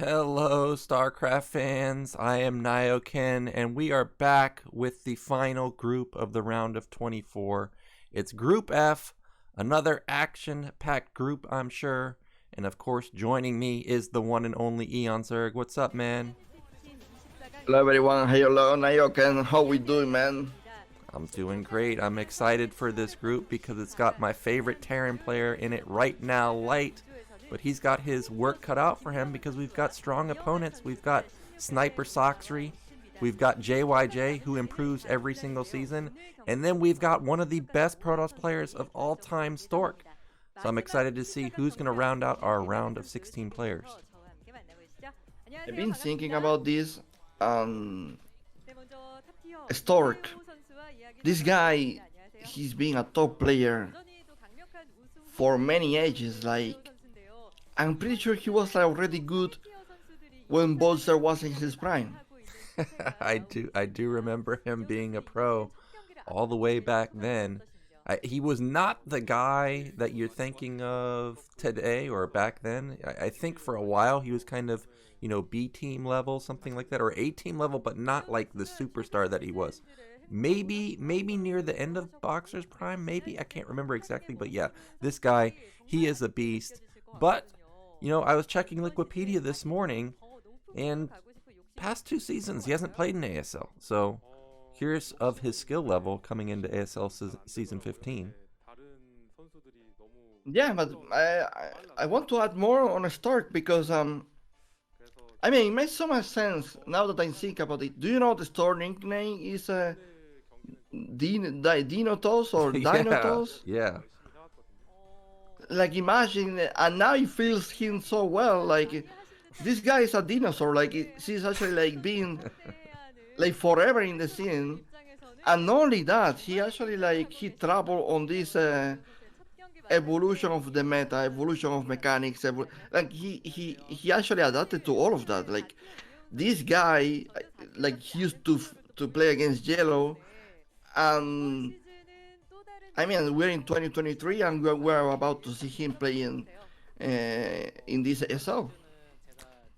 Hello, StarCraft fans. I am Nyoken, and we are back with the final group of the round of 24. It's Group F, another action-packed group, I'm sure. And of course, joining me is the one and only Eonzerg. What's up, man? Hello, everyone. Hello, Nyoken. How we doing, man? I'm doing great. I'm excited for this group because it's got my favorite Terran player in it right now, Light. But he's got his work cut out for him because we've got strong opponents. We've got Sniper Sacsri. We've got JYJ, who improves every single season. And then we've got one of the best Protoss players of all time, Stork. So I'm excited to see who's going to round out our round of 16 players. I've been thinking about this. Stork. This guy, he's been a top player for many ages. Like, I'm pretty sure he was already good when Bolster was in his prime. I do remember him being a pro all the way back then. He was not the guy that you're thinking of today or back then. I think for a while he was kind of, you know, B team level, something like that, or A team level, but not like the superstar that he was. Maybe near the end of Boxer's prime, maybe. I can't remember exactly, but yeah, this guy, he is a beast. But, you know, I was checking Wikipedia this morning, and past 2 seasons, he hasn't played in ASL. So, here's of his skill level coming into ASL Season 15. Yeah, but I want to add more on Stark because, I mean, it makes so much sense now that I think about it. Do you know the Stork nickname is Dinotos or Dinotos? Yeah. Like, imagine, and now he feels him so well. Like, this guy is a dinosaur. Like, he's actually like being like forever in the scene. And not only that, he actually like he traveled on this evolution of the meta, evolution of mechanics. Like he actually adapted to all of that. Like, this guy, like, he used to play against Yellow, and I mean, we're in 2023 and we're about to see him playing in this ASL.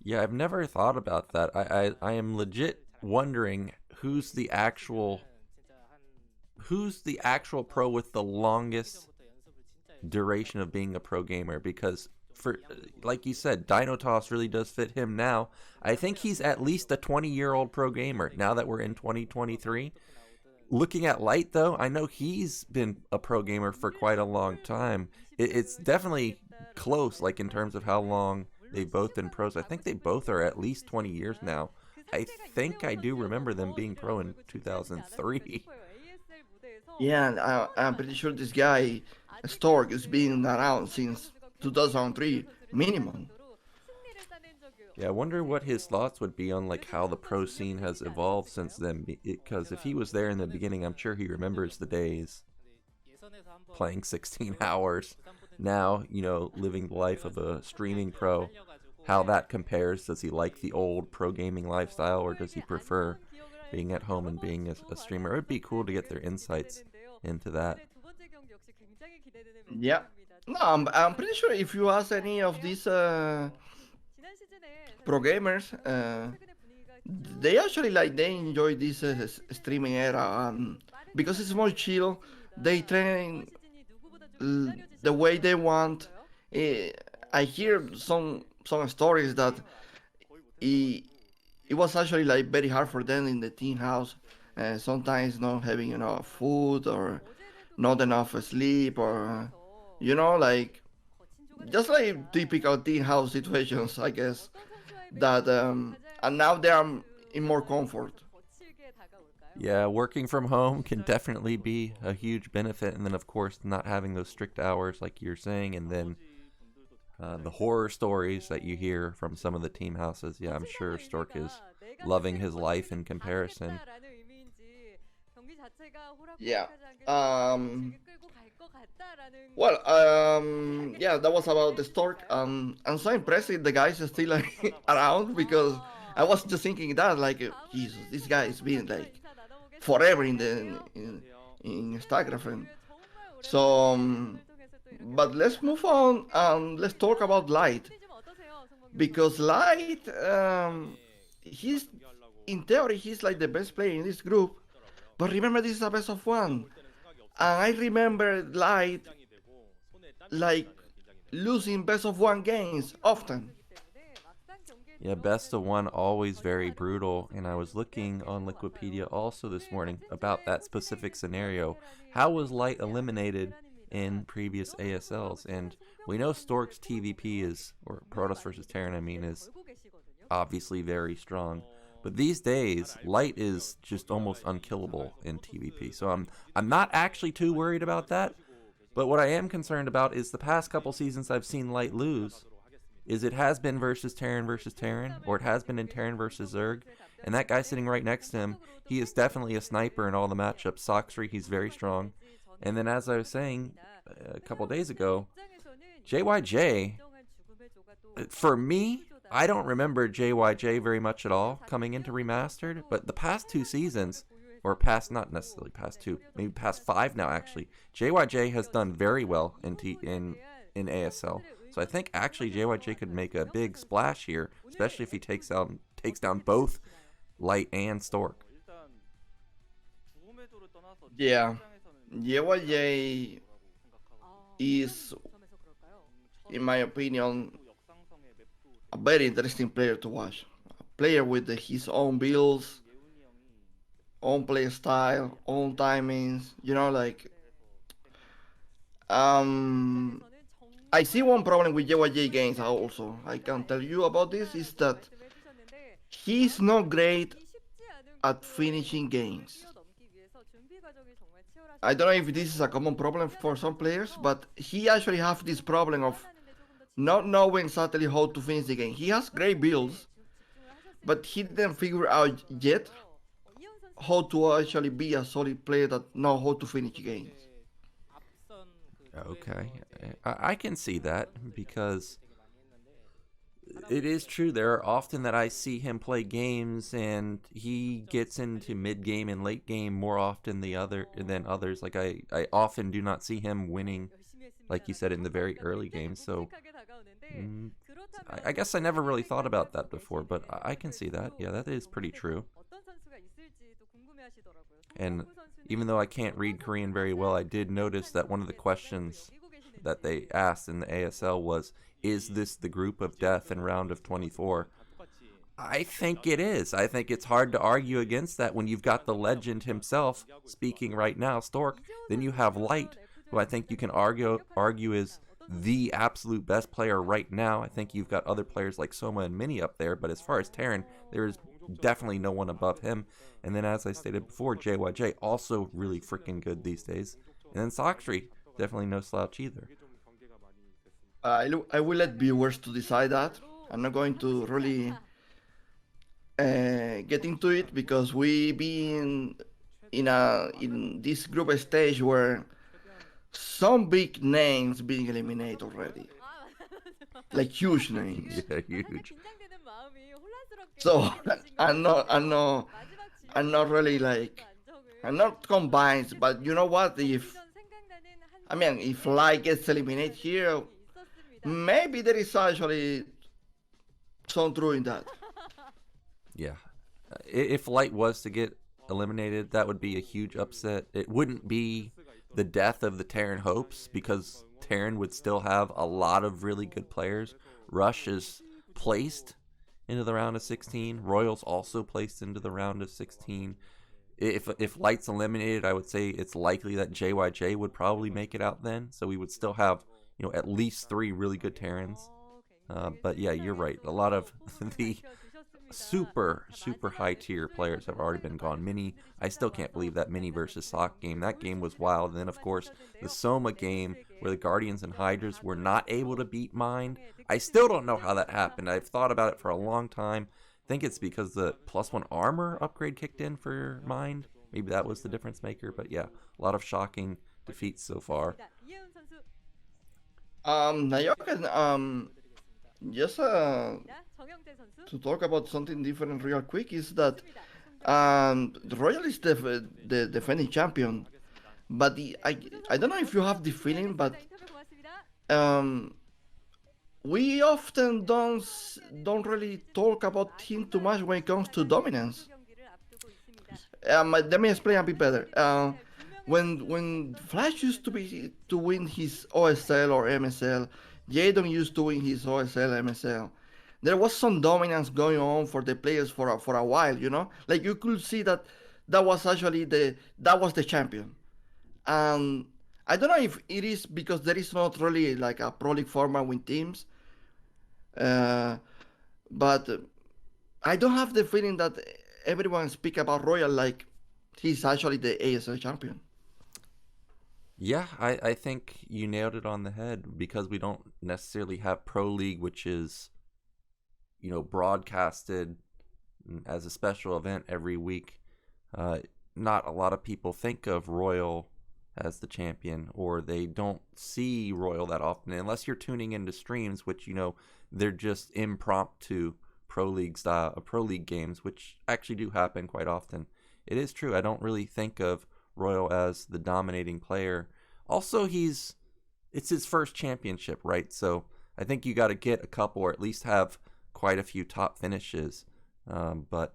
Yeah, I've never thought about that. I am legit wondering who's the actual pro with the longest duration of being a pro gamer, because for, like you said, Dinotos really does fit him now. I think he's at least a 20-year-old pro gamer now that we're in 2023. Looking at Light, though, I know he's been a pro gamer for quite a long time. It's definitely close, like, in terms of how long they've both been pros. I think they both are at least 20 years now. I think I do remember them being pro in 2003. Yeah, I'm pretty sure this guy, Stork, has been around since 2003, minimum. Yeah, I wonder what his thoughts would be on like how the pro scene has evolved since then, because if he was there in the beginning, I'm sure he remembers the days playing 16 hours. Now, you know, living the life of a streaming pro, how that compares. Does he like the old pro gaming lifestyle, or does he prefer being at home and being a streamer? It would be cool to get their insights into that. Yeah. No, I'm pretty sure if you ask any of these pro gamers, they actually like they enjoy this streaming era, because it's more chill. They train the way they want. I hear some stories that it was actually like very hard for them in the teen house. Sometimes not having enough food or not enough sleep, or you know, like just like typical teen house situations, I guess. That and now they are in more comfort. Yeah, working from home can definitely be a huge benefit, and then of course not having those strict hours like you're saying, and then the horror stories that you hear from some of the team houses. Yeah, I'm sure Stork is loving his life in comparison. Yeah. Well, yeah, that was about the Stork. I'm so impressed the guys are still like, around, because I was just thinking that, like, Jesus, this guy has been like forever in StarCraft. So, but let's move on and let's talk about Light, because Light, he's in theory he's like the best player in this group, but remember this is a best of one, and I remember Light like losing best of one games often. Yeah, best of one always very brutal, and I was looking on Liquipedia also this morning about that specific scenario. How was Light eliminated in previous ASLs? And we know Stork's TVP is, or Protoss versus Terran I mean, is obviously very strong. But these days, Light is just almost unkillable in TVP. So I'm not actually too worried about that. But what I am concerned about is the past couple seasons I've seen Light lose is it has been versus Terran, or it has been in Terran versus Zerg, and that guy sitting right next to him, he is definitely a sniper in all the matchups. Sacsri, he's very strong. And then as I was saying a couple days ago, JYJ, for me, I don't remember JYJ very much at all coming into Remastered, but the past 2 seasons, or past, not necessarily past 2, maybe past 5 now actually, JYJ has done very well in ASL. So I think actually JYJ could make a big splash here, especially if he takes down both Light and Stork. Yeah, JYJ is, in my opinion, a very interesting player to watch. A player with his own builds, own play style, own timings. You know, like I see one problem with JYJ games also. I can tell you about this is that he's not great at finishing games. I don't know if this is a common problem for some players, but he actually has this problem of not knowing exactly how to finish the game. He has great builds, but he didn't figure out yet how to actually be a solid player that knows how to finish games. Okay, I can see that because it is true. There are often that I see him play games and he gets into mid game and late game more often than others. Like I often do not see him winning, like you said, in the very early games. So I guess I never really thought about that before, but I can see that. Yeah, that is pretty true. And even though I can't read Korean very well, I did notice that one of the questions that they asked in the ASL was, is this the group of death in round of 24? I think it is. I think it's hard to argue against that when you've got the legend himself speaking right now, Stork. Then you have Light, who I think you can argue is the absolute best player right now. I think you've got other players like Soma and Mini up there, but as far as Terran, there is definitely no one above him. And then as I stated before, JYJ also really freaking good these days. And then Sacsri, definitely no slouch either. I will let viewers to decide that. I'm not going to really get into it because we been in this group stage where some big names being eliminated already, like huge names. Yeah, huge. So I'm not really like, I'm not combined, but you know what? If Light gets eliminated here, maybe there is actually some truth in that. Yeah. If Light was to get eliminated, that would be a huge upset. It wouldn't be the death of the Terran hopes because Terran would still have a lot of really good players. Rush is placed into the round of 16. Royals also placed into the round of 16. If Light's eliminated, I would say it's likely that JYJ would probably make it out then. So we would still have, at least 3 really good Terrans. But yeah, you're right. A lot of the super high tier players have already been gone. Mini, I still can't believe that Mini versus Sock game. That game was wild. And then of course the Soma game where the Guardians and Hydras were not able to beat Mind. I still don't know how that happened. I've thought about it for a long time. I think it's because the +1 armor upgrade kicked in for Mind. Maybe that was the difference maker. But yeah, a lot of shocking defeats so far. Nyoken, just to talk about something different real quick is that the Royal is the defending champion, but I don't know if you have the feeling, but we often don't really talk about him too much when it comes to dominance. Let me explain a bit better. When Flash used to win his OSL or MSL, Jadon used to win his OSL MSL. There was some dominance going on for the players for a while, you know. Like you could see that that was actually the champion. And I don't know if it is because there is not really like a pro league format with teams, uh, but I don't have the feeling that everyone speak about Royal like he's actually the ASL champion. Yeah, I think you nailed it on the head because we don't necessarily have Pro League, which is, broadcasted as a special event every week. Not a lot of people think of Royal as the champion, or they don't see Royal that often, unless you're tuning into streams, which, they're just impromptu Pro League games, which actually do happen quite often. It is true. I don't really think of Royal as the dominating player. Also, it's his first championship, right? So I think you got to get a couple, or at least have quite a few top finishes. But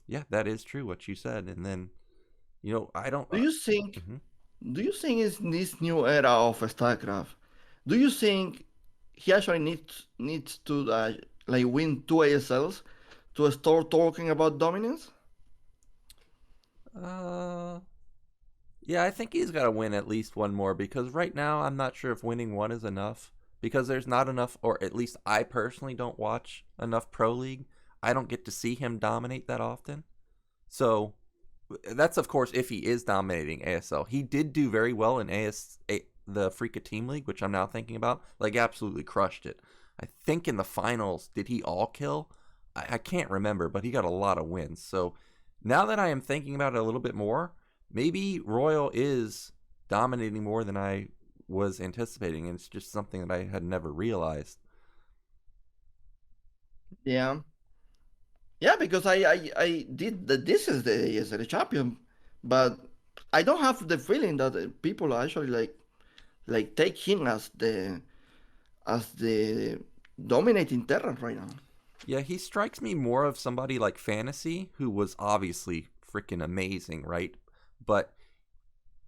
yeah, that is true what you said. And then, I don't. Do you think? Do you think in this new era of StarCraft, do you think he actually needs to like win two ASLs to start talking about dominance? Yeah, I think he's got to win at least one more because right now I'm not sure if winning one is enough because there's not enough, or at least I personally don't watch enough Pro League. I don't get to see him dominate that often. So that's, of course, if he is dominating ASL. He did do very well in the Freaka Team League, which I'm now thinking about. Like, absolutely crushed it. I think in the finals, did he all kill? I can't remember, but he got a lot of wins. So now that I am thinking about it a little bit more, maybe Royal is dominating more than I was anticipating, and it's just something that I had never realized. Yeah. Yeah, because I did that this is the ASL champion, but I don't have the feeling that people actually like take him as the dominating Terran right now. Yeah, he strikes me more of somebody like Fantasy, who was obviously freaking amazing, right? But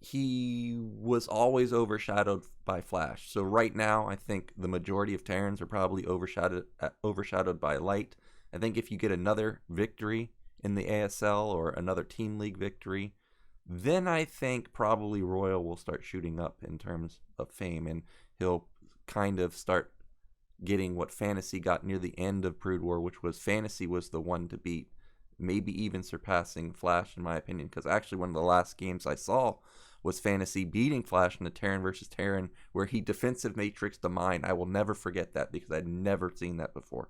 he was always overshadowed by Flash. So right now, I think the majority of Terrans are probably overshadowed by Light. I think if you get another victory in the ASL or another Team League victory, then I think probably Royal will start shooting up in terms of fame, and he'll kind of start getting what Fantasy got near the end of Brood War, which was Fantasy was the one to beat, maybe even surpassing Flash in my opinion, because actually one of the last games I saw was Fantasy beating Flash in the Terran versus Terran, where he defensive matrixed the mine. I will never forget that because I'd never seen that before.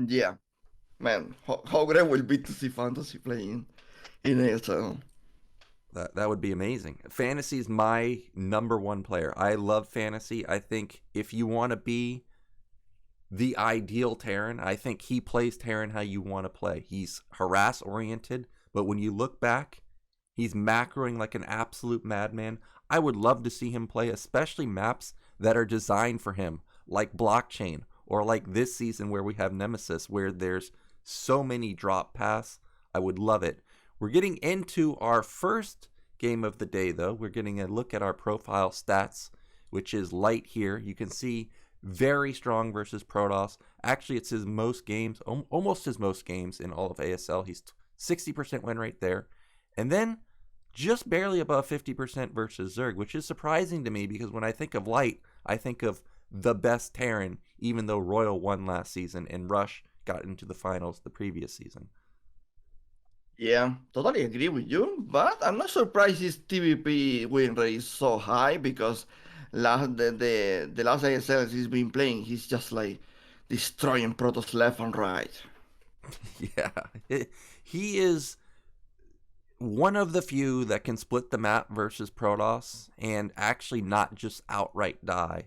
Yeah, man, how great will be to see Fantasy playing in ASL. That would be amazing. Fantasy is my number one player. I love Fantasy. I think if you want to be the ideal Terran, I think he plays Terran how you want to play. He's harass oriented, but when you look back, he's macroing like an absolute madman. I would love to see him play, especially maps that are designed for him, like Blockchain, or like this season where we have Nemesis, where there's so many drop paths. I would love it. We're getting into our first game of the day, though. We're getting a look at our profile stats, which is Light here. You can see very strong versus Protoss. Actually, it's his most games, almost his most games in all of ASL. He's 60% win rate there. And then just barely above 50% versus Zerg, which is surprising to me because when I think of Light, I think of the best Terran, even though Royal won last season and Rush got into the finals the previous season. Yeah, totally agree with you, but I'm not surprised his TVP win rate is so high because the last ASL he's been playing, he's just like destroying Protoss left and right. Yeah, he is one of the few that can split the map versus Protoss and actually not just outright die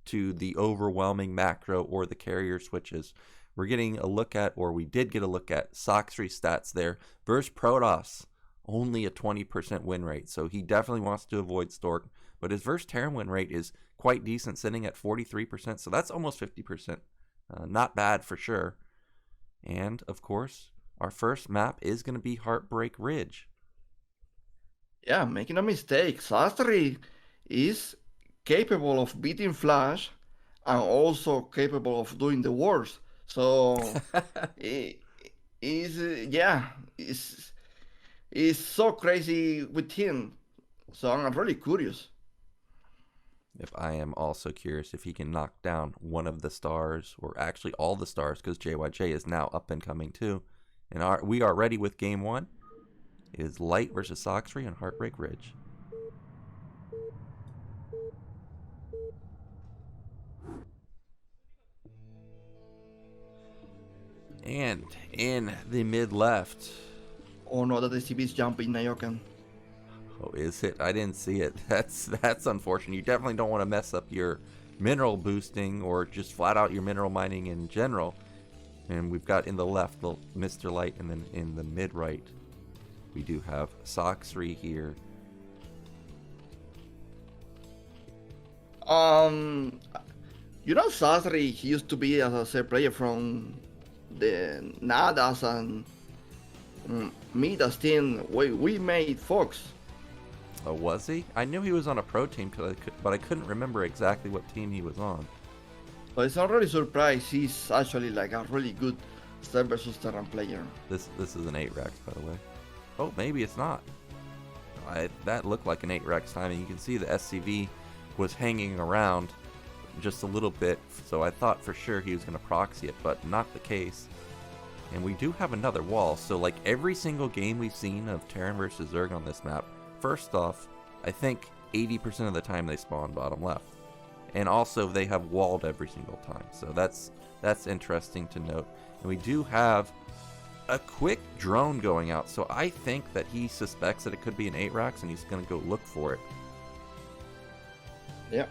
to the overwhelming macro or the carrier switches. We're getting a look at, or we did get a look at, Sacsri stats there versus Protoss. only a 20% win rate. So he definitely wants to avoid Stork. But his versus Terran win rate is quite decent, sitting at 43%. So that's almost 50%. Not bad for sure. And, of course, our first map is going to be Heartbreak Ridge. Yeah, making a mistake. Sacsri is capable of beating Flash and also capable of doing the worst. So, it's so crazy with him. So I'm really curious. If I am also curious if he can knock down one of the stars, or actually all the stars, because JYJ is now up and coming too. And we are ready with game one. It is Light versus Sacsri on Heartbreak Ridge. And in the mid left. Oh no, that SCV is jumping Nyoken. Oh, is it? I didn't see it. That's unfortunate. You definitely don't want to mess up your mineral boosting or just flat out your mineral mining in general. And we've got in the left the Mr. Light, and then in the mid right we do have Sacsri here. Sacsri, he used to be as a set player from the Nadas and Midas team. We made Fox. Oh, was he? I knew he was on a pro team, but I couldn't remember exactly what team he was on. But it's not really surprised. He's actually like a really good Step versus Terran player. This is an 8 Rex, by the way. Oh, maybe it's not. That looked like an 8 Rex timing. You can see the SCV was hanging around just a little bit, so I thought for sure he was going to proxy it, but not the case. And we do have another wall, so like every single game we've seen of Terran versus Zerg on this map, first off, I think 80% of the time they spawn bottom left. And also they have walled every single time, so that's interesting to note. And we do have a quick drone going out, so I think that he suspects that it could be an 8 Rex and he's going to go look for it. Yeah,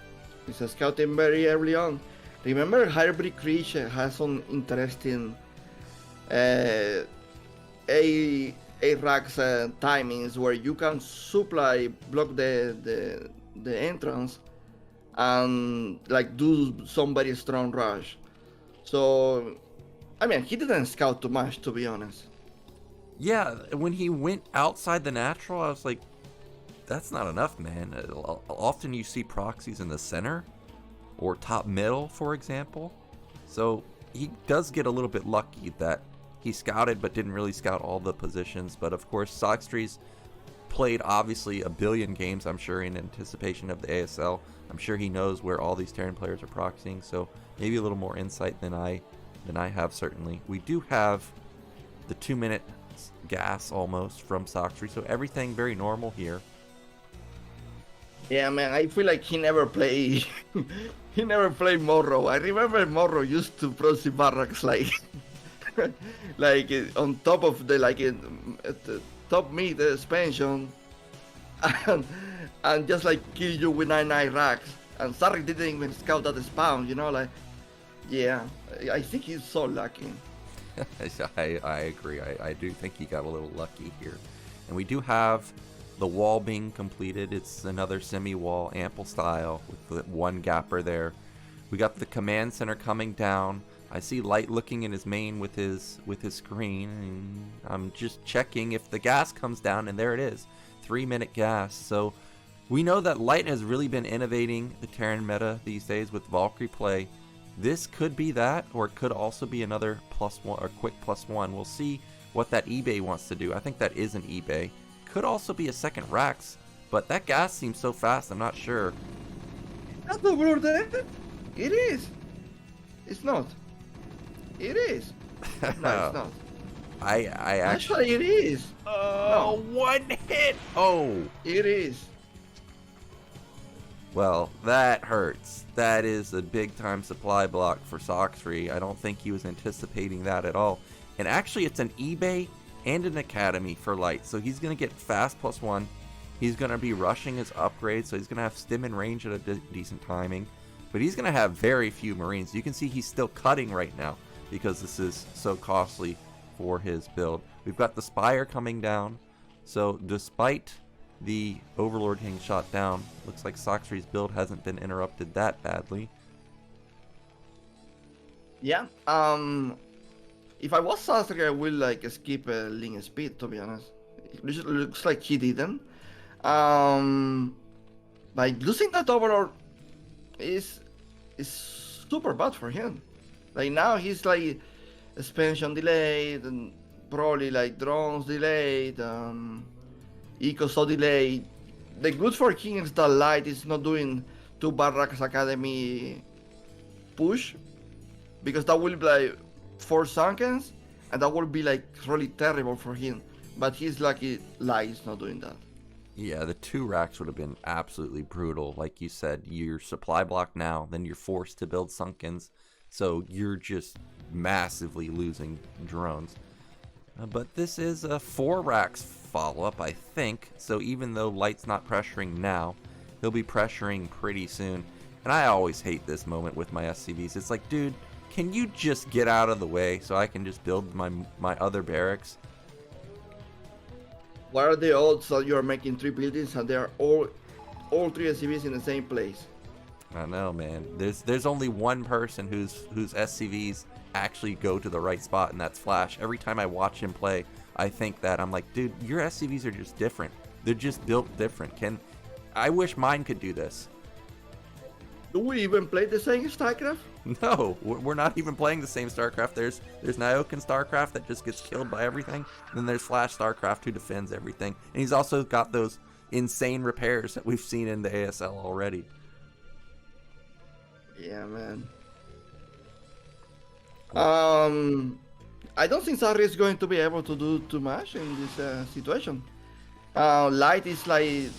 he's scouting very early on. Remember, Hybrid Ridge has some interesting A racks timings where you can block the entrance and like do some very strong rush. So I mean, he didn't scout too much, to be honest. Yeah, when he went outside the natural, I was like, that's not enough, man. Often you see proxies in the center or top middle, for example. So he does get a little bit lucky that he scouted but didn't really scout all the positions. But of course, Sacsri's played obviously a billion games, I'm sure, in anticipation of the ASL. I'm sure he knows where all these Terran players are proxying, so maybe a little more insight than I have, certainly. We do have the 2-minute gas almost from Sacsri, so everything very normal here. Yeah, man, I feel like he never played Morrow. I remember Morrow used to proxy barracks like on top of the top mid expansion and just like kill you with 9 racks. And Sacsri didn't even scout that spawn, yeah, I think he's so lucky. I agree. I do think he got a little lucky here. And we do have the wall being completed. It's another semi-wall, ample style, with the one gapper there. We got the command center coming down. I see Light looking in his main with his screen, and I'm just checking if the gas comes down, and there it is, 3-minute gas. So we know that Light has really been innovating the Terran meta these days with Valkyrie play. This could be that, or it could also be another +1 or quick +1. We'll see what that eBay wants to do. I think that is an eBay. Could also be a second Rax, but that gas seems so fast, I'm not sure. That's not over there. It is. It's not. It is. No, it's not. I actually it is. Oh, no. One hit. Oh, it is. Well, that hurts. That is a big time supply block for Sacsri. I don't think he was anticipating that at all. And actually, it's an eBay and an academy for Light, so he's going to get fast +1. He's going to be rushing his upgrades, so he's going to have stim and range at a decent timing. But he's going to have very few Marines. You can see he's still cutting right now because this is so costly for his build. We've got the Spire coming down. So despite the Overlord getting shot down, looks like Sacsri's build hasn't been interrupted that badly. Yeah. If I was Sacsri, I would like skip link speed, to be honest. It looks like he didn't. By losing that Overlord is super bad for him. Like now he's like expansion delayed and probably like drones delayed, eco so delayed. The good for him is that Light is not doing 2 Barracks Academy push, because that will be like 4 Sunkens, and that will be like really terrible for him. But he's lucky Light is not doing that. Yeah, the 2 racks would have been absolutely brutal. Like you said, you're supply blocked now, then you're forced to build Sunkens, so you're just massively losing drones. But this is a 4 racks follow-up, I think, so even though Light's not pressuring now, he'll be pressuring pretty soon. And I always hate this moment with my SCVs. It's like, dude, can you just get out of the way so I can just build my other barracks? What are the odds that you are making 3 buildings and they are all 3 SCVs in the same place? I know, man. There's only one person whose SCVs actually go to the right spot, and that's Flash. Every time I watch him play, I think that. I'm like, dude, your SCVs are just different. They're just built different. I wish mine could do this. Do we even play the same StarCraft? No, we're not even playing the same StarCraft. There's Nyoken StarCraft that just gets killed by everything. And then there's Flash StarCraft who defends everything. And he's also got those insane repairs that we've seen in the ASL already. Yeah, man. I don't think Sacsri is going to be able to do too much in this situation. Light is like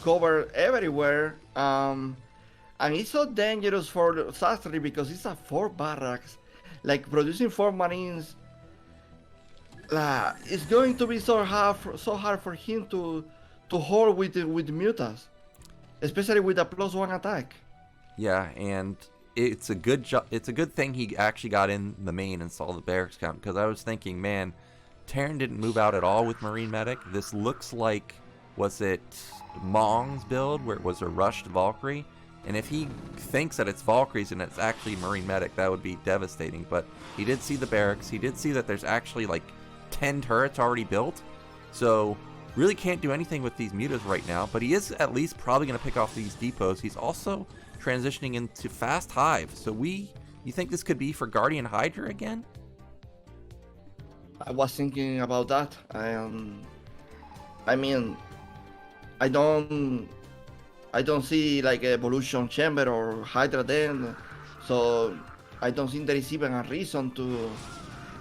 covered everywhere. And it's so dangerous for Sacsri because it's a 4 barracks. Like producing 4 marines, it's going to be so hard for him to hold with mutas, especially with a +1 attack. Yeah, and it's a good thing he actually got in the main and saw the barracks count, because I was thinking, man, Terran didn't move out at all with Marine Medic. This looks like, was it Mong's build where it was a rushed Valkyrie? And if he thinks that it's Valkyries and it's actually Marine Medic, that would be devastating. But he did see the barracks. He did see that there's actually like 10 turrets already built. So really can't do anything with these mutas right now. But he is at least probably going to pick off these depots. He's also transitioning into Fast Hive. So you think this could be for Guardian Hydra again? I was thinking about that. I mean, I don't see like Evolution Chamber or Hydra Den, so I don't think there is even a reason to,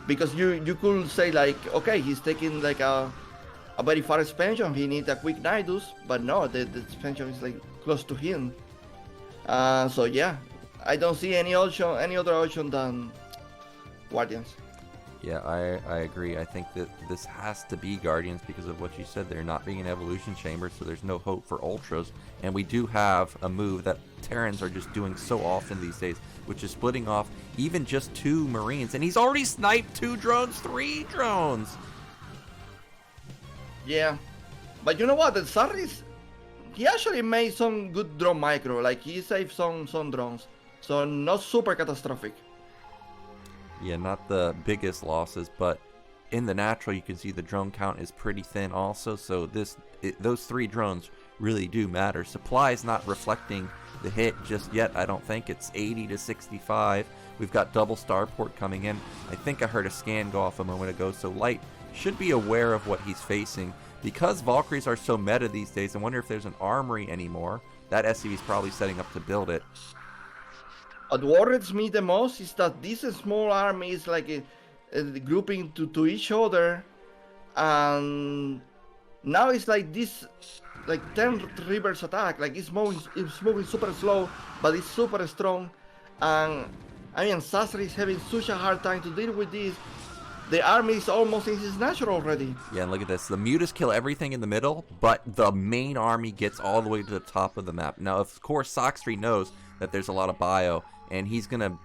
because you could say like, okay, he's taking like a very far expansion, he needs a quick Nidus, but no, the expansion is like close to him. So yeah, I don't see any other option than Guardians. Yeah, I agree. I think that this has to be Guardians because of what you said. They're not being an Evolution Chamber, so there's no hope for Ultras. And we do have a move that Terrans are just doing so often these days, which is splitting off even just 2 Marines. And he's already sniped 2 drones, 3 drones! Yeah, but you know what? The Sacsri, he actually made some good drone micro. Like he saved some drones, so not super catastrophic. Yeah, not the biggest losses, but in the natural you can see the drone count is pretty thin also, so those 3 drones really do matter. Supply is not reflecting the hit just yet, I don't think. It's 80 to 65. We've got double starport coming in. I think I heard a scan go off a moment ago, so Light should be aware of what he's facing. Because Valkyries are so meta these days, I wonder if there's an armory anymore. That SCV is probably setting up to build it. What worries me the most is that this small army is like grouping to each other, and now it's like this, like 10 rivers attack. Like it's moving super slow, but it's super strong. And I mean, Sacsri is having such a hard time to deal with this. The army is almost in his natural already. Yeah, and look at this. The mutas kill everything in the middle, but the main army gets all the way to the top of the map. Now, of course, Sacsri knows that there's a lot of bio, and he's going to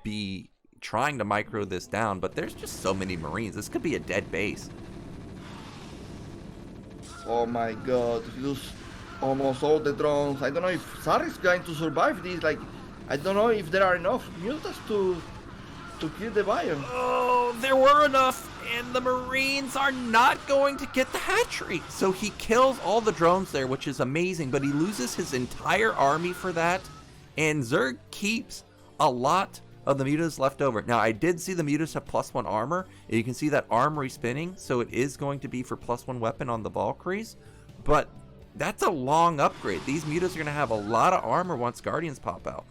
be trying to micro this down, but there's just so many Marines. This could be a dead base. Oh my god, he lose almost all the drones. I don't know if Sarri is going to survive this. Like, I don't know if there are enough mutants to kill the bio. Oh, there were enough, and the Marines are not going to get the hatchery. So he kills all the drones there, which is amazing, but he loses his entire army for that, and Zerg keeps a lot of the mutas left over. Now, I did see the mutas have +1 armor, and you can see that armory spinning, so it is going to be for +1 weapon on the Valkyries, but that's a long upgrade. These mutas are going to have a lot of armor once Guardians pop out.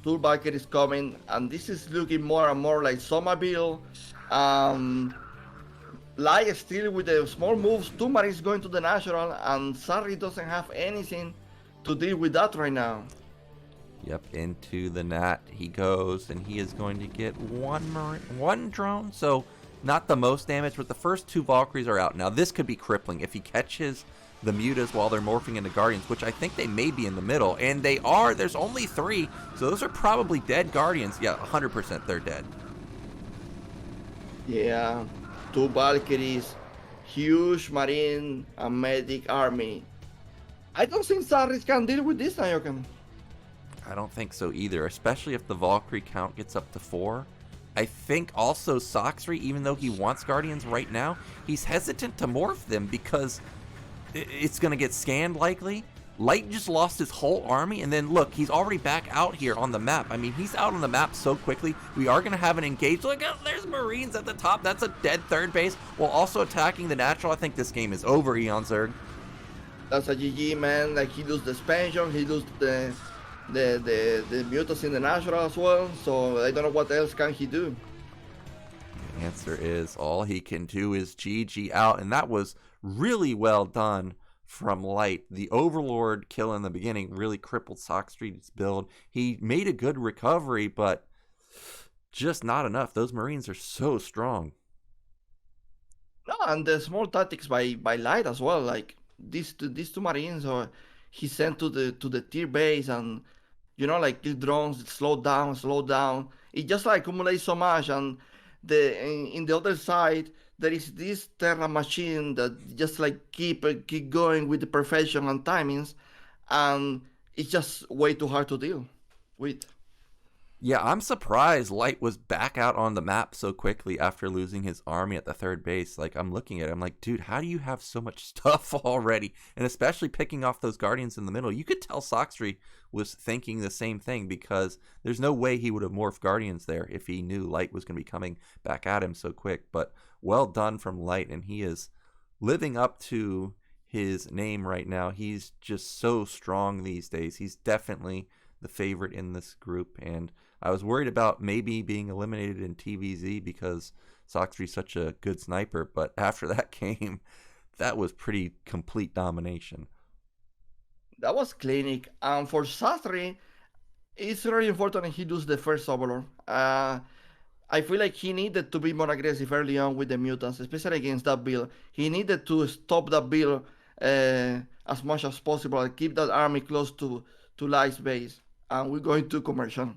Tool bucket is coming, and this is looking more and more like Soma build. Light still with the small moves, 2 Marines going to the natural, and Sarri doesn't have anything to deal with that right now. Yep, into the Nat he goes, and he is going to get one drone, so not the most damage, but the first 2 Valkyries are out. Now this could be crippling if he catches the mutas while they're morphing into Guardians, which I think they may be in the middle, and they are. There's only 3, so those are probably dead Guardians. Yeah, 100% they're dead. Yeah, 2 Valkyries, huge Marine and Medic army. I don't think Sarri can deal with this, Nyoken. I don't think so either, especially if the Valkyrie count gets up to 4. I think also Sacsri, even though he wants Guardians right now, he's hesitant to morph them because it's going to get scanned likely. Light just lost his whole army, and then look, he's already back out here on the map. I mean, he's out on the map so quickly. We are going to have an engage. Look, there's Marines at the top. That's a dead third base, while also attacking the natural. I think this game is over, Eonzerg. That's a GG, man. Like, he lose the expansion, he lose the mutants in the natural as well, so I don't know what else can he do. The answer is all he can do is GG out, and that was really well done from Light. The Overlord kill in the beginning really crippled Sacsri's build. He made a good recovery, but just not enough. Those Marines are so strong. No, and the small tactics by Light as well. Like these two Marines, or he sent to the tier base, and you know, like kill drones, slow down. It just like accumulates so much, and in the other side there is this Terra machine that just like keep going with the perfection and timings, and it's just way too hard to deal with. Yeah, I'm surprised Light was back out on the map so quickly after losing his army at the third base. Like, I'm looking at it, I'm like, dude, how do you have so much stuff already? And especially picking off those Guardians in the middle. You could tell Sacsri was thinking the same thing, because there's no way he would have morphed Guardians there if he knew Light was going to be coming back at him so quick. But well done from Light, and he is living up to his name right now. He's just so strong these days. He's definitely the favorite in this group, and I was worried about maybe being eliminated in TVZ because Sacsri's such a good sniper, but after that game, that was pretty complete domination. That was clinic, and for Sacsri, it's really important he does the first Overlord. I feel like he needed to be more aggressive early on with the mutants, especially against that build. He needed to stop that build as much as possible and keep that army close to Light's base. And we're going to commercial.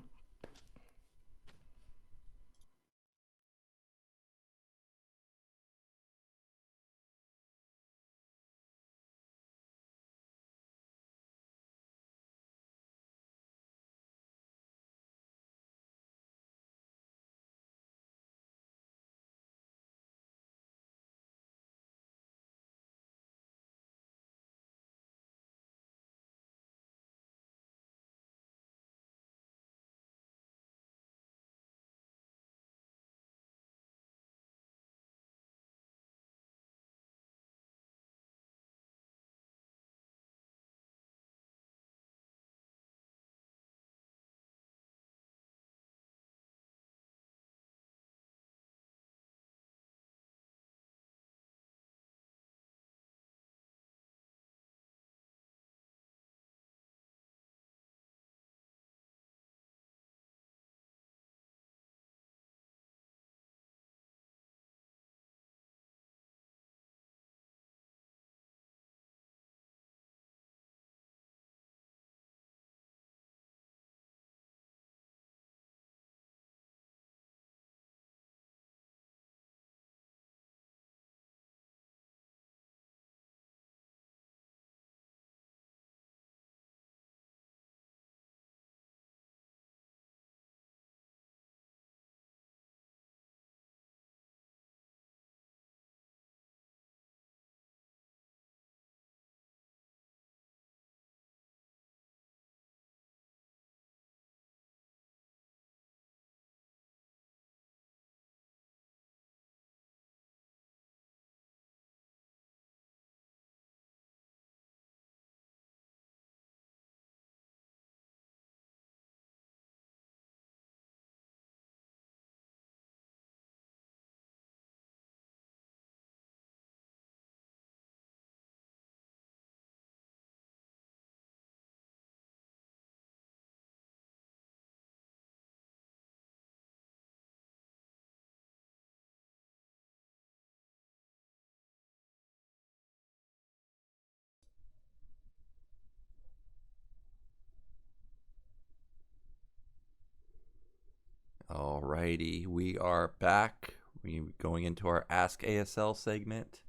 Alrighty, we are back. We're going into our Ask ASL segment.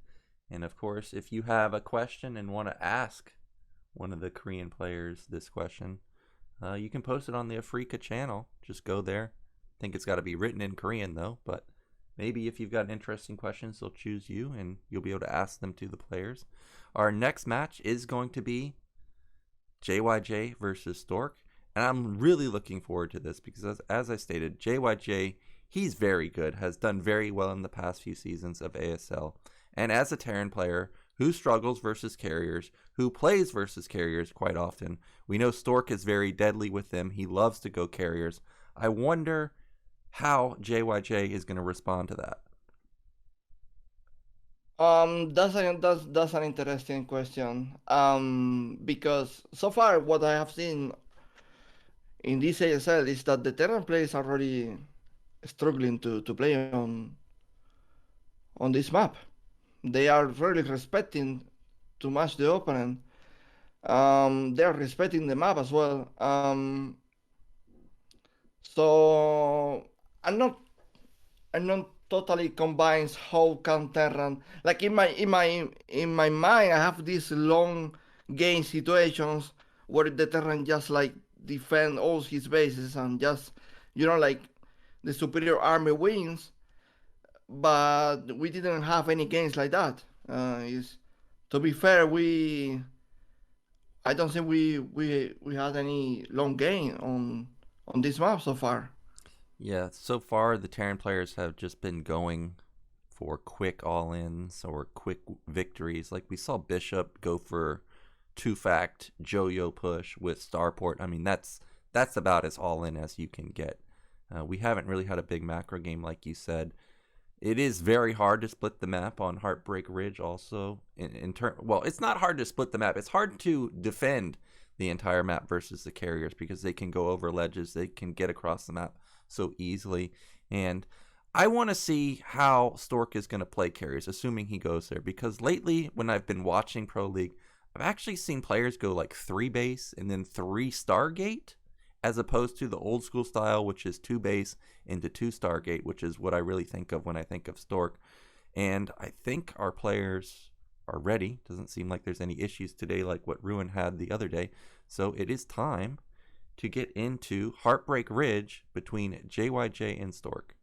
And of course, if you have a question and want to ask one of the Korean players this question, you can post it on the Afrika channel. Just go there. I think it's got to be written in Korean though, but maybe if you've got interesting questions, they'll choose you and you'll be able to ask them to the players. Our next match is going to be JYJ versus Stork. And I'm really looking forward to this because, as I stated, JYJ, he's very good, has done very well in the past few seasons of ASL. And as a Terran player who struggles versus carriers, who plays versus carriers quite often, we know Stork is very deadly with them. He loves to go carriers. I wonder how JYJ is going to respond to that. That's an interesting question. Because so far what I have seen in this ASL is that the Terran players are already struggling to play on this map. They are really respecting to match the opponent. They are respecting the map as well. So I'm not totally convinced how can Terran, like in my mind I have these long game situations where the Terran just like defend all his bases and just, like the superior army wins, but we didn't have any games like that. To be fair, I don't think we had any long game on this map so far. Yeah, so far the Terran players have just been going for quick all-ins or quick victories. Like we saw Bishop go for 2-fact Joyo push with Starport. I mean, that's about as all-in as you can get. We haven't really had a big macro game like you said. It is very hard to split the map on Heartbreak Ridge also. Well, it's not hard to split the map. It's hard to defend the entire map versus the carriers because they can go over ledges. They can get across the map so easily. And I want to see how Stork is going to play carriers, assuming he goes there. Because lately, when I've been watching Pro League, I've actually seen players go like 3 base and then 3 Stargate, as opposed to the old school style, which is 2 base into 2 Stargate, which is what I really think of when I think of Stork. And I think our players are ready. Doesn't seem like there's any issues today like what Reuben had the other day. So it is time to get into Heartbreak Ridge between JYJ and Stork.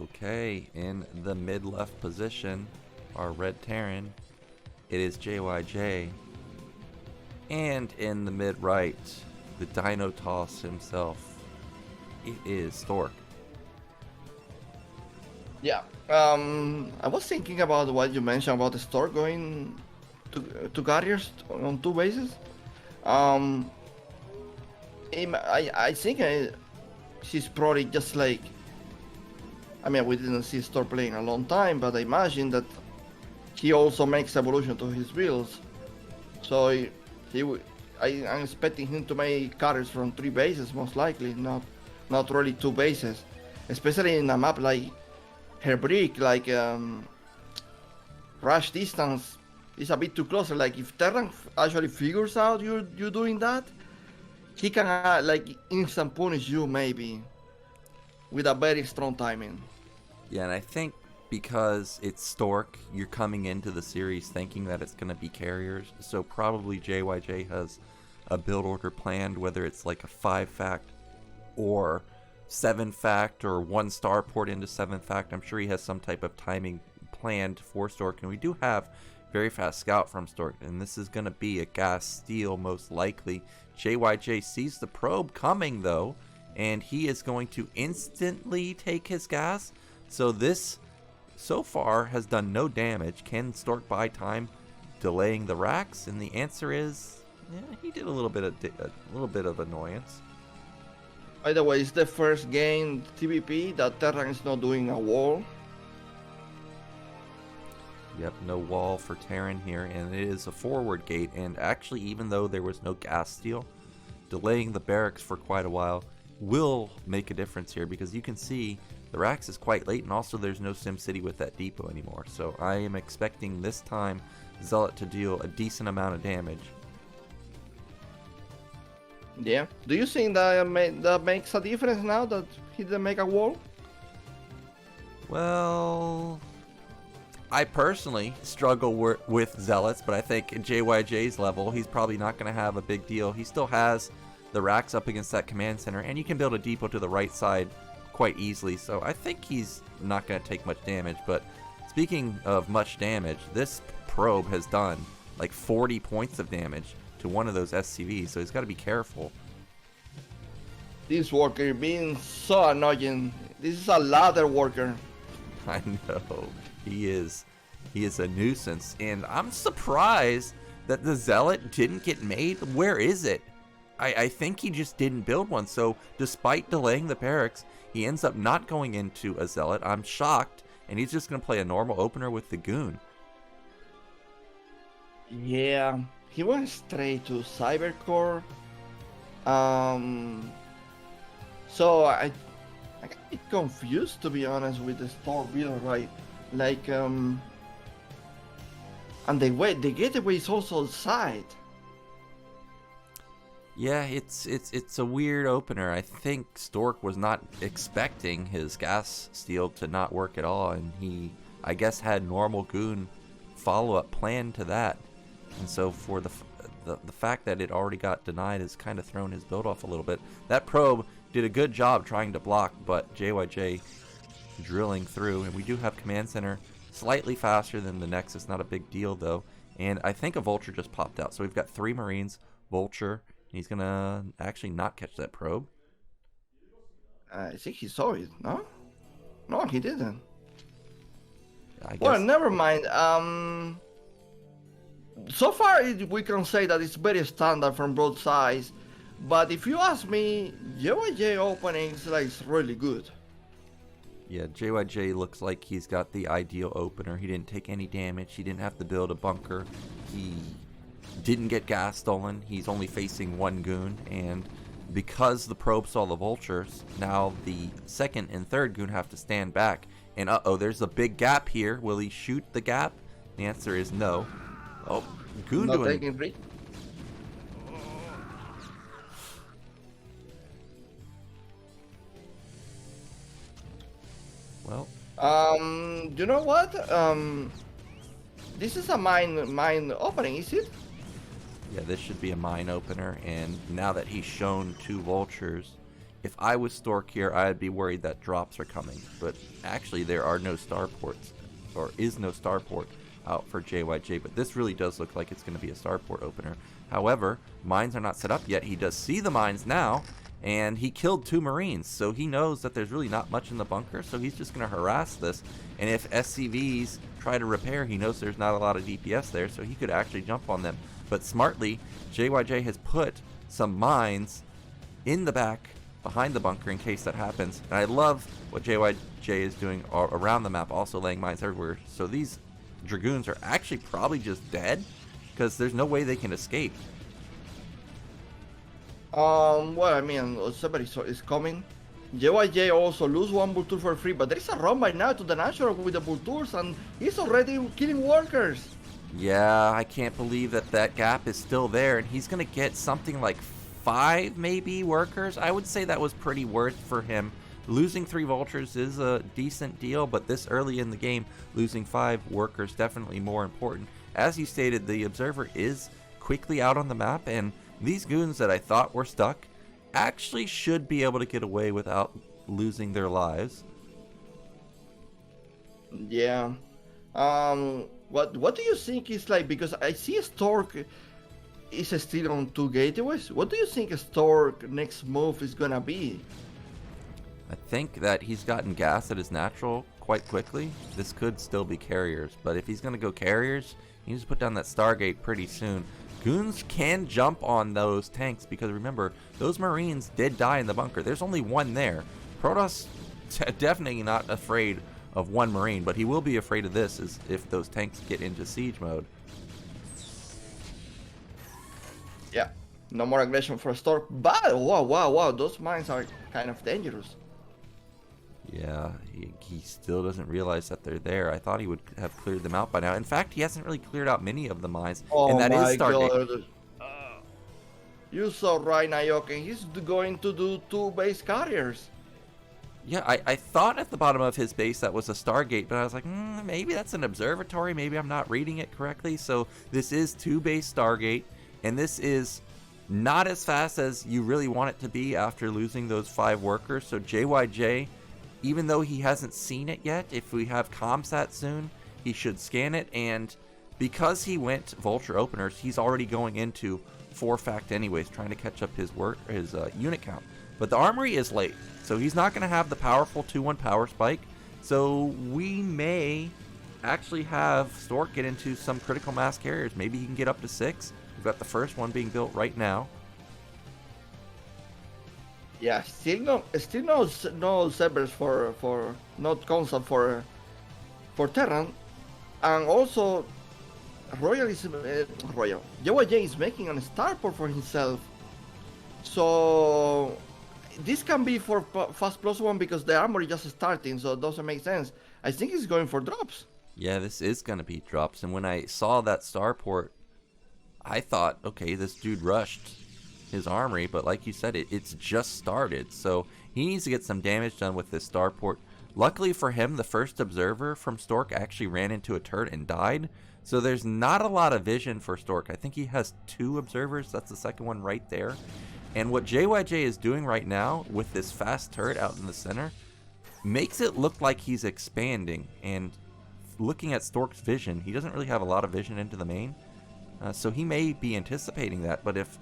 Okay, in the mid-left position, our red Terran, it is JYJ. And in the mid-right, the Dino Toss himself, it is Stork. Yeah, I was thinking about what you mentioned about the Stork going to carriers on 2 bases. I think she's probably just like, I mean, we didn't see Stork playing a long time, but I imagine that he also makes evolution to his builds. So I'm expecting him to make carries from 3 bases, most likely, not really 2 bases. Especially in a map like Herbrick, like rush distance is a bit too close. Like if Terran actually figures out you're doing that, he can like instant punish you maybe with a very strong timing. Yeah, and I think because it's Stork, you're coming into the series thinking that it's going to be carriers. So probably JYJ has a build order planned, whether it's like a 5-fact or 7-fact or 1 Starport into 7-fact. I'm sure he has some type of timing planned for Stork. And we do have very fast scout from Stork. And this is going to be a gas steal most likely. JYJ sees the probe coming though, and he is going to instantly take his gas. So this, so far, has done no damage. Can Stork buy time delaying the racks? And the answer is, yeah, he did a little bit of annoyance. By the way, it's the first game TVP that Terran is not doing a wall. Yep, no wall for Terran here, and it is a forward gate. And actually, even though there was no gas steal, delaying the barracks for quite a while will make a difference here, because you can see the Rax is quite late, and also there's no SimCity with that depot anymore. So I am expecting this time Zealot to deal a decent amount of damage. Yeah. Do you think that makes a difference now that he didn't make a wall? Well, I personally struggle with Zealots, but I think at JYJ's level, he's probably not going to have a big deal. He still has the Rax up against that command center, and you can build a depot to the right side quite easily, so I think he's not going to take much damage. But speaking of much damage, this probe has done like 40 points of damage to one of those SCVs, so he's got to be careful. This worker being so annoying. This is a ladder worker. I know, he is a nuisance, and I'm surprised that the Zealot didn't get made. Where is it? I think he just didn't build one, so despite delaying the barracks, he ends up not going into a Zealot. I'm shocked, and he's just going to play a normal opener with the Goon. Yeah, he went straight to Cybercore. So I got a bit confused, to be honest, with the Stork build, right? Like, and the gateway is also outside. Yeah, it's a weird opener. I think Stork was not expecting his gas steel to not work at all, and he, I guess, had normal Goon follow-up plan to that. And so for the fact that it already got denied has kind of thrown his build off a little bit. That probe did a good job trying to block, but JYJ drilling through, and we do have command center slightly faster than the Nexus, not a big deal though. And I think a Vulture just popped out, so we've got 3 Marines, Vulture. He's gonna actually not catch that probe. I think he saw it, no? No, he didn't. I guess. Well, never mind. So far we can say that it's very standard from both sides, but if you ask me, JYJ opening is like really good. Yeah, JYJ looks like he's got the ideal opener. He didn't take any damage. He didn't have to build a bunker. He didn't get gas stolen. He's only facing 1 Goon, and because the probe saw the Vultures, now the 2nd and 3rd Goon have to stand back. And uh-oh, there's a big gap here. Will he shoot the gap? The answer is no. Oh, Goon Not doing... taking free. Well... You know what? This is a mine opening, is it? Yeah, this should be a mine opener, and now that he's shown 2 Vultures, if I was Stork here, I'd be worried that drops are coming. But actually, there are no starports, or is no starport out for JYJ, but this really does look like it's going to be a starport opener. However, mines are not set up yet. He does see the mines now, and he killed 2 Marines, so he knows that there's really not much in the bunker, so he's just going to harass this. And if SCVs try to repair, he knows there's not a lot of DPS there, so he could actually jump on them. But smartly, JYJ has put some mines in the back behind the bunker in case that happens. And I love what JYJ is doing around the map, also laying mines everywhere. So these Dragoons are actually probably just dead, because there's no way they can escape. Well, I mean, somebody is coming. JYJ also lose 1 Vulture for free, but there is a run by now to the Natural with the Vultures, and he's already killing workers. Yeah, I can't believe that gap is still there, and he's going to get something like 5 maybe workers. I would say that was pretty worth for him. Losing 3 Vultures is a decent deal, but this early in the game, losing 5 workers definitely more important. As you stated, the Observer is quickly out on the map, and these Goons that I thought were stuck actually should be able to get away without losing their lives. Yeah. What do you think is like, because I see Stork is still on 2 gateways. What do you think Stork next move is gonna be? I think that he's gotten gas at his natural quite quickly. This could still be carriers, but if he's gonna go carriers, he needs to put down that Stargate pretty soon. Goons can jump on those tanks, because remember, those Marines did die in the bunker. There's only 1 there. Protoss definitely not afraid of 1 Marine, but he will be afraid of this is if those tanks get into siege mode. Yeah. No more aggression for Stork. But wow, those mines are kind of dangerous. Yeah, he still doesn't realize that they're there. I thought he would have cleared them out by now. In fact, he hasn't really cleared out many of the mines, and that is Stargate. You saw right, Nyoken. He's going to do 2 base carriers. Yeah, I thought at the bottom of his base that was a Stargate, but I was like, maybe that's an observatory. Maybe I'm not reading it correctly. So this is 2 base Stargate, and this is not as fast as you really want it to be after losing those 5 workers. So JYJ, even though he hasn't seen it yet, if we have Comsat soon, he should scan it. And because he went Vulture Openers, he's already going into 4 fact anyways, trying to catch up his unit count. But the armory is late, so he's not going to have the powerful 2-1 power spike. So we may actually have Stork get into some critical mass carriers. Maybe he can get up to 6. We've got the first one being built right now. Yeah, still no Severs for not constant for Terran, and also JYJ is making a starport for himself. So this can be for fast +1 because the armor is just starting, so it doesn't make sense. I think he's going for drops. Yeah, this is going to be drops. And when I saw that starport, I thought, okay, this dude rushed his armory, but like you said, it's just started. So he needs to get some damage done with this starport. Luckily for him, the first observer from Stork actually ran into a turret and died. So there's not a lot of vision for Stork. I think he has 2 observers. That's the second one right there. And what JYJ is doing right now with this fast turret out in the center makes it look like he's expanding. And looking at Stork's vision, he doesn't really have a lot of vision into the main. So he may be anticipating that. But if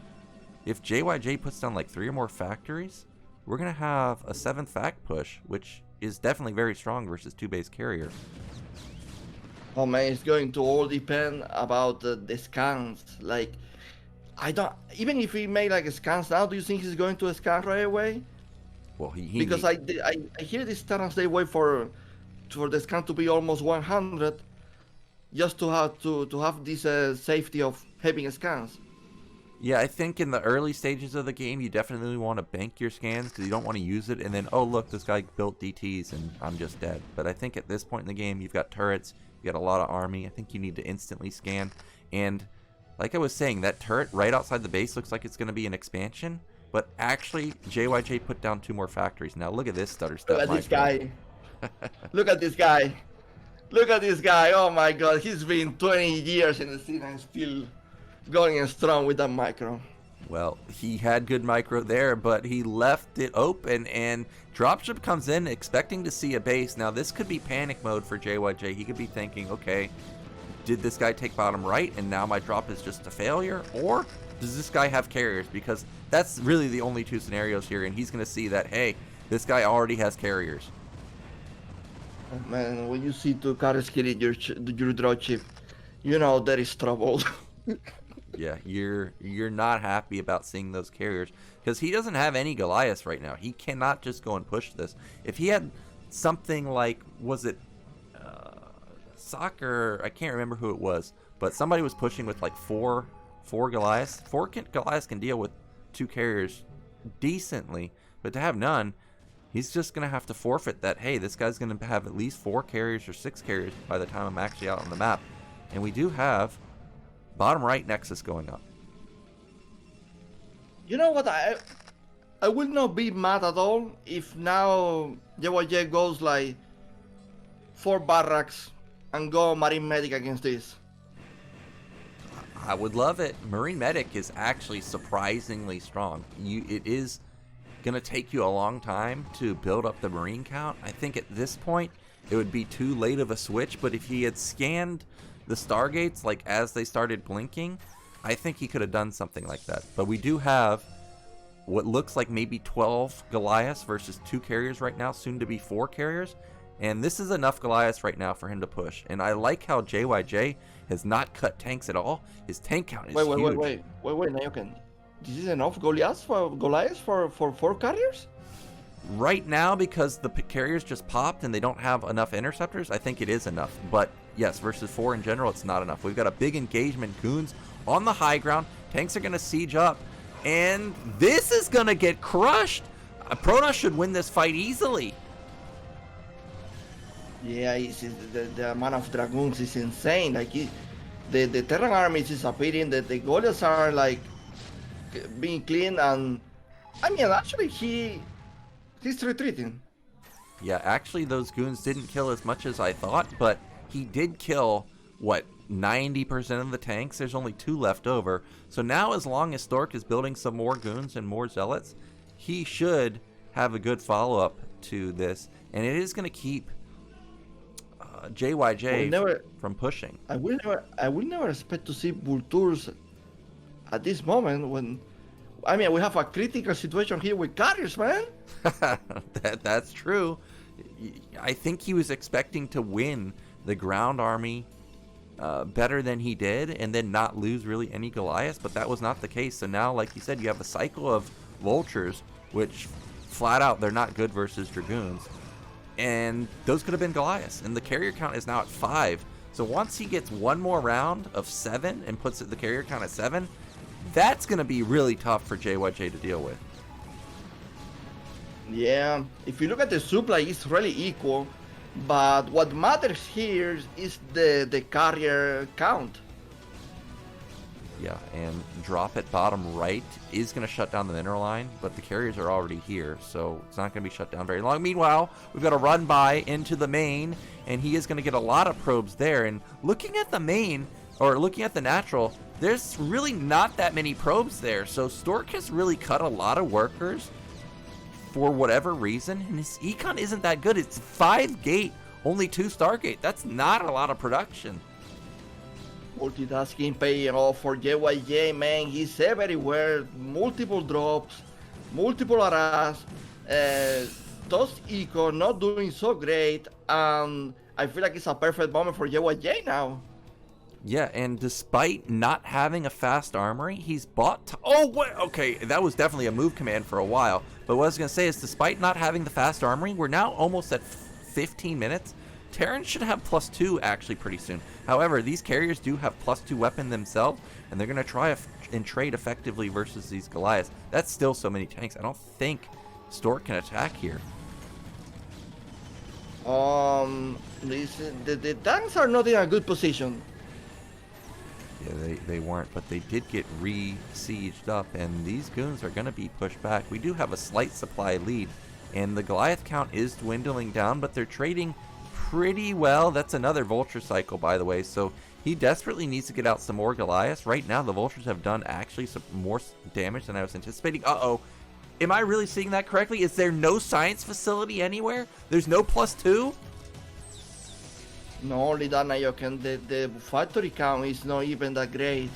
JYJ puts down like 3 or more factories, we're going to have a 7th fact push, which is definitely very strong versus 2 base carrier. Oh man, it's going to all depend about the scans. Like, I don't, even if he made like scans now, do you think he's going to scan right away? Well, because I hear these Terrans, they wait for the scan to be almost 100 just to have this safety of having scans. Yeah, I think in the early stages of the game, you definitely want to bank your scans because you don't want to use it and then, oh, look, this guy built DTs and I'm just dead. But I think at this point in the game, you've got turrets, you got a lot of army. I think you need to instantly scan. And like I was saying, that turret right outside the base looks like it's going to be an expansion. But actually, JYJ put down 2 more factories. Now look at this stutter step. Look at this guy. Look at this guy. Look at this guy. Oh my god, he's been 20 years in the scene and still going in strong with that micro. Well, he had good micro there, but he left it open, and dropship comes in expecting to see a base. Now, this could be panic mode for JYJ. He could be thinking, okay, did this guy take bottom right, and now my drop is just a failure? Or does this guy have carriers? Because that's really the only 2 scenarios here, and he's going to see that, hey, this guy already has carriers. Oh, man, when you see 2 carriers killing your dropship, you know there is trouble. Yeah, you're not happy about seeing those carriers because he doesn't have any Goliaths right now. He cannot just go and push this. If he had something like, was it Soccer? I can't remember who it was, but somebody was pushing with like four Goliaths. Goliaths can deal with 2 carriers decently, but to have none, he's just gonna have to forfeit that. Hey, this guy's gonna have at least 4 carriers or 6 carriers by the time I'm actually out on the map, and we do have bottom right Nexus going up. You know what? I will not be mad at all if now JYJ goes like 4 barracks and go Marine Medic against this. I would love it. Marine Medic is actually surprisingly strong. It is going to take you a long time to build up the Marine count. I think at this point it would be too late of a switch, but if he had scanned the Stargates like as they started blinking, I think he could have done something like that. But we do have what looks like maybe 12 Goliaths versus 2 carriers right now, soon to be 4 carriers. And this is enough Goliaths right now for him to push. And I like how JYJ has not cut tanks at all. His tank count is huge. Wait, Nyoken. This is enough Goliaths for 4 carriers? Right now, because the carriers just popped and they don't have enough interceptors, I think it is enough. But yes, versus 4 in general, it's not enough. We've got a big engagement. Goons on the high ground. Tanks are going to siege up. And this is going to get crushed. Protoss should win this fight easily. Yeah, the amount of dragoons is insane. Like the Terran army is disappearing. The Goliaths are like being clean, and I mean, actually, he's retreating. Yeah, actually, those goons didn't kill as much as I thought, but he did kill, what, 90% of the tanks? There's only 2 left over. So now, as long as Stork is building some more goons and more zealots, he should have a good follow-up to this. And it is going to keep JYJ from pushing. I will never expect to see Vultures at this moment when... I mean, we have a critical situation here with carriers, man. That's true. I think he was expecting to win the ground army better than he did and then not lose really any Goliaths, but that was not the case. So now, like you said, you have a cycle of vultures, which flat out, they're not good versus dragoons. And those could have been Goliaths. And the carrier count is now at 5. So once he gets one more round of 7 and puts the carrier count at 7, that's going to be really tough for JYJ to deal with. Yeah, if you look at the supply, it's really equal. But what matters here is the carrier count. Yeah, and drop at bottom right is going to shut down the mineral line, but the carriers are already here, so it's not going to be shut down very long. Meanwhile, we've got a run by into the main, and he is going to get a lot of probes there. And looking at the main, or looking at the natural, there's really not that many probes there. So Stork has really cut a lot of workers for whatever reason, and his econ isn't that good. It's 5 gate, only 2 Stargate. That's not a lot of production. Multitasking paying off for JYJ, man. He's everywhere. Multiple drops, multiple arras. Toss Eco not doing so great. And I feel like it's a perfect moment for JYJ now. Yeah, and despite not having a fast armory, he's bought... Oh, wait, okay, that was definitely a move command for a while. But what I was going to say is, despite not having the fast armory, we're now almost at 15 minutes. Terrans should have +2 actually pretty soon. However, these carriers do have +2 weapon themselves, and they're going to try and trade effectively versus these Goliaths. That's still so many tanks. I don't think Stork can attack here. The tanks are not in a good position. Yeah, they weren't, but they did get re-sieged up, and these goons are going to be pushed back. We do have a slight supply lead, and the Goliath count is dwindling down, but they're trading pretty well. That's another vulture cycle, by the way, so he desperately needs to get out some more Goliaths. Right now, the vultures have done actually some more damage than I was anticipating. Uh-oh. Am I really seeing that correctly? Is there no science facility anywhere? There's no +2? No, only that, Nyoken. The factory count is not even that great.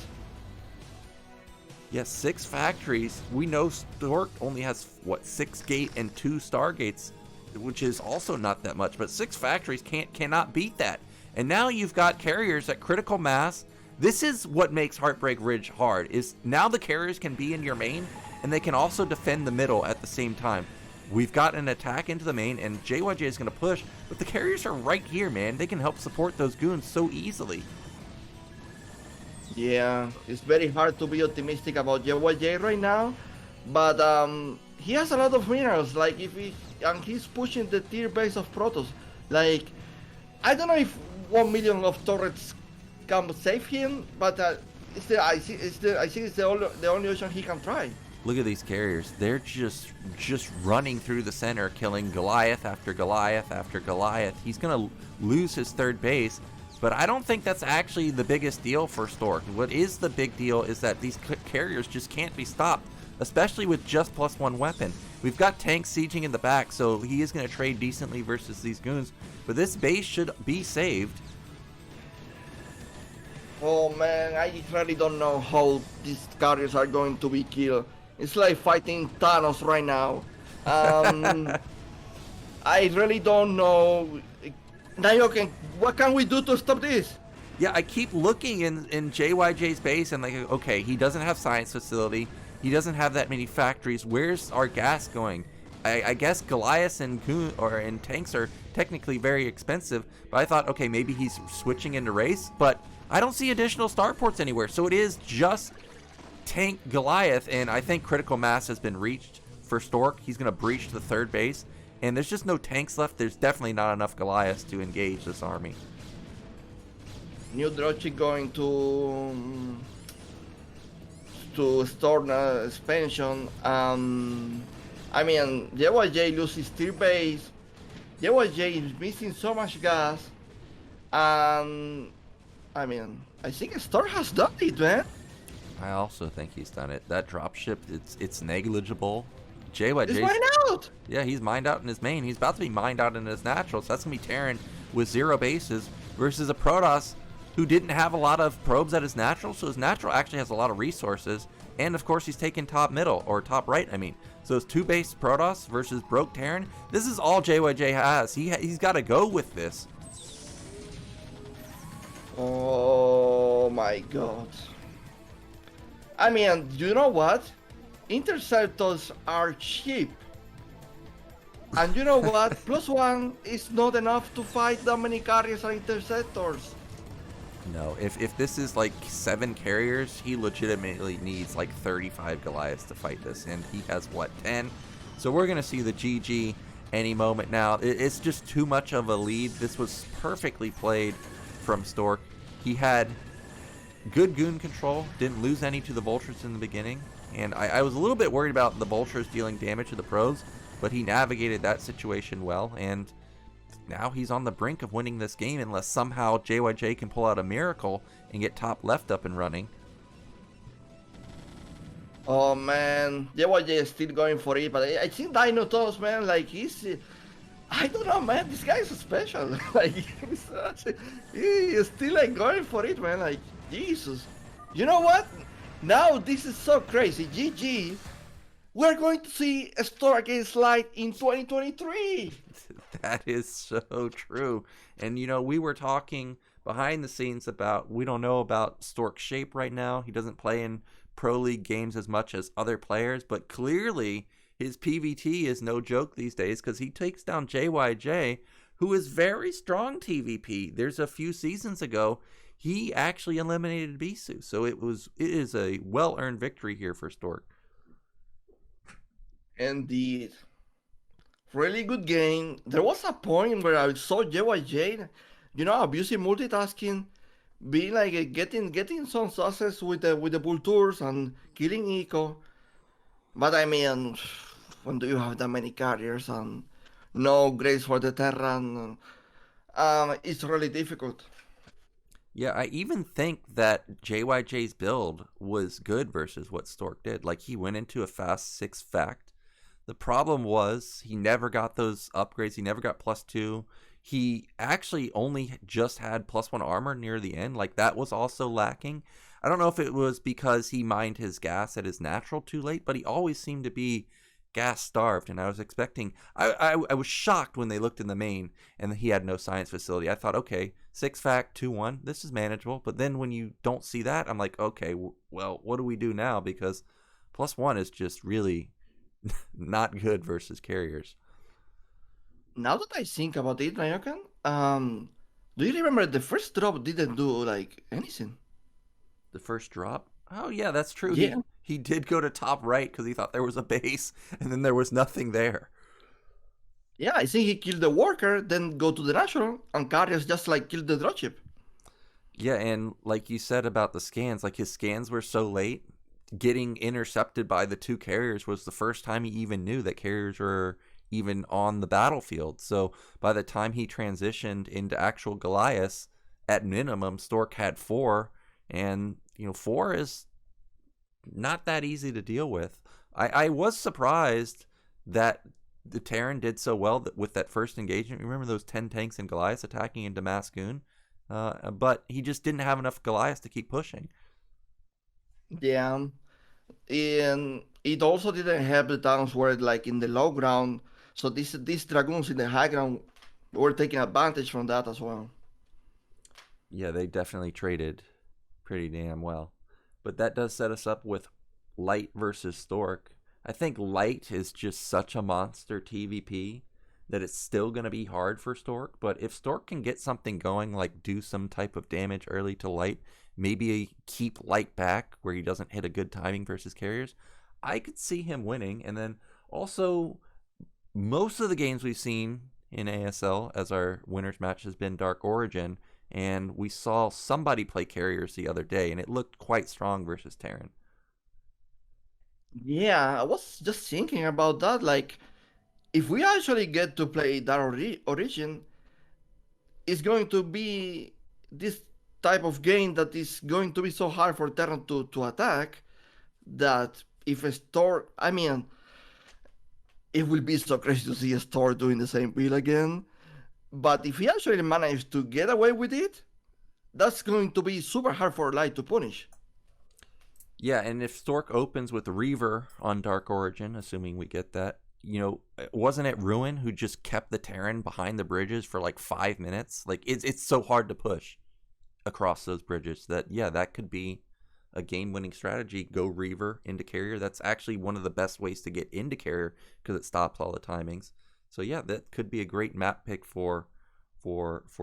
Yes, 6 factories. We know Stork only has, what, 6 gate and 2 Stargates, which is also not that much, but 6 factories cannot beat that. And now you've got carriers at critical mass. This is what makes Heartbreak Ridge hard, is now the carriers can be in your main, and they can also defend the middle at the same time. We've got an attack into the main, and JYJ is going to push, but the carriers are right here, man. They can help support those goons so easily. Yeah, it's very hard to be optimistic about JYJ right now, but he has a lot of minerals. Like and he's pushing the tier base of Protoss. Like, I don't know if 1 million of turrets can save him, but I think it's the only option he can try. Look at these carriers. They're just running through the center, killing Goliath after Goliath after Goliath. He's going to lose his 3rd base, but I don't think that's actually the biggest deal for Stork. What is the big deal is that these carriers just can't be stopped, especially with just +1 weapon. We've got tanks sieging in the back, so he is going to trade decently versus these goons, but this base should be saved. Oh man, I really don't know how these carriers are going to be killed. It's like fighting Thanos right now. I really don't know. Nyoken, what can we do to stop this? Yeah, I keep looking in JYJ's base and like, okay, he doesn't have science facility. He doesn't have that many factories. Where's our gas going? I guess Goliaths and tanks are technically very expensive, but I thought, okay, maybe he's switching into race, but I don't see additional starports anywhere, so it is just tank Goliath, and I think critical mass has been reached for Stork. He's going to breach the third base, and there's just no tanks left. There's definitely not enough Goliaths to engage this army. New Drochi going to Stork expansion. I mean, JYJ loses third base. JYJ is missing so much gas, and I mean, I think Stork has done it, man. I also think he's done it. That dropship, it's negligible. JYJ. He's mined out. Yeah, he's mined out in his main. He's about to be mined out in his natural. So that's gonna be Terran with 0 bases versus a Protoss who didn't have a lot of probes at his natural. So his natural actually has a lot of resources. And of course, he's taking top middle or top right. I mean, so it's 2 base Protoss versus broke Terran. This is all JYJ has. He's got to go with this. Oh my God. I mean, you know what? Interceptors are cheap. And you know what? +1 is not enough to fight that many carriers and interceptors. No, if this is like 7 carriers, he legitimately needs like 35 Goliaths to fight this. And he has, what, 10? So we're going to see the GG any moment now. It's just too much of a lead. This was perfectly played from Stork. He had good goon control, didn't lose any to the vultures in the beginning, and I was a little bit worried about the vultures dealing damage to the pros, but he navigated that situation well, and now he's on the brink of winning this game unless somehow JYJ can pull out a miracle and get top left up and running. Oh man, JYJ is still going for it, but I think Dinotos, man, like I don't know, man, this guy is special. Like he is still like going for it, man. Like Jesus, you know what? Now this is so crazy. GG, we're going to see a Stork against Light in 2023. That is so true. And you know, we were talking behind the scenes about we don't know about Stork's shape right now. He doesn't play in Pro League games as much as other players, but clearly his PvT is no joke these days because he takes down JYJ, who is very strong TVP. There's a few seasons ago, he actually eliminated Bisu. So it is a well-earned victory here for Stork. Indeed. Really good game. There was a point where I saw JYJ, you know, abusing multitasking, being like getting some success with the bull tours and killing Eco. But I mean, when do you have that many carriers and no grace for the Terran? It's really difficult. Yeah, I even think that JYJ's build was good versus what Stork did. Like, he went into a fast 6 fact. The problem was he never got those upgrades. He never got +2. He actually only just had +1 armor near the end. Like, that was also lacking. I don't know if it was because he mined his gas at his natural too late, but he always seemed to be gas starved, and I was expecting I was shocked when they looked in the main and he had no science facility. I thought, okay, 6 fact 2-1, this is manageable. But then when you don't see that, I'm like, okay, well, what do we do now? Because +1 is just really not good versus carriers. Now that I think about it, Nyoken, do you remember the first drop didn't do like anything? The first drop? Oh yeah, that's true. Yeah. He did go to top right because he thought there was a base, and then there was nothing there. Yeah, I think he killed the worker, then go to the natural, and carriers just like killed the dropship. Yeah, and like you said about the scans, like his scans were so late, getting intercepted by the 2 carriers was the first time he even knew that carriers were even on the battlefield. So by the time he transitioned into actual Goliaths, at minimum, Stork had 4, and you know, 4 is not that easy to deal with. I was surprised that the Terran did so well with that first engagement. Remember those 10 tanks and Goliaths attacking into Mascoon? But he just didn't have enough Goliaths to keep pushing. Yeah, and it also didn't have the towns where like in the low ground. So these dragoons in the high ground were taking advantage from that as well. Yeah, they definitely traded pretty damn well. But that does set us up with Light versus Stork. I think Light is just such a monster TVP. that it's still going to be hard for Stork. But if Stork can get something going, like do some type of damage early to light, maybe keep light back where he doesn't hit a good timing versus carriers, I could see him winning. And then also, most of the games we've seen in ASL as our winners match has been Dark Origin, and we saw somebody play carriers the other day, and it looked quite strong versus Terran. Yeah, I was just thinking about that. Like, if we actually get to play that origin, it's going to be this type of game that is going to be so hard for Terran to attack that if a store, I mean, it will be so crazy to see a store doing the same build again. But if he actually managed to get away with it, that's going to be super hard for Light to punish. Yeah, and if Stork opens with Reaver on Dark Origin, assuming we get that, wasn't it Ruin who just kept the Terran behind the bridges for like 5 minutes? Like, it's so hard to push across those bridges that, yeah, that could be a game-winning strategy. Go Reaver into carrier. That's actually one of the best ways to get into carrier because it stops all the timings. So yeah, that could be a great map pick for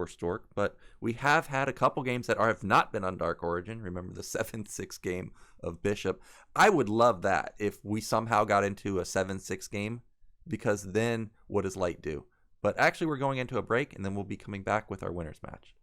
Stork. But we have had a couple games that have not been on Dark Origin. Remember the 7-6 game of Bishop. I would love that if we somehow got into a 7-6 game, because then what does Light do? But actually, we're going into a break, and then we'll be coming back with our winners match.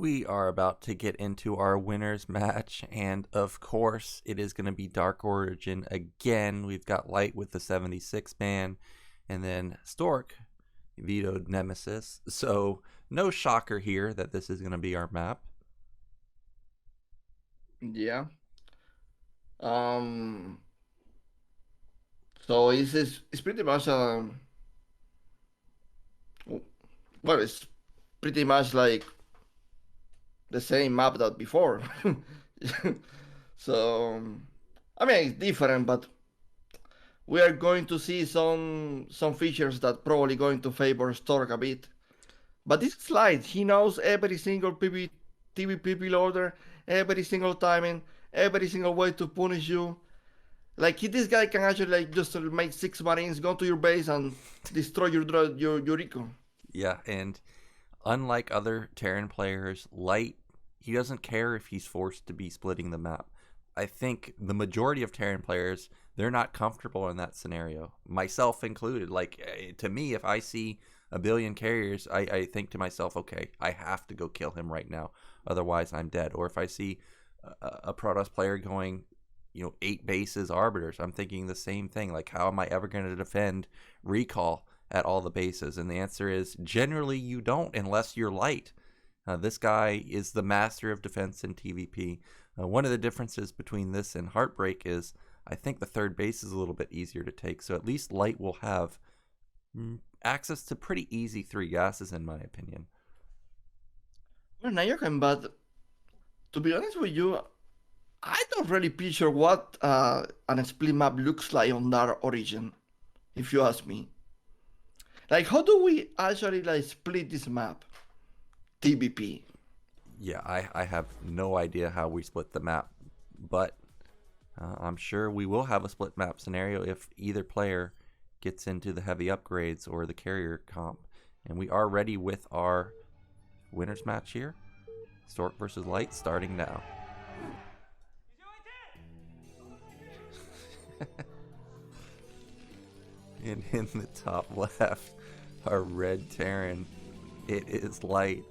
We are about to get into our winners match, and of course, it is going to be Dark Origin again. We've got Light with the 76 man, and then Stork vetoed Nemesis. So, no shocker here that this is going to be our map. Yeah. So it's pretty much well, it's pretty much like the same map that before. So I mean it's different, but we are going to see some features that probably going to favor Stork a bit. But this slide, he knows every single PvP loader, every single timing, every single way to punish you. Like this guy can actually like just make 6 marines, go to your base and destroy your recon. Yeah, and unlike other Terran players, Light, he doesn't care if he's forced to be splitting the map. I think the majority of Terran players, they're not comfortable in that scenario, myself included. Like, to me, if I see a billion carriers, I think to myself, okay, I have to go kill him right now, otherwise I'm dead. Or if I see a Protoss player going, 8 bases arbiters, I'm thinking the same thing. Like, how am I ever going to defend recall at all the bases? And the answer is generally you don't, unless you're Light. This guy is the master of defense in TvP. One of the differences between this and Heartbreak is I think the third base is a little bit easier to take, so at least Light will have access to pretty easy 3 gases, in my opinion. Well, Nyoken, but to be honest with you, I don't really picture what an split map looks like on Dark Origin, if you ask me. Like, how do we actually like split this map? TBP. Yeah, I have no idea how we split the map, but I'm sure we will have a split map scenario if either player gets into the heavy upgrades or the carrier comp. And we are ready with our winners match here. Stork versus Light starting now. And in the top left, our red Terran, it is Light.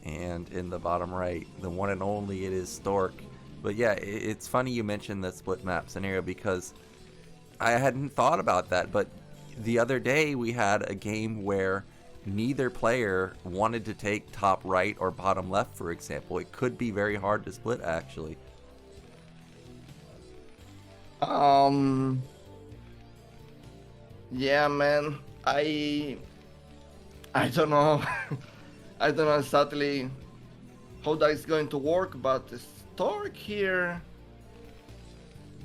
And in the bottom right, the one and only, it is Stork. But yeah, it's funny you mentioned the split map scenario because I hadn't thought about that. But the other day we had a game where neither player wanted to take top right or bottom left, for example. It could be very hard to split, actually. Yeah, man. I don't know. I don't know exactly how that is going to work, but Stork here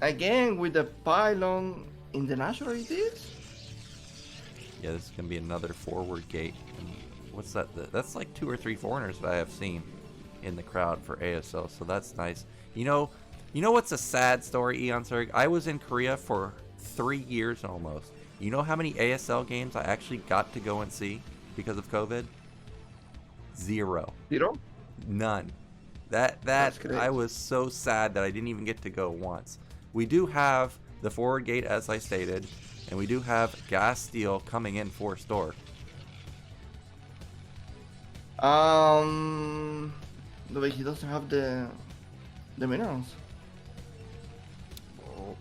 again with the pylon in the natural it is. Yeah, this is gonna be another forward gate. And what's that? That's like 2 or 3 foreigners that I have seen in the crowd for ASL, so that's nice. You know what's a sad story, Eonzerg? I was in Korea for 3 years almost. You know how many ASL games I actually got to go and see because of COVID? 0. None. That I was so sad that I didn't even get to go once. We do have the forward gate, as I stated, and we do have gas steel coming in for Stork. The way he doesn't have the minerals. Oh,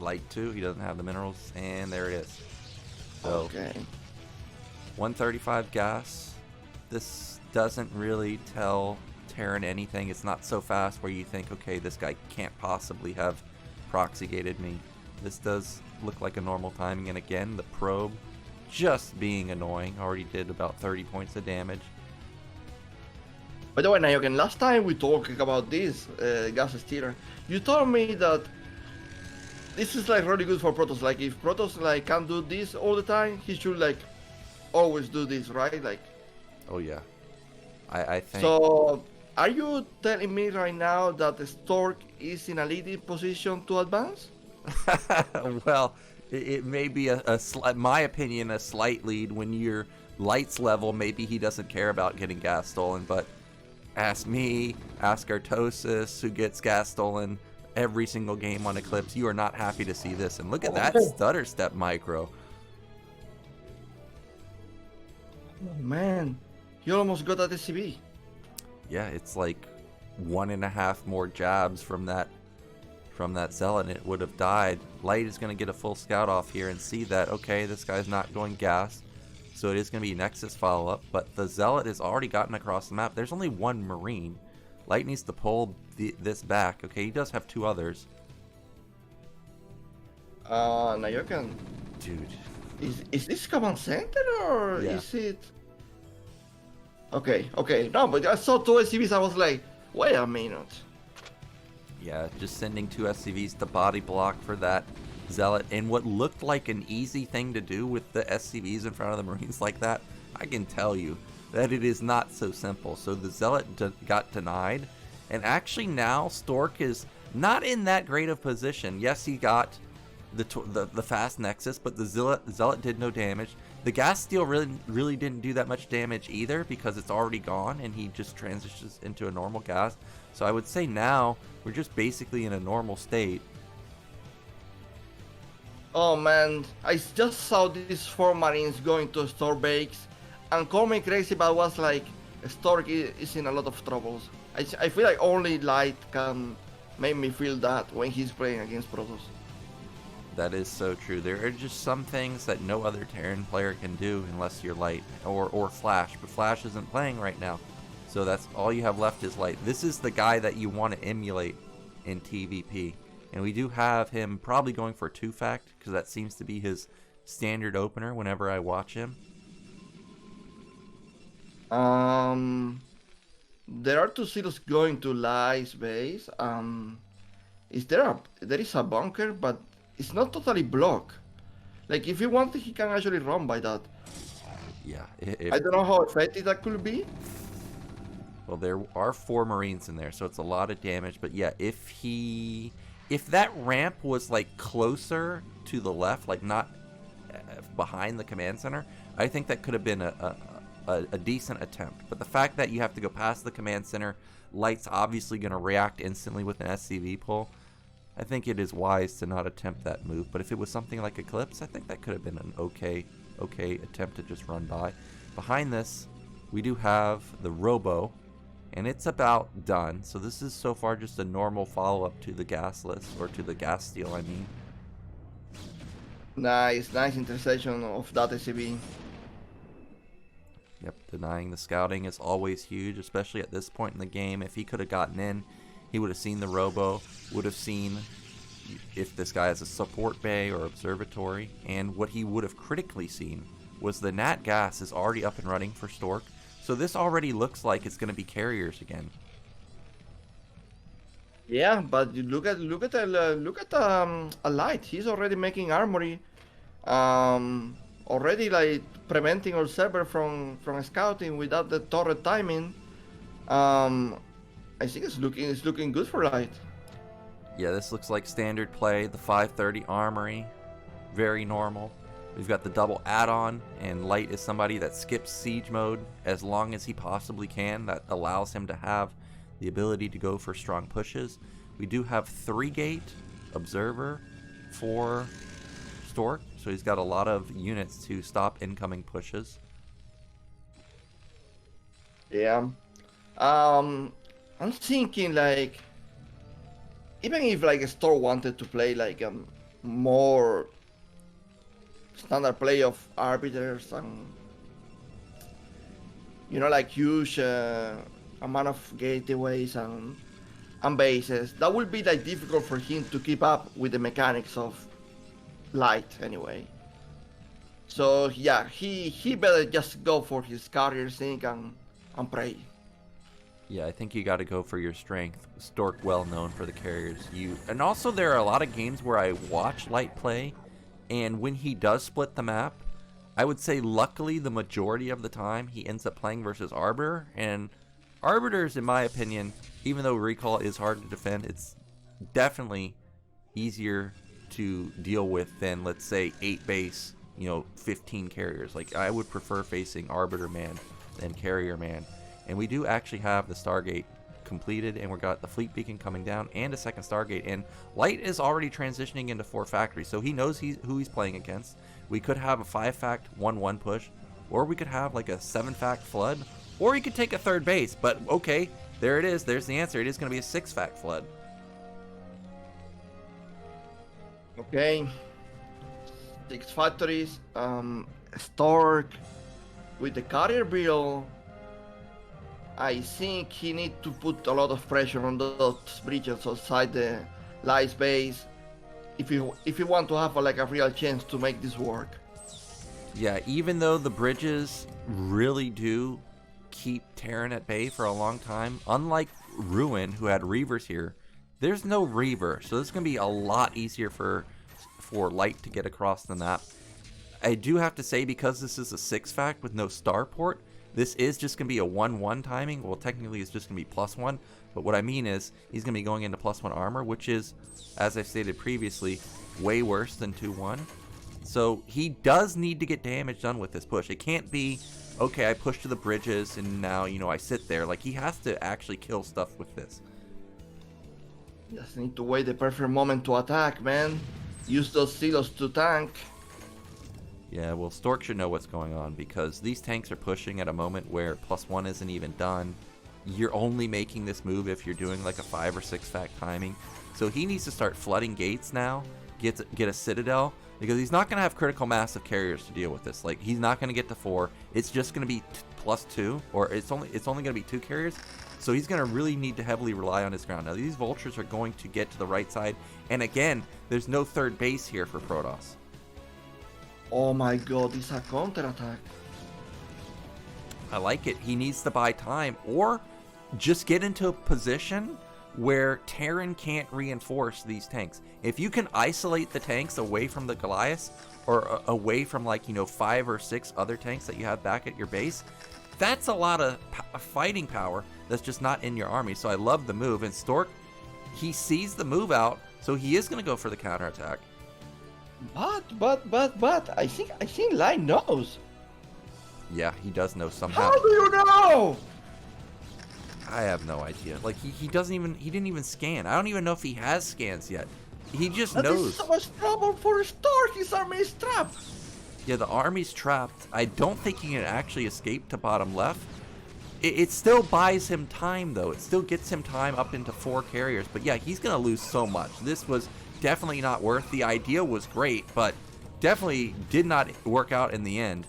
Light 2, he doesn't have the minerals, and there it is. So, okay. 135 gas. This doesn't really tell Terran anything. It's not so fast where you think, okay, this guy can't possibly have proxy gated me. This does look like a normal timing, and again, the probe just being annoying. Already did about 30 points of damage. By the way, Nyoken, last time we talked about this gas stealer, you told me that this is like really good for Protoss. Like if Protoss like can't do this all the time, he should like always do this, right? Like. Oh yeah, I think. So, are you telling me right now that the Stork is in a leading position to advance? Well, it may be my opinion, a slight lead. When you're Light's level, maybe he doesn't care about getting gas stolen. But ask me, ask Artosis, who gets gas stolen every single game on Eclipse. You are not happy to see this. And look at that stutter step micro. Oh, man. He almost got that SCV. Yeah, it's like 1.5 more jabs from that Zealot and it would have died. Light is going to get a full scout off here and see that, okay, this guy's not going gas. So it is going to be Nexus follow-up, but the Zealot has already gotten across the map. There's only one Marine. Light needs to pull this back. Okay, he does have 2 others. Nyoken. Dude. Is this command center or Yeah. is it? Okay. No, but I saw 2 SCVs. I was like, wait a minute. Yeah, just sending 2 SCVs to body block for that Zealot. And what looked like an easy thing to do with the SCVs in front of the Marines like that, I can tell you that it is not so simple. So the Zealot got denied. And actually now Stork is not in that great of position. Yes, he got the fast Nexus, but the Zealot did no damage. The gas steel really didn't do that much damage either because it's already gone and he just transitions into a normal gas. So I would say now we're just basically in a normal state. Oh man, I just saw these 4 Marines going to Stork base and call me crazy, but was like, Stork is in a lot of troubles. I feel like only Light can make me feel that when he's playing against Protoss. That is so true. There are just some things that no other Terran player can do unless you're Light or Flash, but Flash isn't playing right now. So that's all you have left is Light. This is the guy that you want to emulate in TVP. And we do have him probably going for 2-fact because that seems to be his standard opener whenever I watch him. There are 2 zeros going to Light's base. There is a bunker, but it's not totally blocked. Like if he wanted, he can actually run by that. Yeah. I don't know how effective that could be. Well, there are 4 Marines in there, so it's a lot of damage. But yeah, if that ramp was like closer to the left, like not behind the command center, I think that could have been a decent attempt. But the fact that you have to go past the command center, Light's obviously going to react instantly with an SCV pull. I think it is wise to not attempt that move. But if it was something like Eclipse, I think that could have been an okay attempt to just run by. Behind this, we do have the Robo, and it's about done. So this is so far just a normal follow-up to the gasless, or to the gas steal, I mean. Nice interception of that SCV. Yep, denying the scouting is always huge, especially at this point in the game. If he could have gotten in, he would have seen the Robo, would have seen if this guy has a support bay or observatory, and what he would have critically seen was the Nat gas is already up and running for Stork. So this already looks like it's going to be carriers again. Yeah, but you look at a Light. He's already making armory, already like preventing our server from scouting without the turret timing. I think it's looking good for Light. Yeah, this looks like standard play. The 530 armory, very normal. We've got the double add-on, and Light is somebody that skips siege mode as long as he possibly can. That allows him to have the ability to go for strong pushes. We do have 3-gate observer for Stork, so he's got a lot of units to stop incoming pushes. Yeah. I'm thinking like, even if like a Stork wanted to play like a more standard play of arbiters and like huge amount of gateways and bases, that would be like difficult for him to keep up with the mechanics of Light anyway. So yeah, he better just go for his carrier sync and pray. Yeah, I think you got to go for your strength. Stork well known for the carriers. And also there are a lot of games where I watch Light play, and when he does split the map, I would say luckily the majority of the time he ends up playing versus Arbiter, and Arbiters, in my opinion, even though recall is hard to defend, it's definitely easier to deal with than, let's say, 8 base, 15 carriers. Like, I would prefer facing Arbiter man than Carrier man. And we do actually have the Stargate completed, and we got the Fleet Beacon coming down and a second Stargate. And Light is already transitioning into 4 factories, so he knows who he's playing against. We could have a 5-fact 1-1 push, or we could have like a 7-fact flood, Or he could take a third base, but okay, there it is. There's the answer. It is going to be a 6-fact flood. Okay. 6 factories. Stork with the carrier bill. I think he needs to put a lot of pressure on those bridges outside the light space if you want to have a real chance to make this work. Yeah, even though the bridges really do keep Terran at bay for a long time, unlike Ruin, who had Reavers here, there's no Reaver, so this is going to be a lot easier for Light to get across the map. I do have to say, because this is a 6-fact with no starport, this is just going to be a 1-1 timing. Well, technically it's just going to be +1, but what I mean is he's going to be going into +1 armor, which is, as I stated previously, way worse than 2-1. So he does need to get damage done with this push. It can't be, okay, I push to the bridges and now, I sit there. Like, he has to actually kill stuff with this. Just need to wait the perfect moment to attack, man. Use those silos to tank. Yeah, well, Stork should know what's going on, because these tanks are pushing at a moment where +1 isn't even done. You're only making this move if you're doing like a 5 or 6-fact timing. So he needs to start flooding gates now, get a citadel, because he's not going to have critical mass of carriers to deal with this. Like, he's not going to get to 4. It's just going to be +2, or it's only going to be 2 carriers. So he's going to really need to heavily rely on his ground. Now, these vultures are going to get to the right side, and again, there's no third base here for Protoss. Oh my god, it's a counterattack. I like it. He needs to buy time, or just get into a position where Terran can't reinforce these tanks. If you can isolate the tanks away from the Goliaths, or away from 5 or 6 other tanks that you have back at your base, that's a lot of fighting power that's just not in your army. So I love the move. And Stork, he sees the move out, so he is going to go for the counterattack. But I think Light knows. Yeah, he does know somehow. How do you know? I have no idea. Like, he didn't even scan. I don't even know if he has scans yet. He just knows. This is so much trouble for Stork. His army is trapped. Yeah, the army's trapped. I don't think he can actually escape to bottom left. It still buys him time, though. It still gets him time up into 4 carriers. But yeah, he's going to lose so much. This was definitely not worth. The idea was great, but definitely did not work out in the end.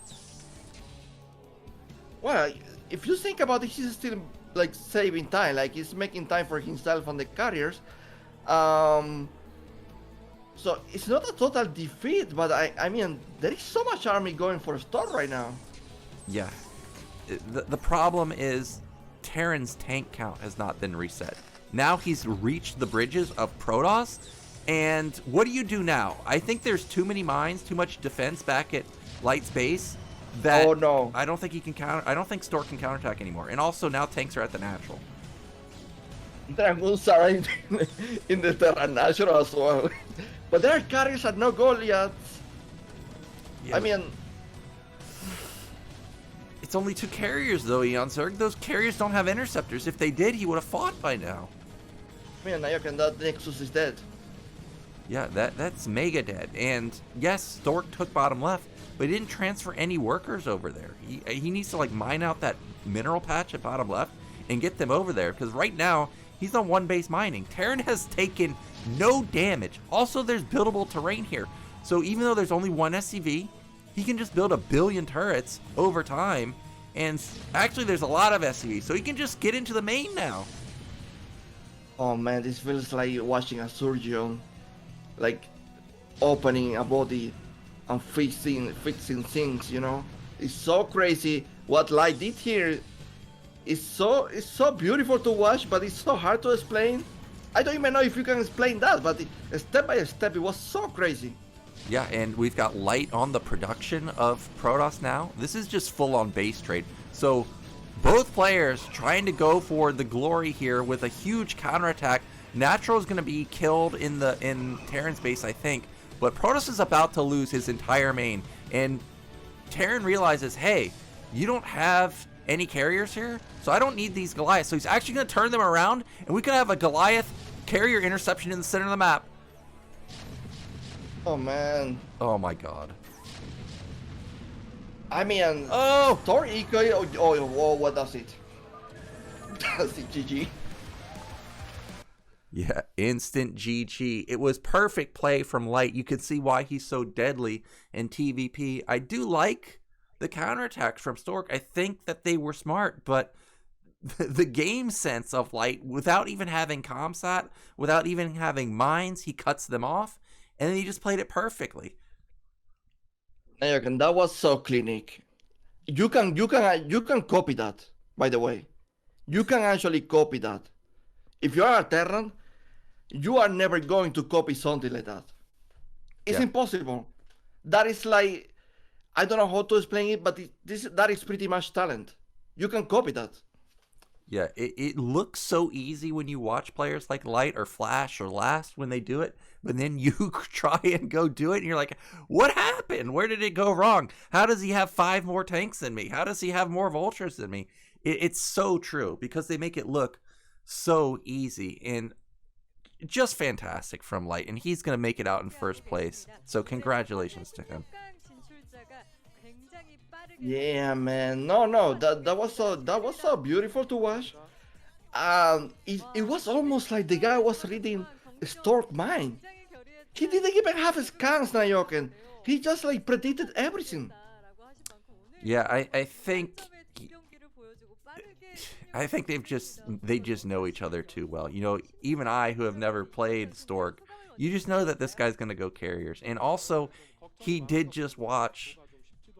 Well, if you think about it, he's still saving time. He's making time for himself and the carriers. So it's not a total defeat, but I mean, there is so much army going for Stork right now. Yeah. The problem is Terran's tank count has not been reset. Now he's reached the bridges of Protoss, and what do you do now? I think there's too many mines, too much defense back at Light's base. That oh no! I don't think he can counter. I don't think Stork can counterattack anymore. And also now tanks are at the natural. Dragoons are in the Terra Natural as well. But there are carriers at no Goliaths. Yeah. I mean, it's only 2 carriers though, Eonzerg. Those carriers don't have interceptors. If they did, he would have fought by now. I mean, Nyoken, that Nexus is dead. Yeah, that's mega dead. And yes, Stork took bottom left, but he didn't transfer any workers over there. He needs to mine out that mineral patch at bottom left and get them over there, because right now he's on 1 base mining. Terran has taken no damage. Also, there's buildable terrain here. So even though there's only 1 SCV, he can just build 1 billion turrets over time. And actually, there's a lot of SCV, so he can just get into the main now. Oh man, this feels like watching a surgeon, opening a body and fixing things. It's so crazy what Light did here. It's so beautiful to watch, but it's so hard to explain. I don't even know if you can explain that, but step by step, it was so crazy. Yeah, and we've got Light on the production of Protoss now. This is just full-on base trade. So both players trying to go for the glory here with a huge counterattack. Natural is going to be killed in Terran's base, I think. But Protoss is about to lose his entire main. And Terran realizes, hey, you don't have any carriers here, so I don't need these Goliaths. So he's actually going to turn them around, and we could have a Goliath carrier interception in the center of the map. Oh man. Oh my god. I mean, Oh! Stork Eco, oh, what does it? Does it, GG? Yeah, instant GG. It was perfect play from Light. You could see why he's so deadly in TVP. I do like the counterattacks from Stork. I think that they were smart, but the game sense of Light, without even having Comsat, without even having mines, he cuts them off, and then he just played it perfectly. Nyoken, that was so clinic. You can copy that, by the way. You can actually copy that. If you are a Terran, you are never going to copy something like that. It's impossible. That is like, I don't know how to explain it, but that is pretty much talent. You can copy that. Yeah, it looks so easy when you watch players like Light or Flash or Last when they do it, but then you try and go do it, and you're like, what happened? Where did it go wrong? How does he have 5 more tanks than me? How does he have more vultures than me? It's so true, because they make it look so easy, and just fantastic from Light, and he's going to make it out in first place, so congratulations to him. Yeah, man. No, that was so beautiful to watch. It was almost like the guy was reading Stork mind. He didn't even have scans, Nyoken. He just like predicted everything. Yeah, I think they just know each other too well. You know, even I, who have never played Stork, you just know that this guy's gonna go carriers. And also, he did just watch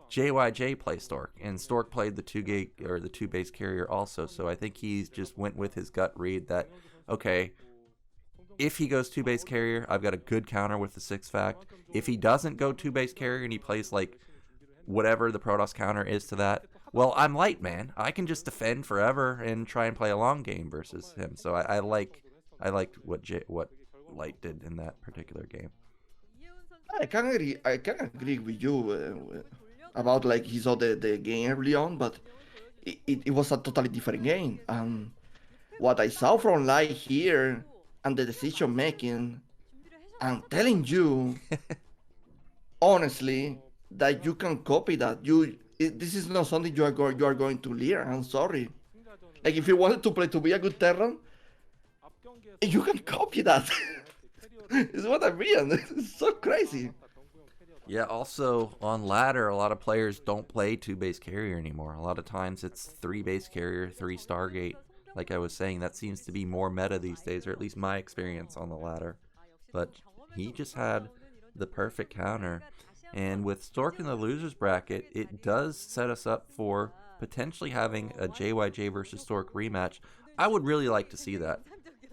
JYJ play Stork, and Stork played the 2 base carrier also. So I think he's just went with his gut read that, okay, if he goes 2 base carrier, I've got a good counter with the 6 fact. If he doesn't go 2 base carrier and he plays like whatever the Protoss counter is to that, well, I'm Light, man. I can just defend forever and try and play a long game versus him. So I liked what Light did in that particular game. I can agree with you about like he saw the game early on, but it was a totally different game. What I saw from Light here and the decision making, I'm telling you, honestly, that you can copy that. This is not something you are going to learn. I'm sorry. Like if you wanted to be a good Terran, you can copy that. It's what I mean. It's so crazy. Yeah, also on ladder, a lot of players don't play 2 base carrier anymore. A lot of times it's 3 base carrier, 3 Stargate. Like I was saying, that seems to be more meta these days, or at least my experience on the ladder. But he just had the perfect counter. And with Stork in the losers bracket, it does set us up for potentially having a JYJ versus Stork rematch. I would really like to see that.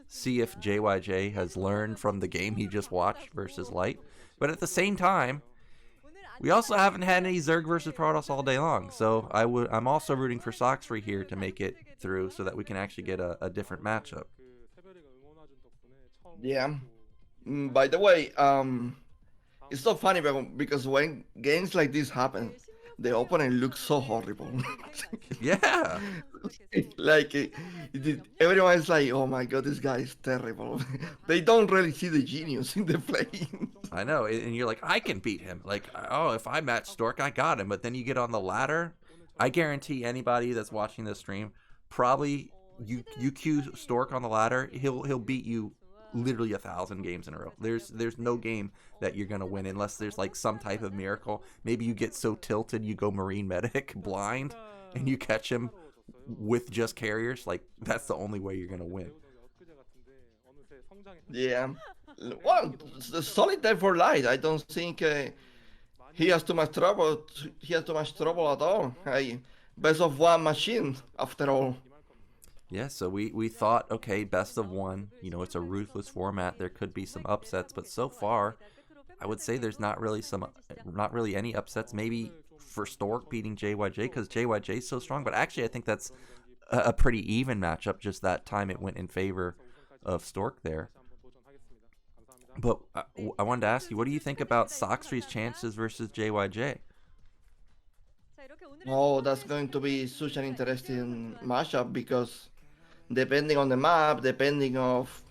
See if JYJ has learned from the game he just watched versus Light. But at the same time, we also haven't had any Zerg versus Protoss all day long. So I'm also rooting for Sacsri here to make it through so that we can actually get a different matchup. Yeah. By the way, it's so funny because when games like this happen, the opponent looks so horrible. Yeah. Like everyone's like, oh my god, this guy is terrible. They don't really see the genius in the play. I know, and you're like, I can beat him. Like, oh, if I match Stork, I got him. But then you get on the ladder. I guarantee anybody that's watching this stream, probably you queue Stork on the ladder, he'll beat you literally 1,000 games in a row. There's no game that you're gonna win unless there's like some type of miracle. Maybe you get so tilted you go Marine Medic blind and you catch him with just carriers. Like that's the only way you're gonna win. Yeah. Well, solid time for Light. I don't think he has too much trouble. He has too much trouble at all. Best of 1 machine after all. Yeah, so we thought, okay, best of 1. You know, it's a ruthless format. There could be some upsets, but so far, I would say there's not really any upsets. Maybe for Stork beating JYJ because JYJ is so strong, but actually I think that's a pretty even matchup. Just that time it went in favor of Stork there. But I wanted to ask you, what do you think about Sacsri's chances versus JYJ? Oh, that's going to be such an interesting matchup because depending on the map, depending of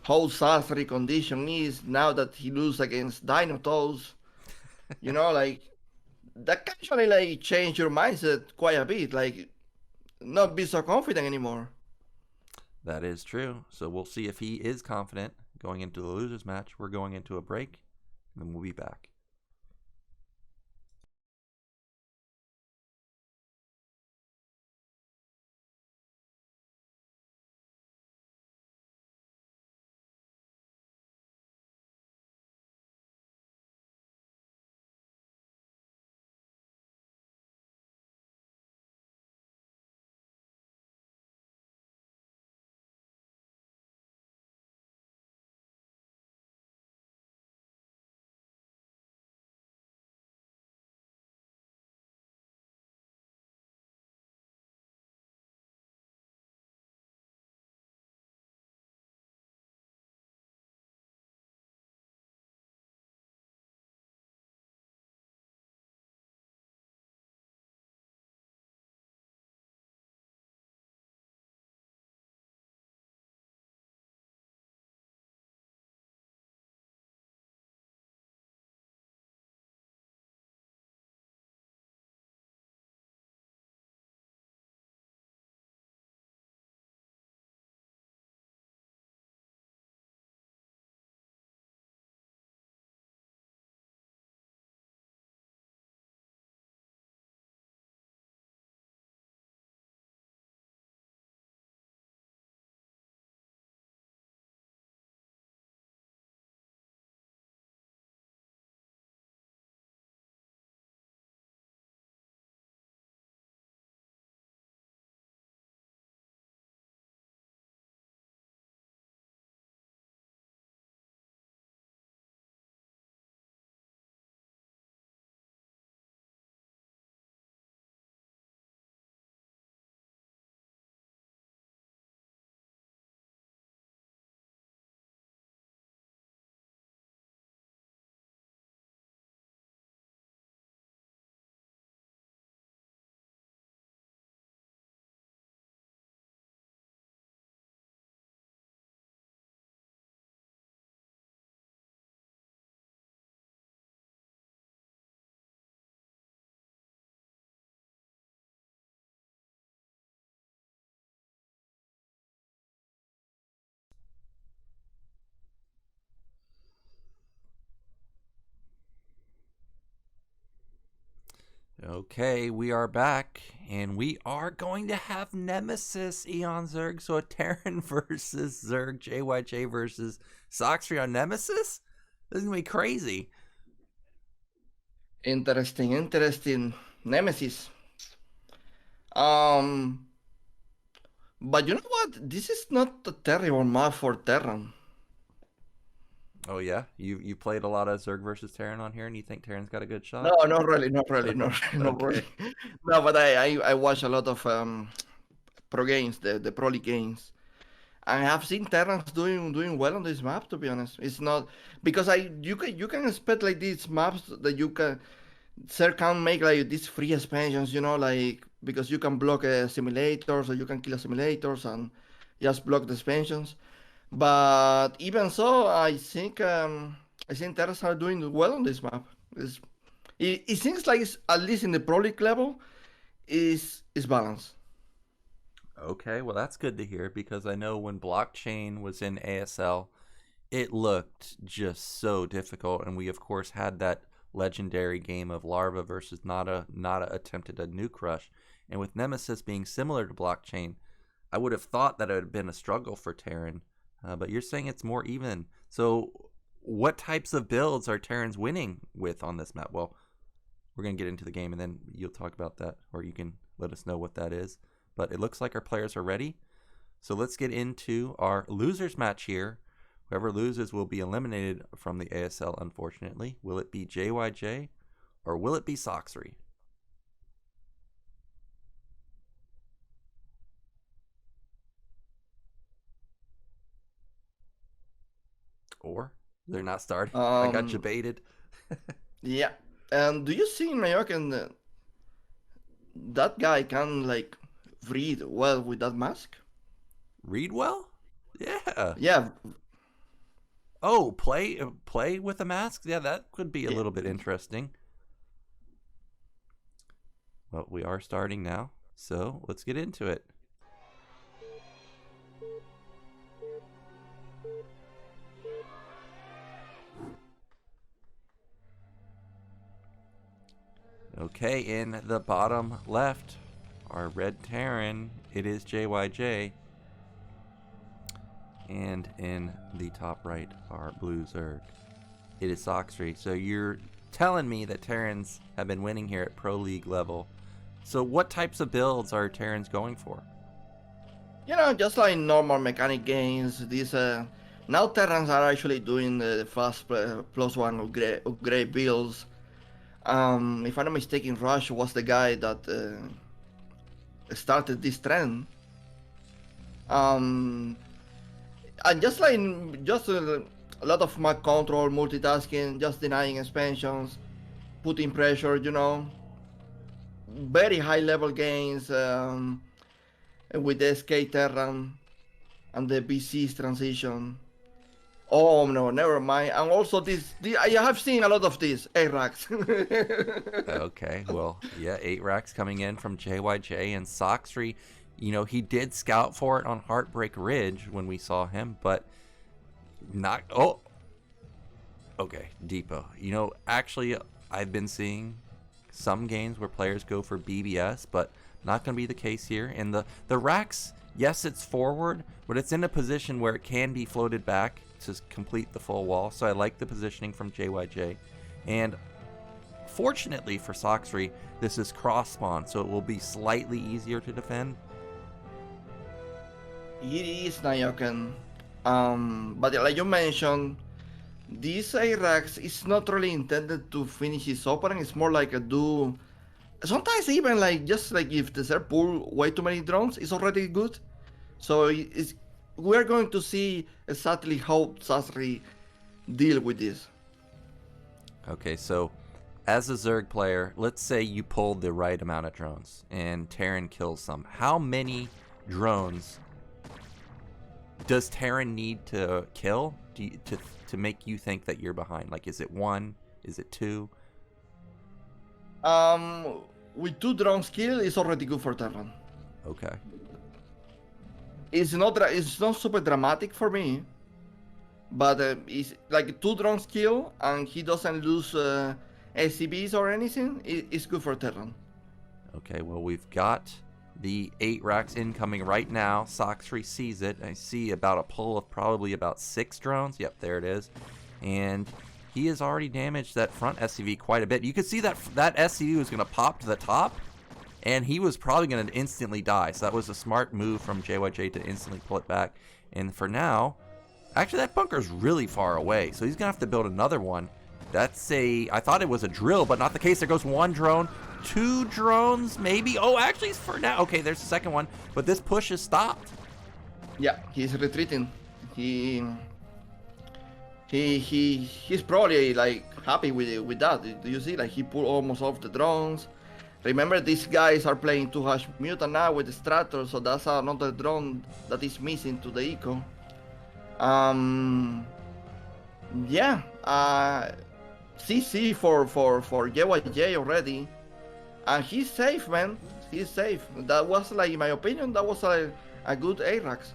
how Sacsri condition is, now that he loses against Dino Toes, you know, like that can actually like change your mindset quite a bit. Like, not be so confident anymore. That is true. So we'll see if he is confident going into the losers match. We're going into a break, and then we'll be back. Okay, we are back, and we are going to have Nemesis Eonzerg, so a Terran versus Zerg, JYJ versus Sacsri on Nemesis? This is going to be crazy. Interesting. Nemesis. But you know what? This is not a terrible map for Terran. Oh yeah, you played a lot of Zerg versus Terran on here, and you think Terran's got a good shot? No, not really, not really. Okay. No, but I watch a lot of pro games, the pro league games. I have seen Terrans doing well on this map. To be honest, it's not because you can expect like these maps that you can make like these free expansions. You know, like because you can block simulators or you can kill simulators and just block the expansions. But even so, I think Terrans are doing well on this map. It seems like it's, at least in the pro league level, is balanced. Okay, well that's good to hear because I know when blockchain was in ASL, it looked just so difficult, and we of course had that legendary game of Larva versus Nada attempted a nuke rush, and with Nemesis being similar to blockchain, I would have thought that it would have been a struggle for Terran, but you're saying it's more even. So, what types of builds are Terrans winning with on this map? Well, we're gonna get into the game, and then you'll talk about that, or you can let us know what that is. But it looks like our players are ready. So let's get into our losers match here. Whoever loses will be eliminated from the ASL, unfortunately. Will it be JYJ or will it be Sacsri? Or they're not starting. I got debated. Yeah. And do you see in Nyoken that guy can like read well with that mask? Read well? Yeah. Yeah. Oh, play with a mask? Yeah, that could be a Yeah. little bit interesting. Well, we are starting now, so let's get into it. Okay, in the bottom left, our red Terran, it is JYJ. And in the top right, our blue Zerg, it is Sacsri. So you're telling me that Terrans have been winning here at Pro League level. So what types of builds are Terrans going for? You know, just like normal mechanic games, these now Terrans are actually doing the fast +1 upgrade builds. If I'm not mistaken, Rush was the guy that started this trend. And just like a lot of map control, multitasking, just denying expansions, putting pressure, you know, very high level gains with the SK Terran and the BC's transition. Oh no, never mind. And also this I have seen a lot of these 8 racks. Okay, well, yeah, 8 racks coming in from JYJ and Sacsri. You know, he did scout for it on Heartbreak Ridge when we saw him, but not. Oh, okay, Depot. You know, actually, I've been seeing some games where players go for BBS, but not going to be the case here. And the racks, yes, it's forward, but it's in a position where it can be floated back to complete the full wall. So I like the positioning from JYJ. And fortunately for Sacsri, this is cross spawn, so it will be slightly easier to defend. It is Nyoken. But like you mentioned, these 8 racks is not really intended to finish his opponent. It's more like a do. Sometimes even like just like if the Zerg pull way too many drones, it's already good. So we're going to see exactly how Sacsri deal with this. Okay, so as a Zerg player, let's say you pulled the right amount of drones and Terran kills some. How many drones does Terran need to kill to make you think that you're behind? Like, is it 1? Is it 2? With 2 drones kill, it's already good for Terran. Okay. It's not super dramatic for me, but it's like 2 drones kill and he doesn't lose SCBs or anything. It's good for Terran. Okay, well, we've got the 8 racks incoming right now. Sacsri sees it. I see about a pull of probably about 6 drones. Yep, there it is. And he has already damaged that front SCV quite a bit. You can see that SCV was going to pop to the top, and he was probably going to instantly die. So that was a smart move from JYJ to instantly pull it back. And for now, actually that bunker's really far away, so he's going to have to build another one. I thought it was a drill, but not the case. There goes 1 drone. 2 drones, maybe. Oh, actually, it's for now. Okay, there's the second one, but this push is stopped. Yeah, he's retreating. He's probably like happy with that. Do you see? Like he pulled almost off the drones. Remember, these guys are playing 2 hash mutant now with the Strator, so that's another drone that is missing to the eco. Yeah. CC for JYJ already. And he's safe, man. He's safe. That was, like, in my opinion, that was a good ARAX.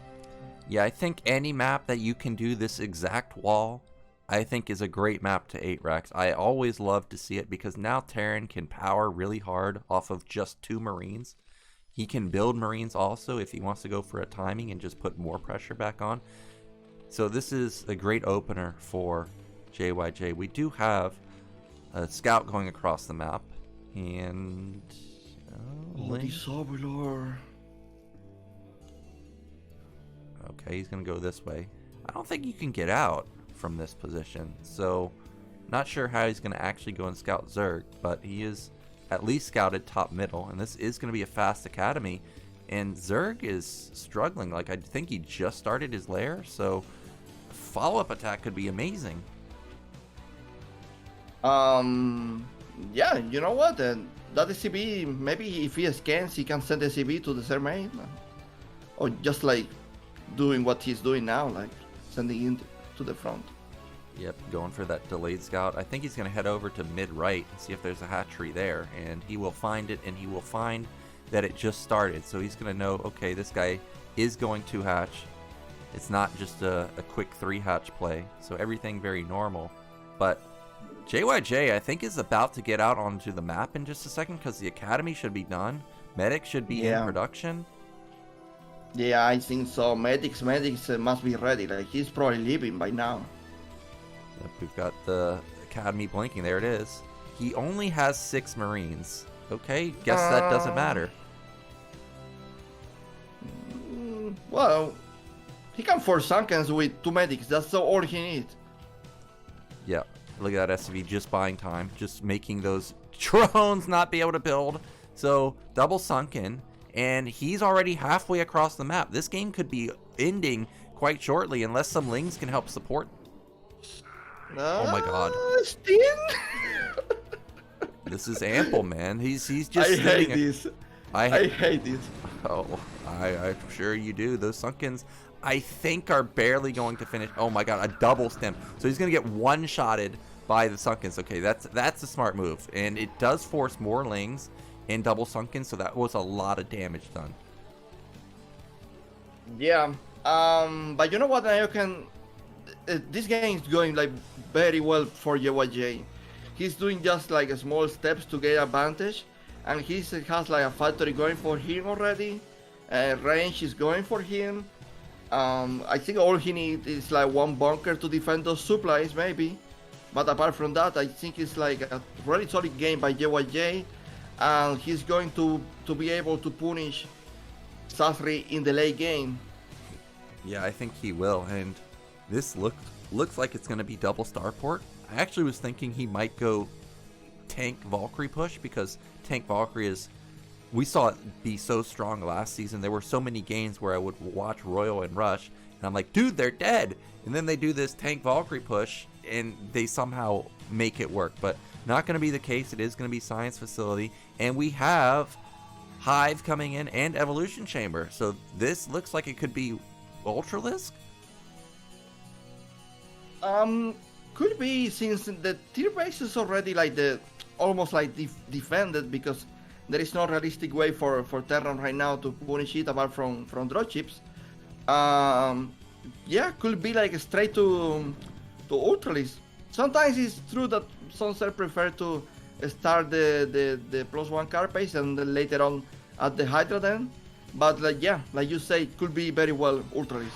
Yeah, I think any map that you can do this exact wall, I think is a great map to 8 racks. I always love to see it because now Terran can power really hard off of just 2 Marines. He can build Marines also if he wants to go for a timing and just put more pressure back on. So this is a great opener for JYJ. We do have a scout going across the map. And okay, he's gonna go this way. I don't think you can get out from this position, so not sure how he's gonna actually go and scout Zerg, but he is at least scouted top middle, and this is gonna be a fast academy. And Zerg is struggling. Like, I think he just started his lair, so follow-up attack could be amazing. Yeah, you know what? That SCB, maybe if he scans, he can send the SCB to the Zerg main, or just like doing what he's doing now, like sending it to the front. Yep, going for that delayed scout. I think he's going to head over to mid-right and see if there's a hatchery there. And he will find it, and he will find that it just started. So he's going to know, okay, this guy is going to hatch. It's not just a quick 3-hatch play. So everything very normal. But JYJ, I think, is about to get out onto the map in just a second because the academy should be done. Medic should be in production. Yeah, I think so. Medics must be ready. Like, he's probably leaving by now. Yep, we've got the academy blinking. There it is. He only has 6 Marines. Okay, guess that doesn't matter. Well, he can force Sunkens with 2 medics. That's all he needs. Yeah, look at that SCV just buying time. Just making those drones not be able to build. So, double sunken. And he's already halfway across the map. This game could be ending quite shortly unless some Lings can help support. Oh my god. Sting? This is ample, man. He's just I hate this. I hate this. Oh, I'm sure you do. Those Sunkens, I think, are barely going to finish. Oh my god, a double stem. So he's going to get one-shotted by the Sunkens. Okay, that's a smart move. And it does force more Lings and double Sunken, so that was a lot of damage done. Yeah, but you know what, Nyoken? This game is going like very well for JYJ. He's doing just like small steps to get advantage, and he has like a factory going for him already. Range is going for him. I think all he needs is like 1 bunker to defend those supplies, maybe. But apart from that, I think it's like a really solid game by JYJ. And he's going to be able to punish Sacsri in the late game. Yeah, I think he will. And this looks like it's going to be double starport. I actually was thinking he might go tank Valkyrie push because tank Valkyrie is... We saw it be so strong last season. There were so many games where I would watch Royal and Rush, and I'm like, dude, they're dead. And then they do this tank Valkyrie push, and they somehow make it work. But not going to be the case. It is going to be Science Facility. And we have Hive coming in and Evolution Chamber. So this looks like it could be Ultralisk? Could be, since the tier base is already like almost like defended, because there is no realistic way for Terran right now to punish it apart from dropships. Yeah, could be like straight to Ultralisk. Sometimes it's true that some sets prefer to start the +1 card pace and then later on at the Hydra then. But like, yeah, like you say, it could be very well Ultralisk.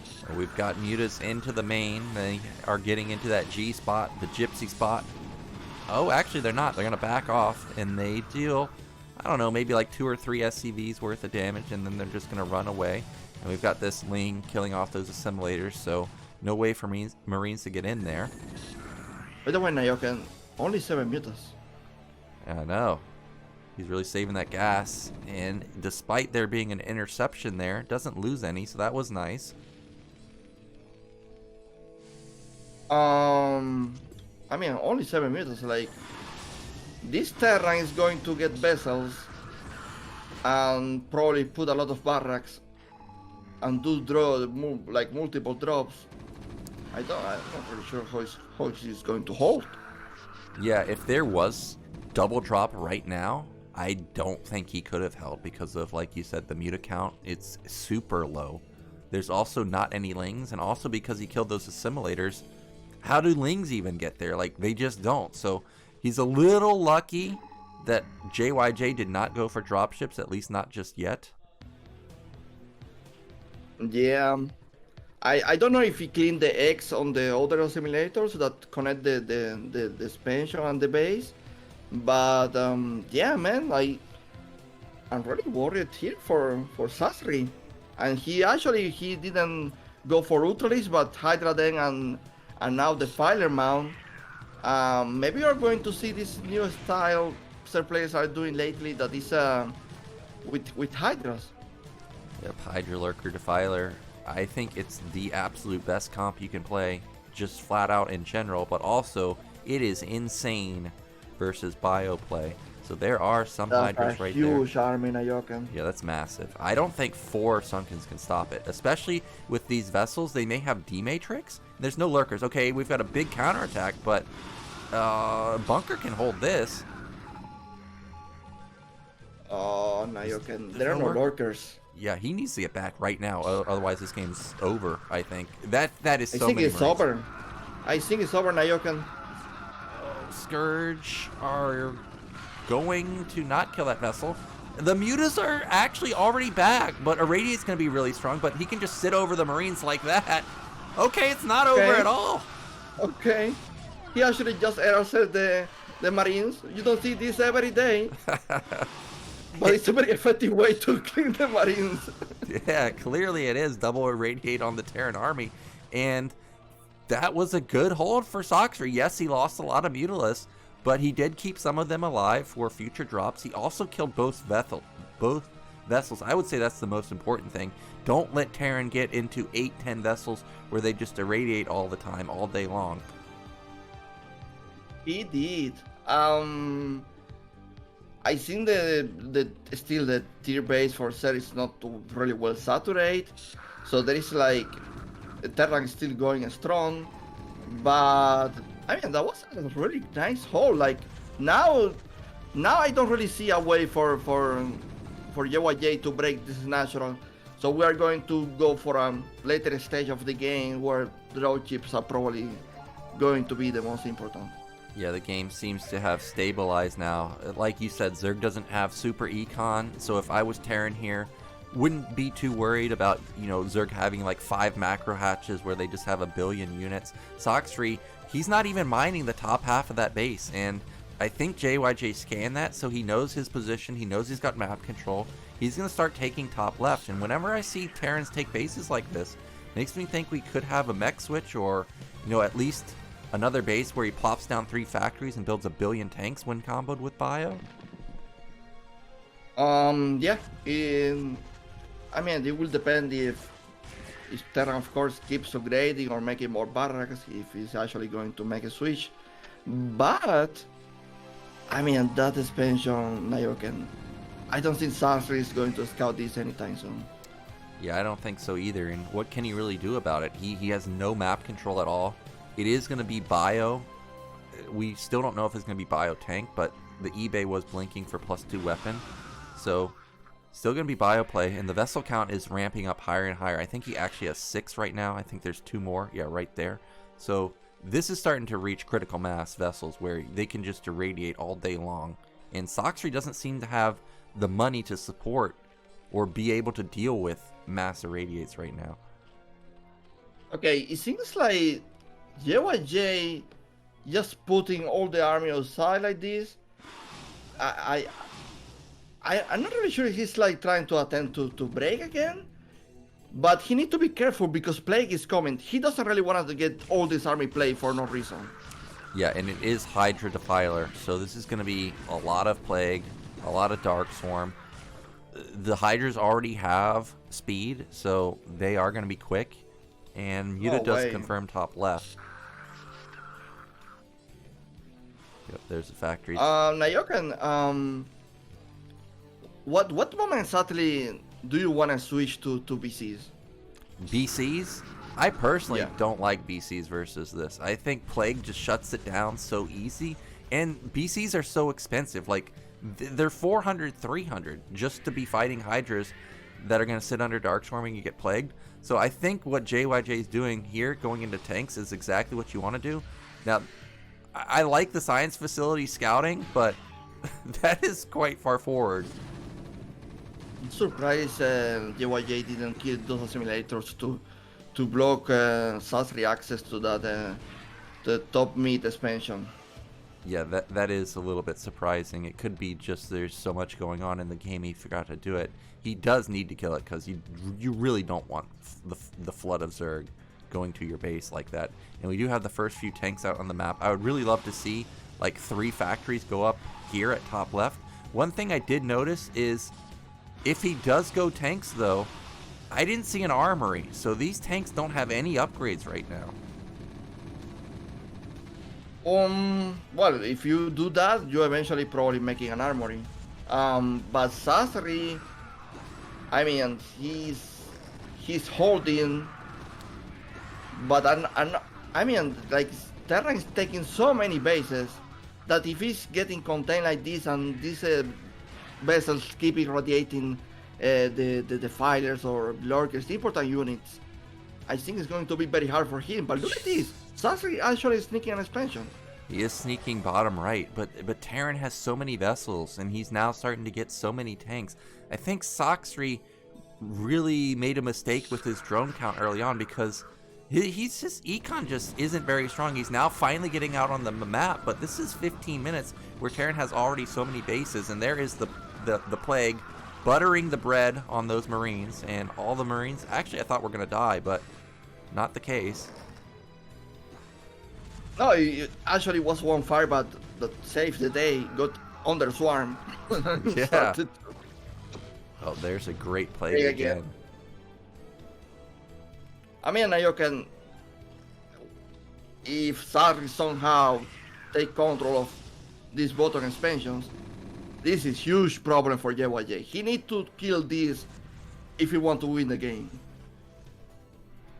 So we've got Mutas into the main. They are getting into that G spot, the Gypsy spot. Oh, actually they're not. They're going to back off, and they deal, I don't know, maybe like 2 or 3 SCVs worth of damage, and then they're just going to run away. And we've got this Ling killing off those assimilators, so no way for Marines to get in there. By the way, Nyoken, only 7 mutas. I know. He's really saving that gas, and despite there being an interception there, doesn't lose any, so that was nice. I mean, only 7 mutas. Like, this Terran is going to get vessels and probably put a lot of barracks and do like multiple drops. I'm not really sure how he's going to hold. Yeah, if there was double drop right now, I don't think he could have held because of, like you said, the muta count. It's super low. There's also not any Lings, and also because he killed those assimilators, how do Lings even get there? Like, they just don't. So he's a little lucky that JYJ did not go for dropships, at least not just yet. Yeah. I don't know if he cleaned the X on the other assimilators that connect the expansion and the base. But yeah, man, I'm really worried here for Sacsri. And he didn't go for Ultralisk, but Hydra then and now the Filer Mount. Maybe you're going to see this new style some players are doing lately that is with Hydras. Yep, Hydra Lurker Defiler. I think it's the absolute best comp you can play, just flat out in general, but also it is insane versus bio play. So there are some That's Hydras a right there. huge army, Nyoken. Yeah, that's massive. I don't think 4 Sunkens can stop it, especially with these vessels. They may have D-Matrix. There's no lurkers. Okay, we've got a big counterattack, but Bunker can hold this. Oh, Nyoken. There are no lurkers. Yeah, he needs to get back right now. Otherwise, this game's over, I think. That is so I think many it's Marines. over. I think it's over, Nyoken. Scourge are going to not kill that vessel. The mutas are actually already back, but Irradiate's going to be really strong, but he can just sit over the Marines like that. Okay, it's not over at all. Okay. He actually just air-assailed the Marines. You don't see this every day. But it's a very effective way to clean the Marines. Yeah, clearly it is. Double Irradiate on the Terran army. And that was a good hold for Sacsri. Yes, he lost a lot of Mutalisks, but he did keep some of them alive for future drops. He also killed both vessels. I would say that's the most important thing. Don't let Terran get into 8-10 vessels where they just irradiate all the time, all day long. He did. I think still the tier base for Ser is not really well saturated, so there is like Terran is still going strong, but I mean that was a really nice hold. Like now I don't really see a way for JYJ to break this natural, so we are going to go for a later stage of the game where draw chips are probably going to be the most important. Yeah, the game seems to have stabilized now. Like you said, Zerg doesn't have super econ, so if I was Terran here, wouldn't be too worried about, Zerg having like 5 macro hatches where they just have 1 billion units. Sacsri, he's not even mining the top half of that base, and I think JYJ scanned that, so he knows his position, he knows he's got map control. He's going to start taking top left, and whenever I see Terrans take bases like this, makes me think we could have a mech switch or, at least another base where he plops down 3 factories and builds 1 billion tanks when comboed with bio? Yeah. I mean, it will depend if Terran, of course, keeps upgrading or making more barracks, if he's actually going to make a switch. But, I mean, that expansion, Nyoken, I don't think Sacsri is going to scout this anytime soon. Yeah, I don't think so either. And what can he really do about it? He has no map control at all. It is going to be bio. We still don't know if it's going to be bio tank, but the eBay was blinking for +2 weapon. So, still going to be bio play, and the vessel count is ramping up higher and higher. I think he actually has 6 right now. I think there's 2 more. Yeah, right there. So, this is starting to reach critical mass vessels where they can just irradiate all day long. And Sacsri doesn't seem to have the money to support or be able to deal with mass irradiates right now. Okay, it seems like JYJ just putting all the army aside like this. I'm not really sure he's like trying to attempt to break again, but he need to be careful because Plague is coming. He doesn't really want to get all this army play for no reason. Yeah, and it is Hydra Defiler, so this is going to be a lot of Plague, a lot of Dark Swarm. The Hydras already have speed, so they are going to be quick, and Muta does confirm top left. Yep, there's the factory. Nyoken, what moment exactly do you want to switch to BCs? BCs? I personally don't like BCs versus this. I think Plague just shuts it down so easy, and BCs are so expensive. Like, they're 400, 300 just to be fighting Hydras that are going to sit under Dark Swarming and get Plagued. So I think what JYJ is doing here, going into tanks, is exactly what you want to do. Now, I like the science facility scouting, but that is quite far forward. I'm surprised JYJ didn't kill those assimilators to block Sacsri access to that the top mid expansion. Yeah, that is a little bit surprising. It could be just there's so much going on in the game he forgot to do it. He does need to kill it because you really don't want the flood of Zerg going to your base like that. And we do have the first few tanks out on the map. I would really love to see like 3 factories go up here at top left. One thing I did notice is if he does go tanks though, I didn't see an armory. So these tanks don't have any upgrades right now. Well, if you do that, you eventually probably making an armory. But Sacsri, I mean, he's holding, but I mean, like Terra is taking so many bases that if he's getting contained like this and these vessels keep irradiating the fighters or lurkers, important units, I think it's going to be very hard for him. But look at this, Sacsri actually sneaking an expansion. He is sneaking bottom right, but Terran has so many vessels, and he's now starting to get so many tanks. I think Sacsri really made a mistake with his drone count early on because his econ just isn't very strong. He's now finally getting out on the map, but this is 15 minutes where Terran has already so many bases, and there is the plague buttering the bread on those Marines, and all the Marines, actually I thought were going to die, but not the case. No, it actually was one fire, but that saved the day. Got under swarm. Yeah. Oh, there's a great play again. I mean, Nyoken, if Sacsri somehow take control of these bottom expansions, this is huge problem for JYJ. He need to kill this if he want to win the game.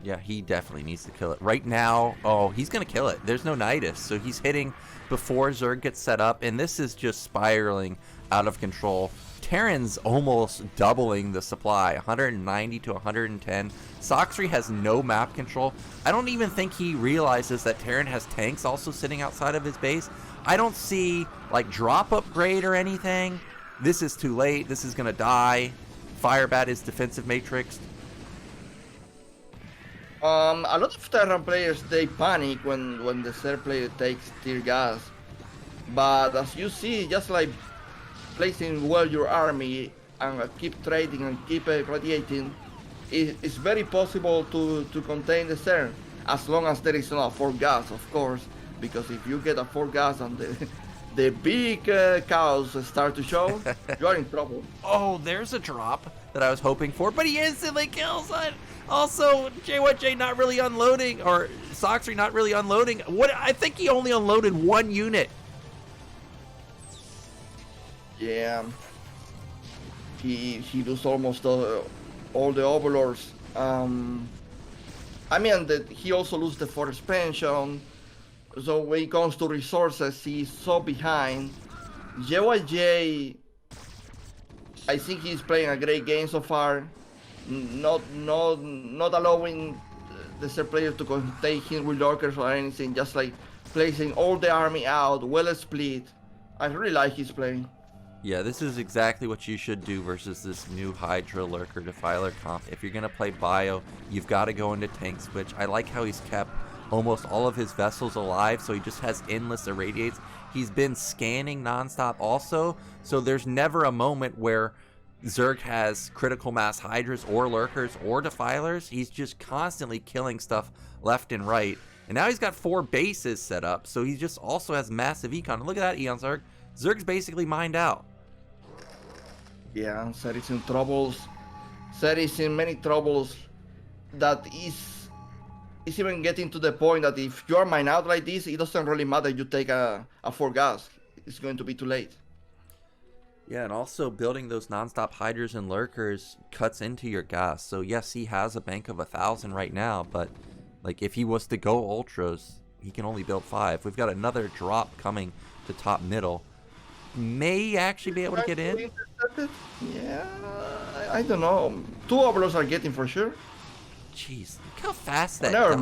Yeah, he definitely needs to kill it. Right now, oh, he's going to kill it. There's no Nidus, so he's hitting before Zerg gets set up, and this is just spiraling out of control. Terran's almost doubling the supply, 190 to 110. Sacsri has no map control. I don't even think he realizes that Terran has tanks also sitting outside of his base. I don't see, like, drop upgrade or anything. This is too late. This is going to die. Firebat is defensive matrix. A lot of Terran players, they panic when the third player takes tear gas. But as you see, just like placing well your army and keep trading and keep radiating, it's very possible to contain the CERN, as long as there is enough for gas, of course, because if you get a 4 gas and the big cows start to show, you are in trouble. Oh, there's a drop that I was hoping for, but he instantly kills it. Also, JYJ not really unloading, or Sacsri not really unloading. What? I think he only unloaded 1 unit. Yeah, he loses almost all the overlords. I mean, he also loses the 4th expansion. So when it comes to resources, he's so behind. JYJ, I think he's playing a great game so far. Not allowing the third player to contain him with lurkers or anything. Just like placing all the army out, well split. I really like his play. Yeah, this is exactly what you should do versus this new Hydra Lurker Defiler comp. If you're going to play Bio, you've got to go into tank switch. I like how he's kept almost all of his vessels alive, so he just has endless irradiates. He's been scanning nonstop also, so there's never a moment where Zerg has critical mass Hydras or Lurkers or Defilers. He's just constantly killing stuff left and right. And now he's got 4 bases set up, so he just also has massive econ. Look at that, Eonzerg. Zerg's basically mined out. Yeah, Zerg is in troubles. Zerg is in many troubles. That is even getting to the point that if you are mined out like this, it doesn't really matter you take a 4 gas. It's going to be too late. Yeah, and also building those nonstop Hydras and Lurkers cuts into your gas. So yes, he has a bank of 1,000 right now, but like if he was to go Ultras, he can only build 5. We've got another drop coming to top middle. May actually be able to get in. Yeah, I don't know. 2 overlords are getting for sure. Jeez, look how fast that. Never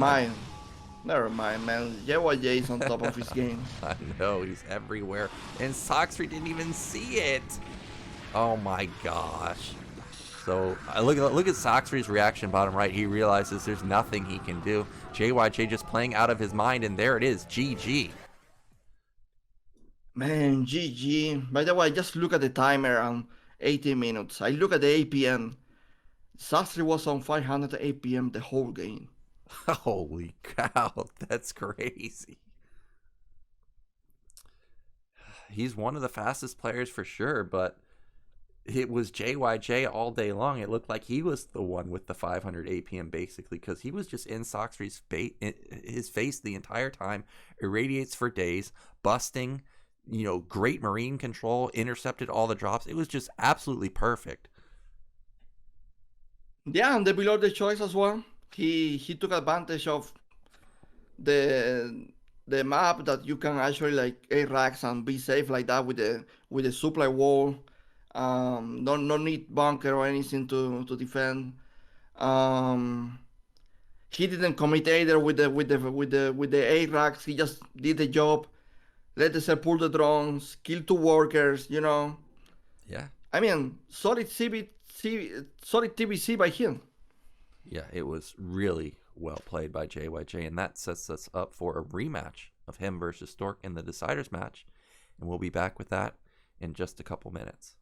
mind, man. JYJ is on top of his game. I know, he's everywhere, and Sacsri didn't even see it. Oh my gosh. So look at Sacsri's reaction bottom right. He realizes there's nothing he can do. JYJ just playing out of his mind, and there it is. GG. Man, GG. By the way, just look at the timer, 18 minutes. I look at the APM. Sacsri was on 500 APM the whole game. Holy cow, that's crazy. He's one of the fastest players for sure, but it was JYJ all day long. It looked like he was the one with the 500 APM basically, because he was just in Sacsri's face, his face the entire time, irradiates for days, busting, great marine control, intercepted all the drops. It was just absolutely perfect. Yeah, and the below the choice as well. He took advantage of the map that you can actually like A-racks and be safe like that with the supply wall. No need bunker or anything to defend. Um, he didn't commit either with the A-racks. He just did the job. Let the pull the drones, kill 2 workers. Yeah. I mean, solid TBC by him. Yeah, it was really well played by JYJ, and that sets us up for a rematch of him versus Stork in the Deciders match, and we'll be back with that in just a couple minutes.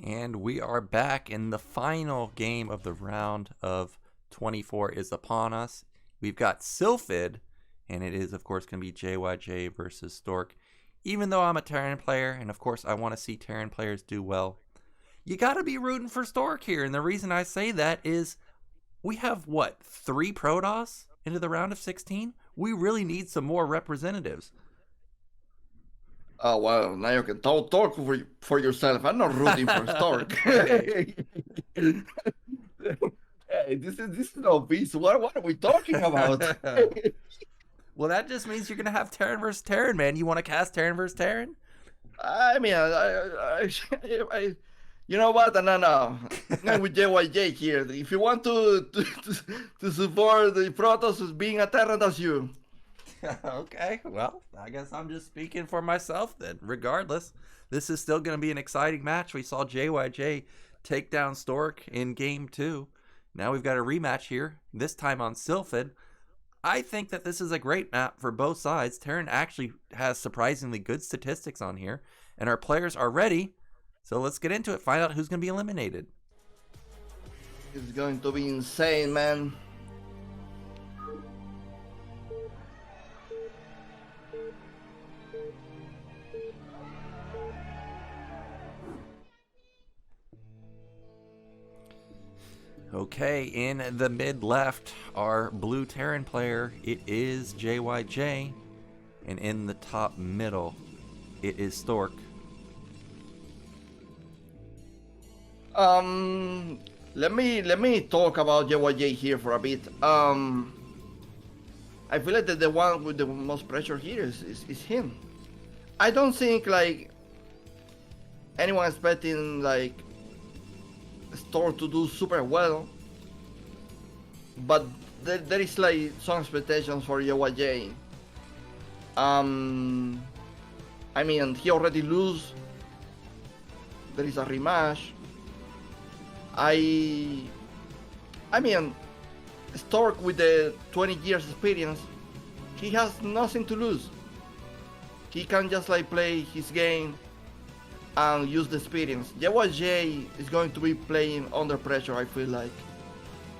And we are back, and the final game of the round of 24 is upon us. We've got Sylphid, and it is, of course, going to be JYJ versus Stork. Even though I'm a Terran player, and of course I want to see Terran players do well, you got to be rooting for Stork here. And the reason I say that is we have, 3 Protoss into the round of 16? We really need some more representatives. Oh, well, now you can talk for yourself. I'm not rooting for Stork. Hey, this is no beast. What are we talking about? Well, that just means you're going to have Terran versus Terran, man. You want to cast Terran versus Terran? I mean, you know what? No. I'm with JYJ here. If you want to support the Protoss as being a Terran, that's you. Okay, well, I guess I'm just speaking for myself then. Regardless, this is still going to be an exciting match. We saw JYJ take down Stork in Game 2. Now we've got a rematch here, this time on Sylphid. I think that this is a great map for both sides. Terran actually has surprisingly good statistics on here, and our players are ready. So let's get into it, find out who's going to be eliminated. It's going to be insane, man. Okay, in the mid left, our blue Terran player, it is JYJ. And in the top middle, it is Stork. Let me talk about JYJ here for a bit. I feel like that the one with the most pressure here is him. I don't think like anyone expecting like Stork to do super well, but there is like some expectations for JYJ. I mean, he already lose. There is a rematch. I mean, Stork with the 20 years experience, he has nothing to lose. He can just like play his game and use the experience. JYJ is going to be playing under pressure, I feel like.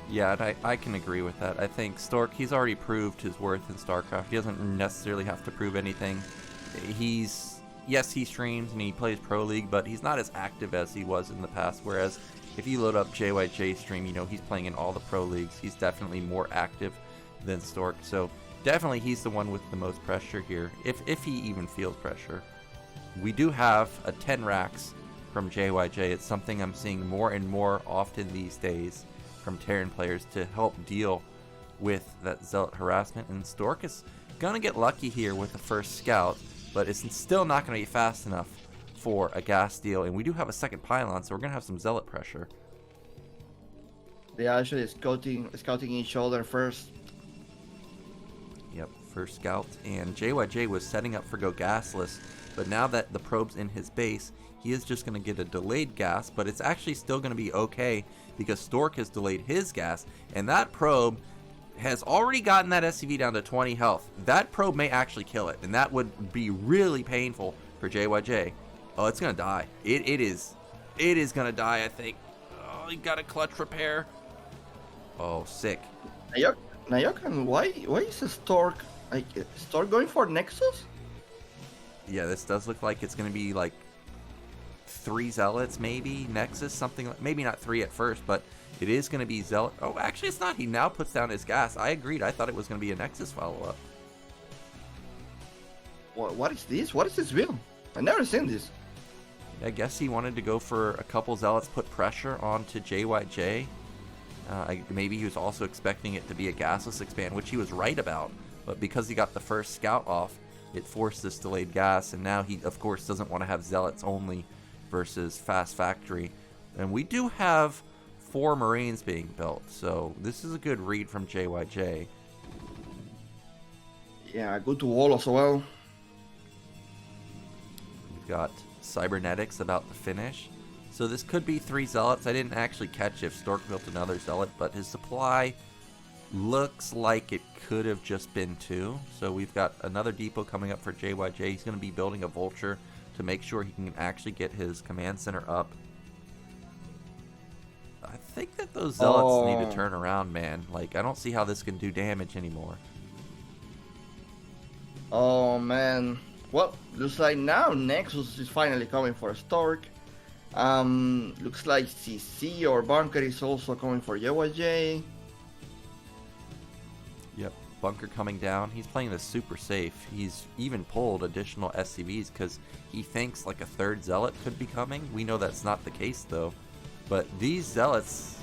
Yeah, and I can agree with that. I think Stork, he's already proved his worth in StarCraft. He doesn't necessarily have to prove anything. Yes, he streams and he plays Pro League, but he's not as active as he was in the past. Whereas if you load up JYJ's stream, he's playing in all the Pro Leagues. He's definitely more active than Stork. So definitely he's the one with the most pressure here, if he even feels pressure. We do have a 10 racks from JYJ. It's something I'm seeing more and more often these days from Terran players to help deal with that Zealot harassment. And Stork is going to get lucky here with the first scout, but it's still not going to be fast enough for a gas steal. And we do have a second pylon, so we're going to have some Zealot pressure. They are actually scouting each other first. Yep, first scout. And JYJ was setting up for go gasless, but now that the probe's in his base, he is just going to get a delayed gas, but it's actually still going to be okay because Stork has delayed his gas, and that probe has already gotten that SCV down to 20 health. That probe may actually kill it, and that would be really painful for JYJ. Oh, it's going to die. It is going to die, I think. Oh, he got a clutch repair. Oh, sick. Nyoken, why is Stork going for Nexus? Yeah, this does look like it's going to be like 3 Zealots, maybe Nexus, something like, maybe not 3 at first, but it is going to be Zealot. Oh, actually it's not. He now puts down his gas. I agreed. I thought it was going to be a Nexus follow-up. What is this? What is this build? I've never seen this. I guess he wanted to go for a couple Zealots, put pressure onto JYJ. Maybe he was also expecting it to be a gasless expand, which he was right about, but because he got the first scout off, it forced this delayed gas, and now he, of course, doesn't want to have Zealots only versus Fast Factory. And we do have 4 Marines being built, so this is a good read from JYJ. Yeah, good to wall as well. We've got Cybernetics about to finish. So this could be 3 Zealots. I didn't actually catch if Stork built another Zealot, but his supply looks like it could have just been 2. So we've got another depot coming up for JYJ. He's going to be building a Vulture to make sure he can actually get his command center up. think that those zealots need to turn around, man. Like, I don't see how this can do damage anymore. Oh man. Well, looks like now Nexus is finally coming for Stork. Looks like CC or Bunker is also coming for JYJ. Yep, Bunker coming down. He's playing this super safe. He's even pulled additional SCVs because he thinks like a third zealot could be coming. We know that's not the case though. But these zealots...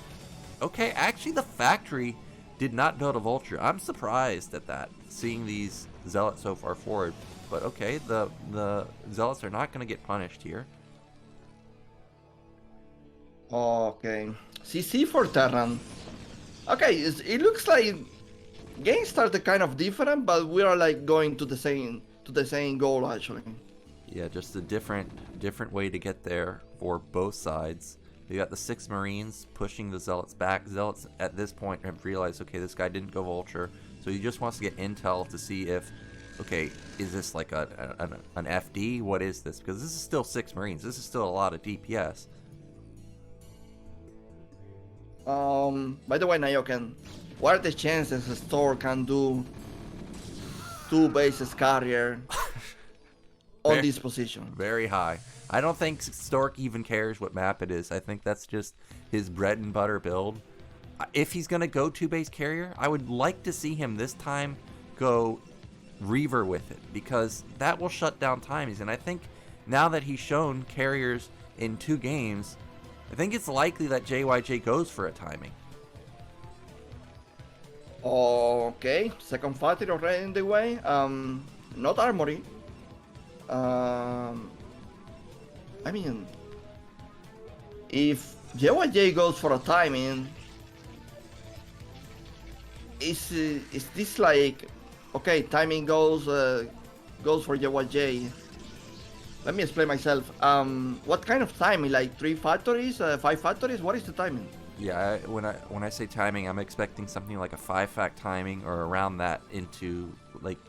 Okay, actually the factory did not build a vulture. I'm surprised at that, seeing these zealots so far forward. But okay, the zealots are not going to get punished here. Okay, CC for Terran. Okay, it looks like game started kind of different, but we are like going to the same goal actually. Yeah, just a different way to get there for both sides. You got the 6 Marines pushing the Zealots back. Zealots at this point have realized, okay, this guy didn't go Vulture, so he just wants to get intel to see if, okay, is this like an FD? What is this? Because this is still 6 Marines. This is still a lot of DPS. By the way, Nyoken, what are the chances a Stork can do 2 bases carrier on this position? Very high. I don't think Stork even cares what map it is. I think that's just his bread and butter build. If he's going to go 2 base carrier, I would like to see him this time go Reaver with it, because that will shut down timings. And I think now that he's shown carriers in 2 games, I think it's likely that JYJ goes for a timing. Okay, second factory already in the way. Not armory. I mean, if JYJ goes for a timing, is this like, okay, timing goes for JYJ? Let me explain myself. What kind of timing? Like 3 factories, 5 factories? What is the timing? Yeah, when I say timing, I'm expecting something like a 5-fact timing or around that into like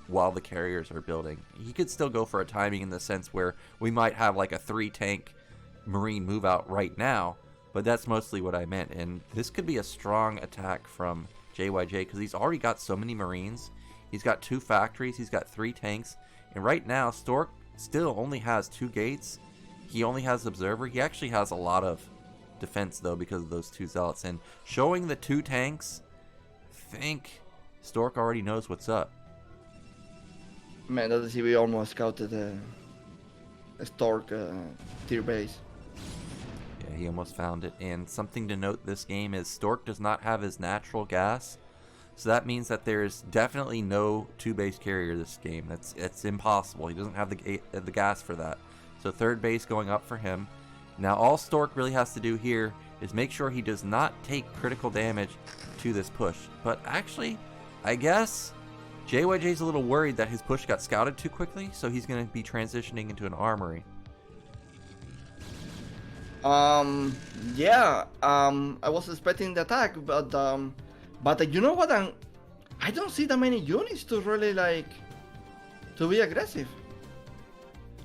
while the carriers are building. He could still go for a timing in the sense where we might have like a 3-tank Marine move out right now, but that's mostly what I meant. And this could be a strong attack from JYJ because he's already got so many Marines. He's got 2 factories, he's got 3 tanks, and right now Stork still only has 2 gates. He only has Observer. He actually has a lot of defense though because of those 2 zealots, and showing the 2 tanks, I think Stork already knows what's up. Man, that is, we almost scouted a Stork tier base. Yeah, he almost found it. And something to note this game is Stork does not have his natural gas, so that means that there's definitely no 2 base carrier this game. It's impossible. He doesn't have the gas for that. So 3rd base going up for him. Now all Stork really has to do here is make sure he does not take critical damage to this push. But actually, I guess JYJ's a little worried that his push got scouted too quickly, so he's going to be transitioning into an armory. Yeah, I was expecting the attack, but you know what? I don't see that many units to really like to be aggressive.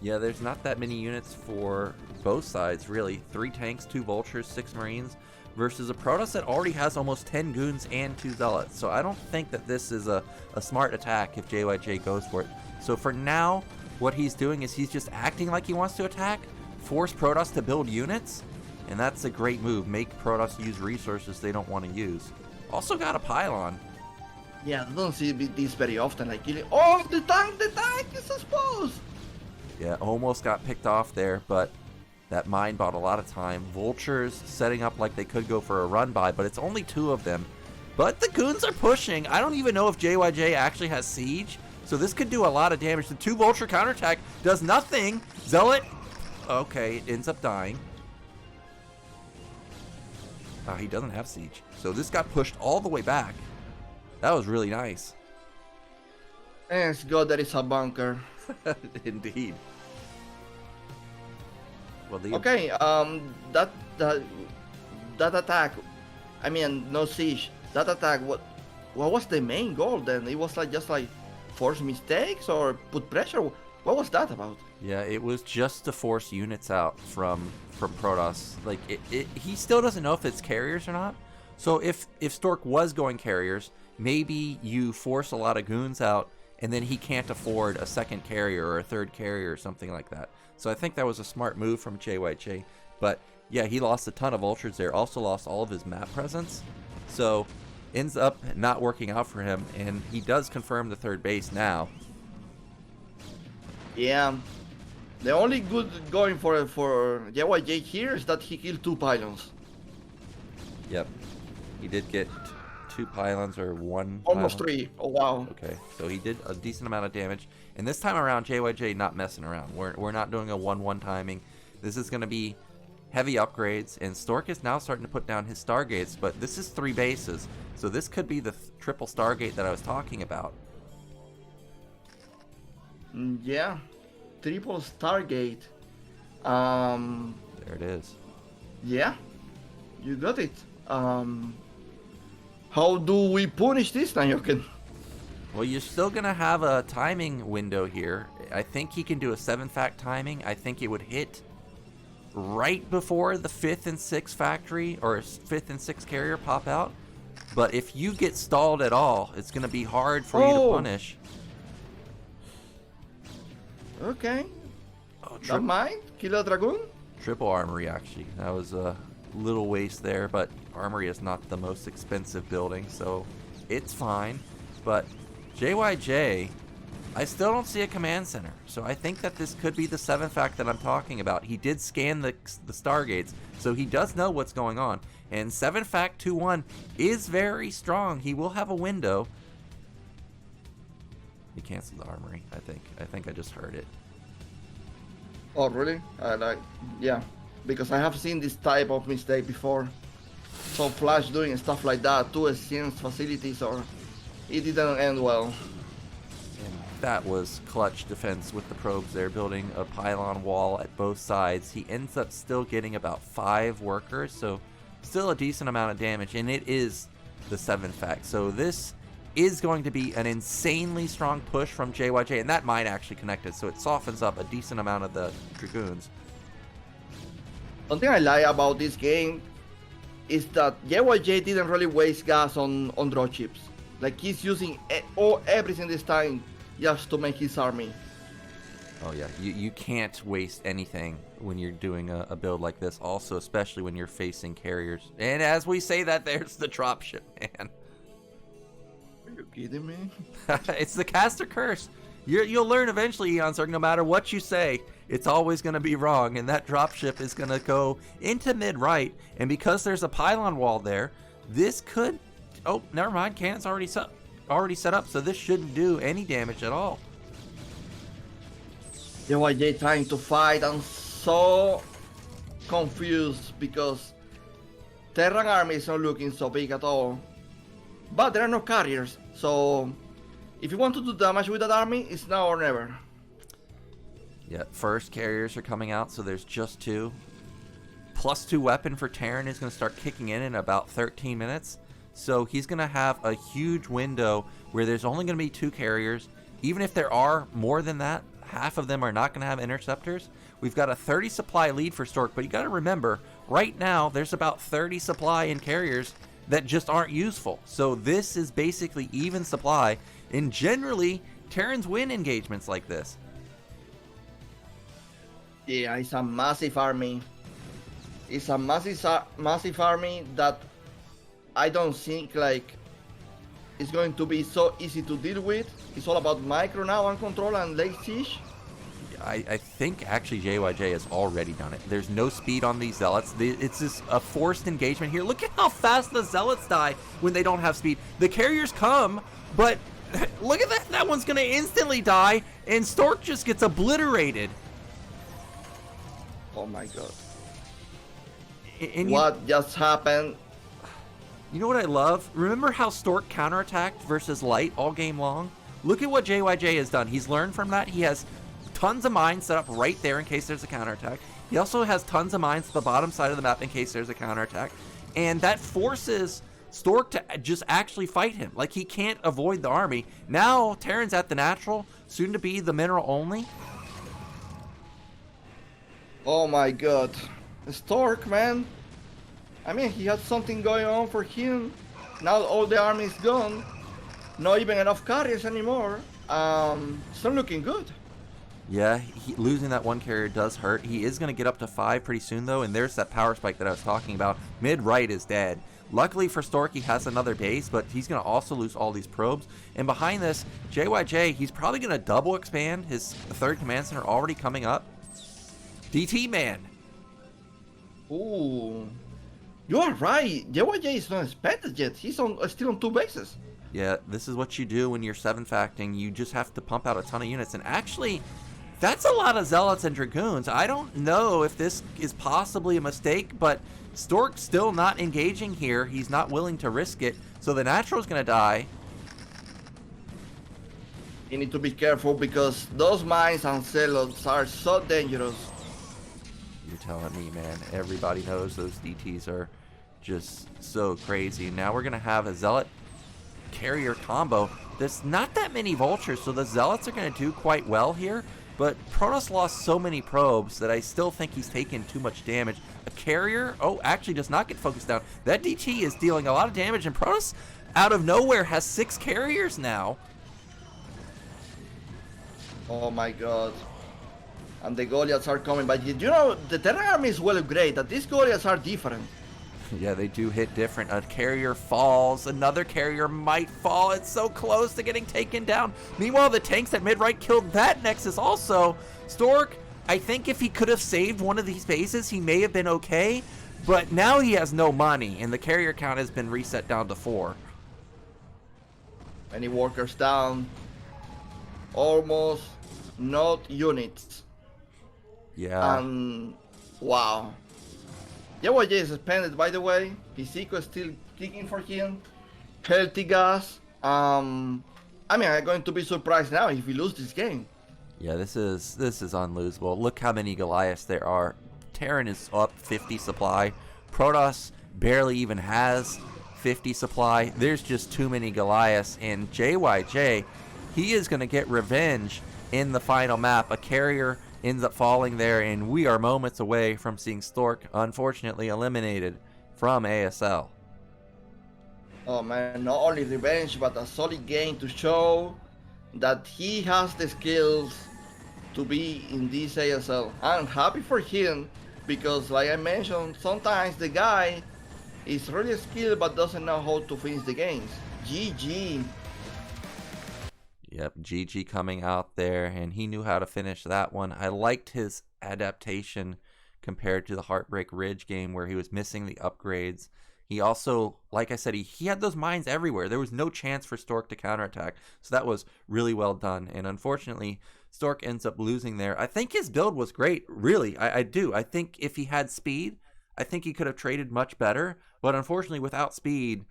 Yeah, there's not that many units for both sides, really. 3 tanks, 2 vultures, 6 marines, versus a Protoss that already has almost 10 goons and 2 zealots. So I don't think that this is a smart attack if JYJ goes for it. So for now, what he's doing is he's just acting like he wants to attack, force Protoss to build units, and that's a great move. Make Protoss use resources they don't want to use. Also got a pylon. Yeah, I don't see this very often. Like, oh, the tank is exposed. Yeah, almost got picked off there, but that mine bought a lot of time. Vultures setting up like they could go for a run by, but it's only 2 of them. But the goons are pushing. I don't even know if JYJ actually has siege, so this could do a lot of damage. The 2 vulture counterattack does nothing. Zealot, okay, it ends up dying. Oh, he doesn't have siege. So this got pushed all the way back. That was really nice. Thanks God there is a bunker. Indeed. Well, okay, that attack, I mean, no siege. That attack, what was the main goal then? It was like just like force mistakes or put pressure. What was that about? Yeah, it was just to force units out from Protoss. Like, he still doesn't know if it's carriers or not. So if Stork was going carriers, maybe you force a lot of goons out, and then he can't afford a second carrier or a third carrier or something like that. So I think that was a smart move from JYJ. But yeah, he lost a ton of ultras there. Also lost all of his map presence. So ends up not working out for him, and he does confirm the third base now. Yeah. The only good going for JYJ here is that he killed 2 pylons. Yep. He did get 2 pylons or 1 Almost pylon. 3. Oh, wow. Okay, so he did a decent amount of damage. And this time around, JYJ not messing around. We're not doing a 1-1 timing. This is going to be heavy upgrades. And Stork is now starting to put down his Stargates. But this is 3 bases. So this could be the triple Stargate that I was talking about. Yeah. Triple Stargate. There it is. Yeah. You got it. How do we punish this, Nyoken? Well, you're still going to have a timing window here. I think he can do a 7-fact timing. I think it would hit right before the 5th and 6th factory or 5th and 6th carrier pop out. But if you get stalled at all, it's going to be hard for you to punish. Okay. Oh, Don't mind. Kill a Dragoon? Triple armory, actually. That was a little waste there, but armory is not the most expensive building, so it's fine. But JYJ, I still don't see a command center, so I think that this could be the 7th fact that I'm talking about. He did scan the Stargates, so he does know what's going on. And 7 fact 2-1 is very strong. He will have a window. He canceled the armory, I think. I think I just heard it. Oh, really? Yeah. Because I have seen this type of mistake before. So Flash doing stuff like that to exchange facilities, or it didn't end well. And that was clutch defense with the probes there, building a pylon wall at both sides. He ends up still getting about 5 workers, so still a decent amount of damage, and it is the 7th fact. So this is going to be an insanely strong push from JYJ, and that might actually connect it, so it softens up a decent amount of the Dragoons. Something I like about this game is that JYJ didn't really waste gas on draw chips. Like, he's using everything this time just to make his army. Oh yeah, you can't waste anything when you're doing a build like this, also especially when you're facing carriers. And as we say that, there's the dropship, man. Are you kidding me? It's the caster curse. You'll learn eventually, Eonzerg, no matter what you say, it's always going to be wrong, and that dropship is going to go into mid-right, and because there's a pylon wall there, this could... Oh, never mind, cannon's already set up, so this shouldn't do any damage at all. JYJ trying to fight. I'm so confused because Terran army is not looking so big at all. But there are no carriers, so if you want to do damage with that army, it's now or never. Yeah, first carriers are coming out, so there's just 2. +2 weapon for Terran is going to start kicking in about 13 minutes. So he's going to have a huge window where there's only going to be 2 carriers. Even if there are more than that, half of them are not going to have interceptors. We've got a 30 supply lead for Stork, but you got to remember, right now there's about 30 supply in carriers that just aren't useful. So this is basically even supply, and generally Terrans win engagements like this. Yeah, it's a massive army. It's a massive army that I don't think like it's going to be so easy to deal with. It's all about micro now and control and late siege. I think actually JYJ has already done it. There's no speed on these Zealots. It's just a forced engagement here. Look at how fast the Zealots die when they don't have speed. The carriers come, but look at that. That one's going to instantly die, and Stork just gets obliterated. Oh my god. And what just happened? You know what I love? Remember how Stork counterattacked versus Light all game long? Look at what JYJ has done. He's learned from that. He has tons of mines set up right there in case there's a counterattack. He also has tons of mines to the bottom side of the map in case there's a counterattack. And that forces Stork to just actually fight him. Like, he can't avoid the army. Now, Terran's at the natural, soon to be the mineral only. Oh my god. Stork, man. I mean, he had something going on for him. Now all the army is gone. Not even enough carriers anymore. It's not looking good. Yeah, losing that one carrier does hurt. He is going to get up to 5 pretty soon, though, and there's that power spike that I was talking about. Mid-right is dead. Luckily for Stork, he has another base, but he's going to also lose all these probes. And behind this, JYJ, he's probably going to double expand. His third command center already coming up. DT man. Ooh. You are right. JYJ is not expanded yet. He's still on 2 bases. Yeah, this is what you do when you're 7-facting. You just have to pump out a ton of units. And actually, that's a lot of Zealots and Dragoons. I don't know if this is possibly a mistake, but Stork's still not engaging here. He's not willing to risk it. So the Natural's going to die. You need to be careful because those mines and Zealots are so dangerous. You're telling me, man. Everybody knows those DTs are just so crazy. Now we're going to have a Zealot carrier combo. There's not that many vultures, so the Zealots are going to do quite well here, but Protoss lost so many probes that I still think he's taken too much damage. A carrier, oh, actually does not get focused down. That DT is dealing a lot of damage, and Protoss out of nowhere has 6 carriers now. Oh my god. And the Goliaths are coming, but you know, the Terran army is well upgraded. These Goliaths are different. Yeah, they do hit different. A carrier falls. Another carrier might fall. It's so close to getting taken down. Meanwhile, the tanks at mid-right killed that Nexus also. Stork, I think if he could have saved one of these bases, he may have been okay. But now he has no money, and the carrier count has been reset down to 4. Many workers down. Almost not units. Yeah. Wow. JYJ is expanded, by the way. His eco is still kicking for him. Healthy gas. I mean, I'm going to be surprised now if we lose this game. Yeah, this is unlosable. Look how many Goliaths there are. Terran is up 50 supply. Protoss barely even has 50 supply. There's just too many Goliaths. And JYJ, he is going to get revenge in the final map. A carrier ends up falling there, and we are moments away from seeing Stork unfortunately eliminated from ASL. Oh man, not only revenge, but a solid game to show that he has the skills to be in this ASL. I'm happy for him because, like I mentioned, sometimes the guy is really skilled but doesn't know how to finish the games. GG. Yep, GG coming out there, and he knew how to finish that one. I liked his adaptation compared to the Heartbreak Ridge game where he was missing the upgrades. He also, like I said, he had those mines everywhere. There was no chance for Stork to counterattack, so that was really well done. And unfortunately, Stork ends up losing there. I think his build was great, really. I do. I think if he had speed, I think he could have traded much better. But unfortunately, without speed,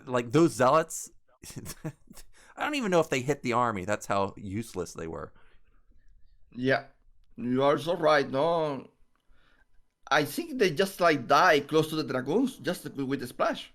like those Zealots... I don't even know if they hit the army. That's how useless they were. Yeah, you are so right. No, I think they just like die close to the Dragoons just with the splash.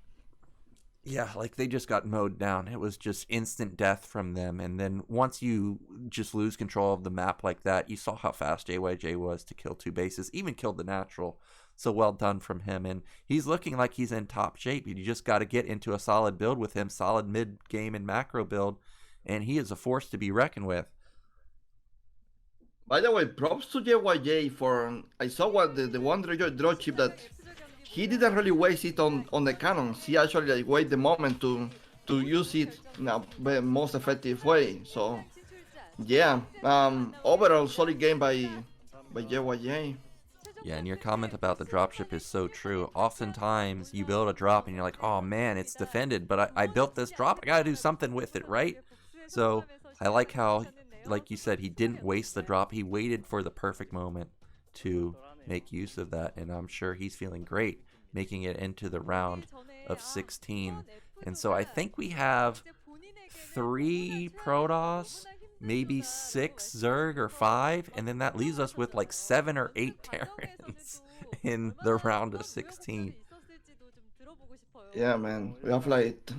Yeah, like they just got mowed down. It was just instant death from them. And then once you just lose control of the map like that, you saw how fast JYJ was to kill 2 bases, even killed the Natural. So well done from him. And he's looking like he's in top shape. You just got to get into a solid build with him, solid mid-game and macro build, and he is a force to be reckoned with. By the way, props to JYJ for... I saw what the one draw chip that he didn't really waste it on the cannons. He actually like wait the moment to use it in a most effective way. So, yeah, overall solid game by JYJ. Yeah, and your comment about the dropship is so true. Oftentimes, you build a drop and you're like, oh man, it's defended, but I built this drop, I gotta do something with it, right? So, I like how, like you said, he didn't waste the drop. He waited for the perfect moment to make use of that, and I'm sure he's feeling great making it into the round of 16. And so I think we have 3 Protoss, maybe 6 Zerg or 5, and then that leaves us with like 7 or 8 Terrans in the round of 16. Yeah, man, we have like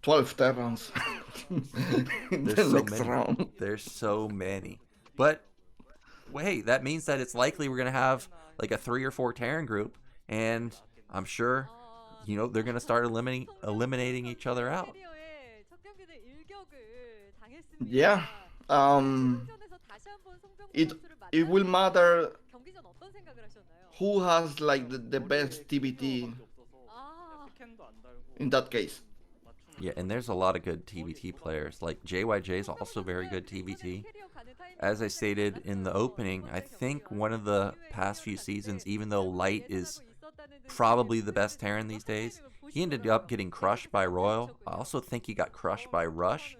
12 Terrans in the next round. There's so many. But wait, that means that it's likely we're going to have like a 3 or 4 Terran group, and I'm sure, they're going to start eliminating each other out. Yeah. It will matter who has like the best TBT in that case. Yeah, and there's a lot of good TBT players. Like JYJ is also very good TBT. As I stated in the opening, I think one of the past few seasons, even though Light is probably the best Terran these days, he ended up getting crushed by Royal. I also think he got crushed by Rush.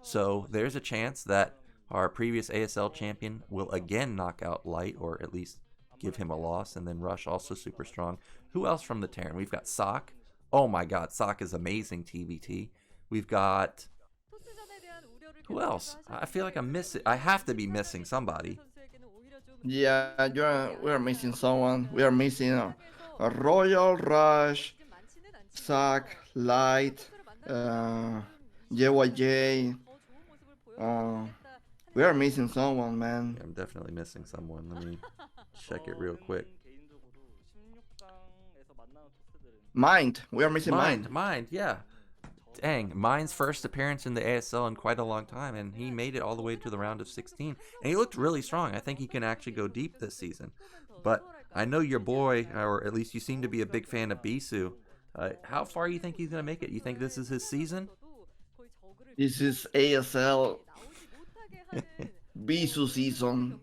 So there's a chance that our previous ASL champion will again knock out Light, or at least give him a loss. And then Rush also super strong. Who else from the Terran? We've got Sock. Oh my god, Sock is amazing TBT. We've got... Who else? I feel like I'm missing... I have to be missing somebody. Yeah, we are missing someone. We are missing a Royal, Rush, Sock, Light, JYJ. We are missing someone, man. Yeah, I'm definitely missing someone. Let me check it real quick. Mind. We are missing Mind. Mind, yeah. Dang, Mind's first appearance in the ASL in quite a long time, and he made it all the way to the round of 16. And he looked really strong. I think he can actually go deep this season. But I know your boy, or at least you seem to be a big fan of Bisu. How far do you think he's going to make it? You think this is his season? This is ASL Bisu season.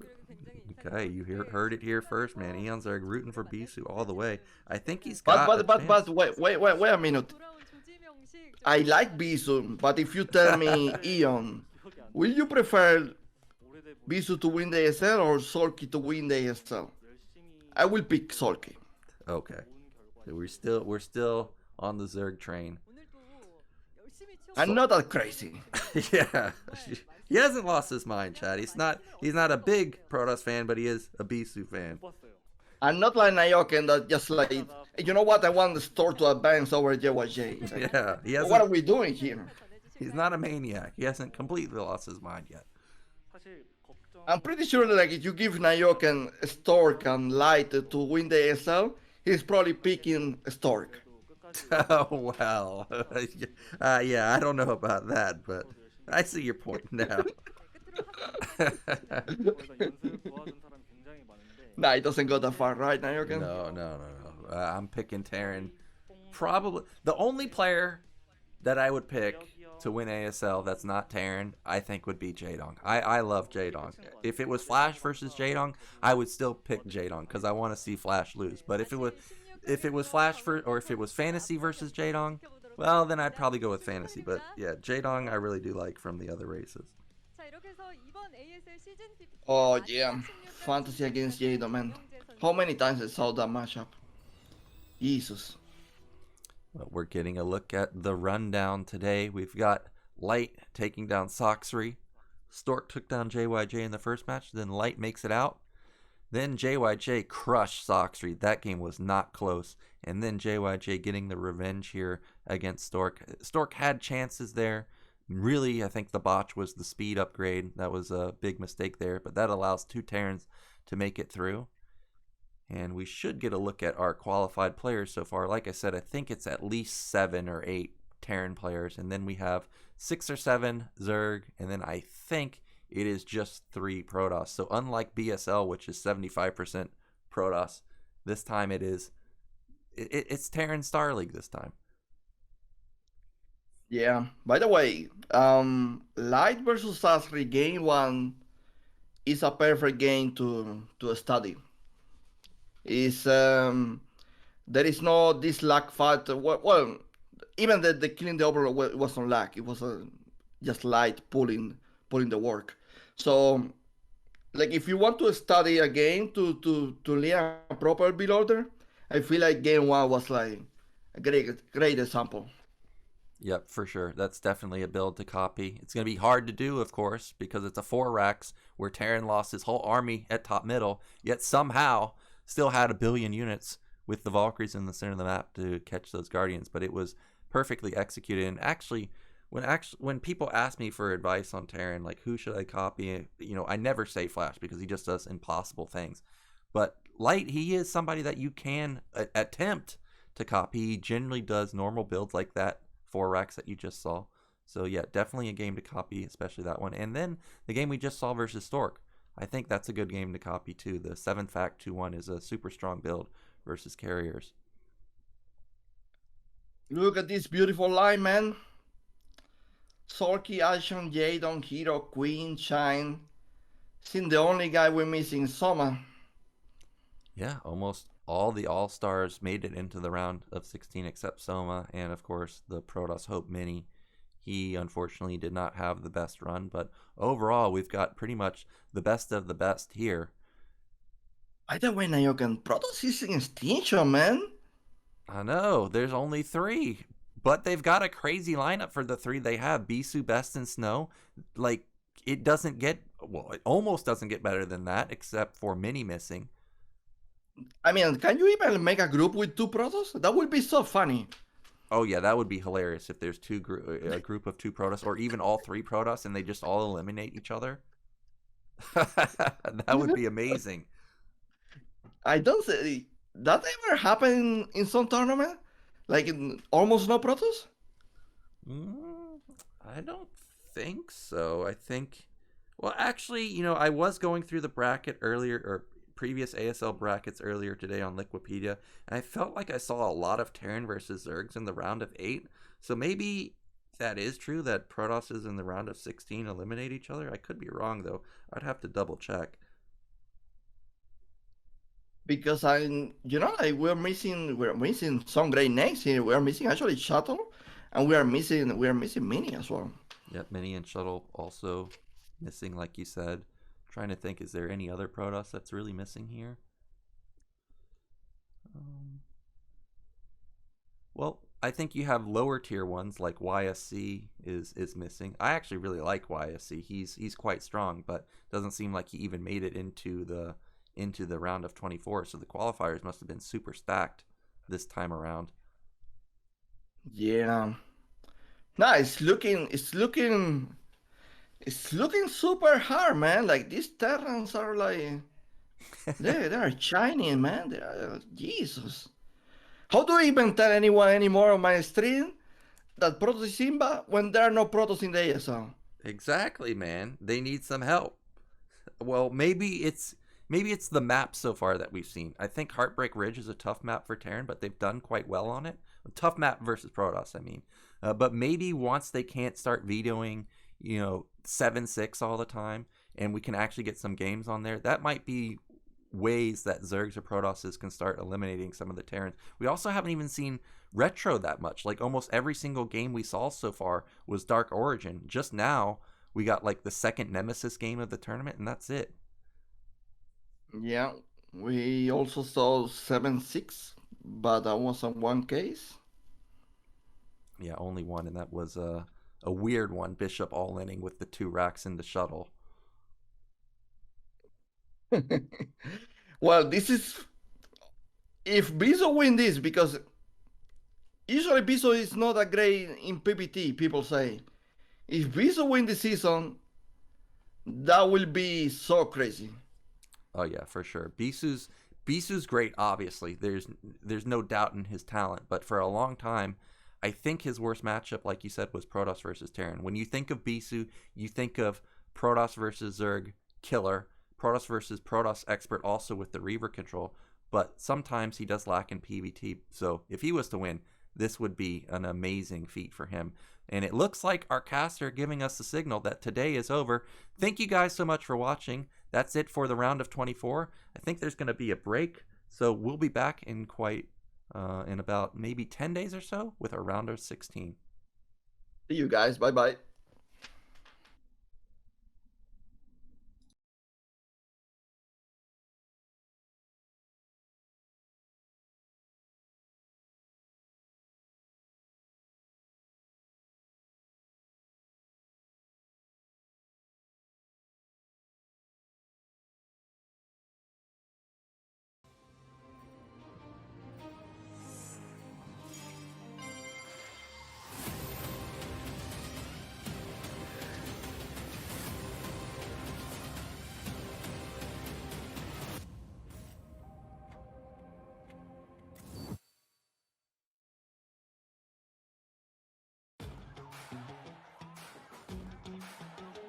Okay, you heard it here first, man. Eonzerg rooting for Bisu all the way. I think he's got. But wait a minute. I like Bisu, but if you tell me Eon, will you prefer Bisu to win the ASL or Sulky to win the ASL? I will pick Sulky. Okay, so we're still on the Zerg train. I'm not that crazy. Yeah. He hasn't lost his mind, Chad. He's not a big Protoss fan, but he is a Bisu fan. I'm not like Nyoken that just like, you know what, I want the Stork to advance over JYJ. Like, yeah, what are we doing here? He's not a maniac. He hasn't completely lost his mind yet. I'm pretty sure that like, if you give Nyoken Stork and Light to win the ASL, he's probably picking Stork. Oh, well. Yeah, I don't know about that, but I see your point now. Nah, it doesn't go that far, right, Nyoken? No. I'm picking Terran. Probably the only player that I would pick to win ASL that's not Terran, I think, would be Jaedong. I love Jaedong. If it was Flash versus Jaedong, I would still pick Jaedong because I want to see Flash lose. But if it was Flash or if it was Fantasy versus Jaedong, well, then I'd probably go with Fantasy. But yeah, Jaedong I really do like from the other races. Oh yeah, Fantasy against Jaedong, man. How many times I saw that matchup? Jesus. Well, we're getting a look at the rundown today. We've got Light taking down Sacsri. Stork took down JYJ in the first match. Then Light makes it out. Then JYJ crushed Sacsri. That game was not close. And then JYJ getting the revenge here against Stork. Stork had chances there. Really, I think the botch was the speed upgrade. That was a big mistake there. But that allows 2 Terrans to make it through. And we should get a look at our qualified players so far. Like I said, I think it's at least 7 or 8 Terran players. And then we have 6 or 7 Zerg. And then I think it is just 3 Protoss. So unlike BSL, which is 75% Protoss, this time it's Terran Star League this time. Yeah. By the way, Light versus Sacsri game 1 is a perfect game to study. There is no this lag factor. Well, even the killing the overlord wasn't lag. It was just Light pulling the work. So, like if you want to study a game to learn a proper build order, I feel like game 1 was like a great example. Yep, for sure. That's definitely a build to copy. It's going to be hard to do, of course, because it's a 4 racks where Terran lost his whole army at top middle, yet somehow still had 1 billion units with the Valkyries in the center of the map to catch those Guardians. But it was perfectly executed. And actually, when people ask me for advice on Terran, like who should I copy, I never say Flash because he just does impossible things. But Light, he is somebody that you can attempt to copy. He generally does normal builds like that 4 racks that you just saw. So yeah, definitely a game to copy, especially that one. And then the game we just saw versus Stork. I think that's a good game to copy too. The 7-fact 2-1 is a super strong build versus carriers. Look at this beautiful line, man. Sulky, Action, Jadon, Hero, Queen, Shine. Seems the only guy we're missing, Soma. Yeah, almost all the All-Stars made it into the round of 16 except Soma, and of course the Protoss Hope Mini. He unfortunately did not have the best run, but overall we've got pretty much the best of the best here. By the way, Nyoken, Protoss is in extinction, man. I know, there's only 3, but they've got a crazy lineup for the 3 they have. Bisu, Best, and Snow. Like, it doesn't get, well, it almost doesn't get better than that, except for Mini missing. I mean, can you even make a group with 2 Protoss? That would be so funny. Oh yeah, that would be hilarious if there's a group of 2 Protoss, or even all 3 Protoss, and they just all eliminate each other. That would be amazing. I don't say that ever happened in some tournament, like in almost no Protoss. I don't think so. I think, well, actually, you know, I was going through the bracket earlier, or previous ASL brackets earlier today on Liquipedia, and I felt like I saw a lot of Terran versus Zergs in the round of 8. So maybe that is true, that Protosses in the round of 16 eliminate each other. I could be wrong though. I'd have to double check. Because like we're missing some great names here. We're missing actually Shuttle, and we're missing Mini as well. Yep, Mini and Shuttle also missing, like you said. Trying to think, is there any other Protoss that's really missing here? Well, I think you have lower tier ones like YSC is missing. I actually really like YSC. He's quite strong, but doesn't seem like he even made it into the round of 24. So the qualifiers must have been super stacked this time around. Yeah. No, it's looking super hard, man. Like these Terrans are like they're shiny, man. They are, Jesus. How do I even tell anyone anymore on my stream that Protoss is Simba when there are no Protoss in the ASL? Exactly, man. They need some help. Well, maybe it's the map so far that we've seen. I think Heartbreak Ridge is a tough map for Terran, but they've done quite well on it. A tough map versus Protoss, I mean. But maybe once they can't start vetoing, 7-6 all the time, and we can actually get some games on there, that might be ways that Zergs or Protosses can start eliminating some of the Terrans. We also haven't even seen Retro that much. Like almost every single game we saw so far was Dark Origin. Just now, we got like the second Nemesis game of the tournament, and that's it. Yeah, we also saw 7-6, but that was on one case. Yeah, only one, and that was a weird one. Bishop all-inning with the 2 racks in the shuttle. Well, this is if Biso win this, because usually Biso is not that great in PPT, people say. If Biso win the season, that will be so crazy. Oh yeah, for sure. Bisu's great, obviously. There's no doubt in his talent, but for a long time, I think his worst matchup, like you said, was Protoss versus Terran. When you think of Bisu, you think of Protoss versus Zerg, killer. Protoss versus Protoss, expert also with the Reaver control. But sometimes he does lack in PvT. So if he was to win, this would be an amazing feat for him. And it looks like our caster are giving us the signal that today is over. Thank you guys so much for watching. That's it for the round of 24. I think there's going to be a break. So we'll be back in about maybe 10 days or so with our round of 16. See you guys. Bye-bye.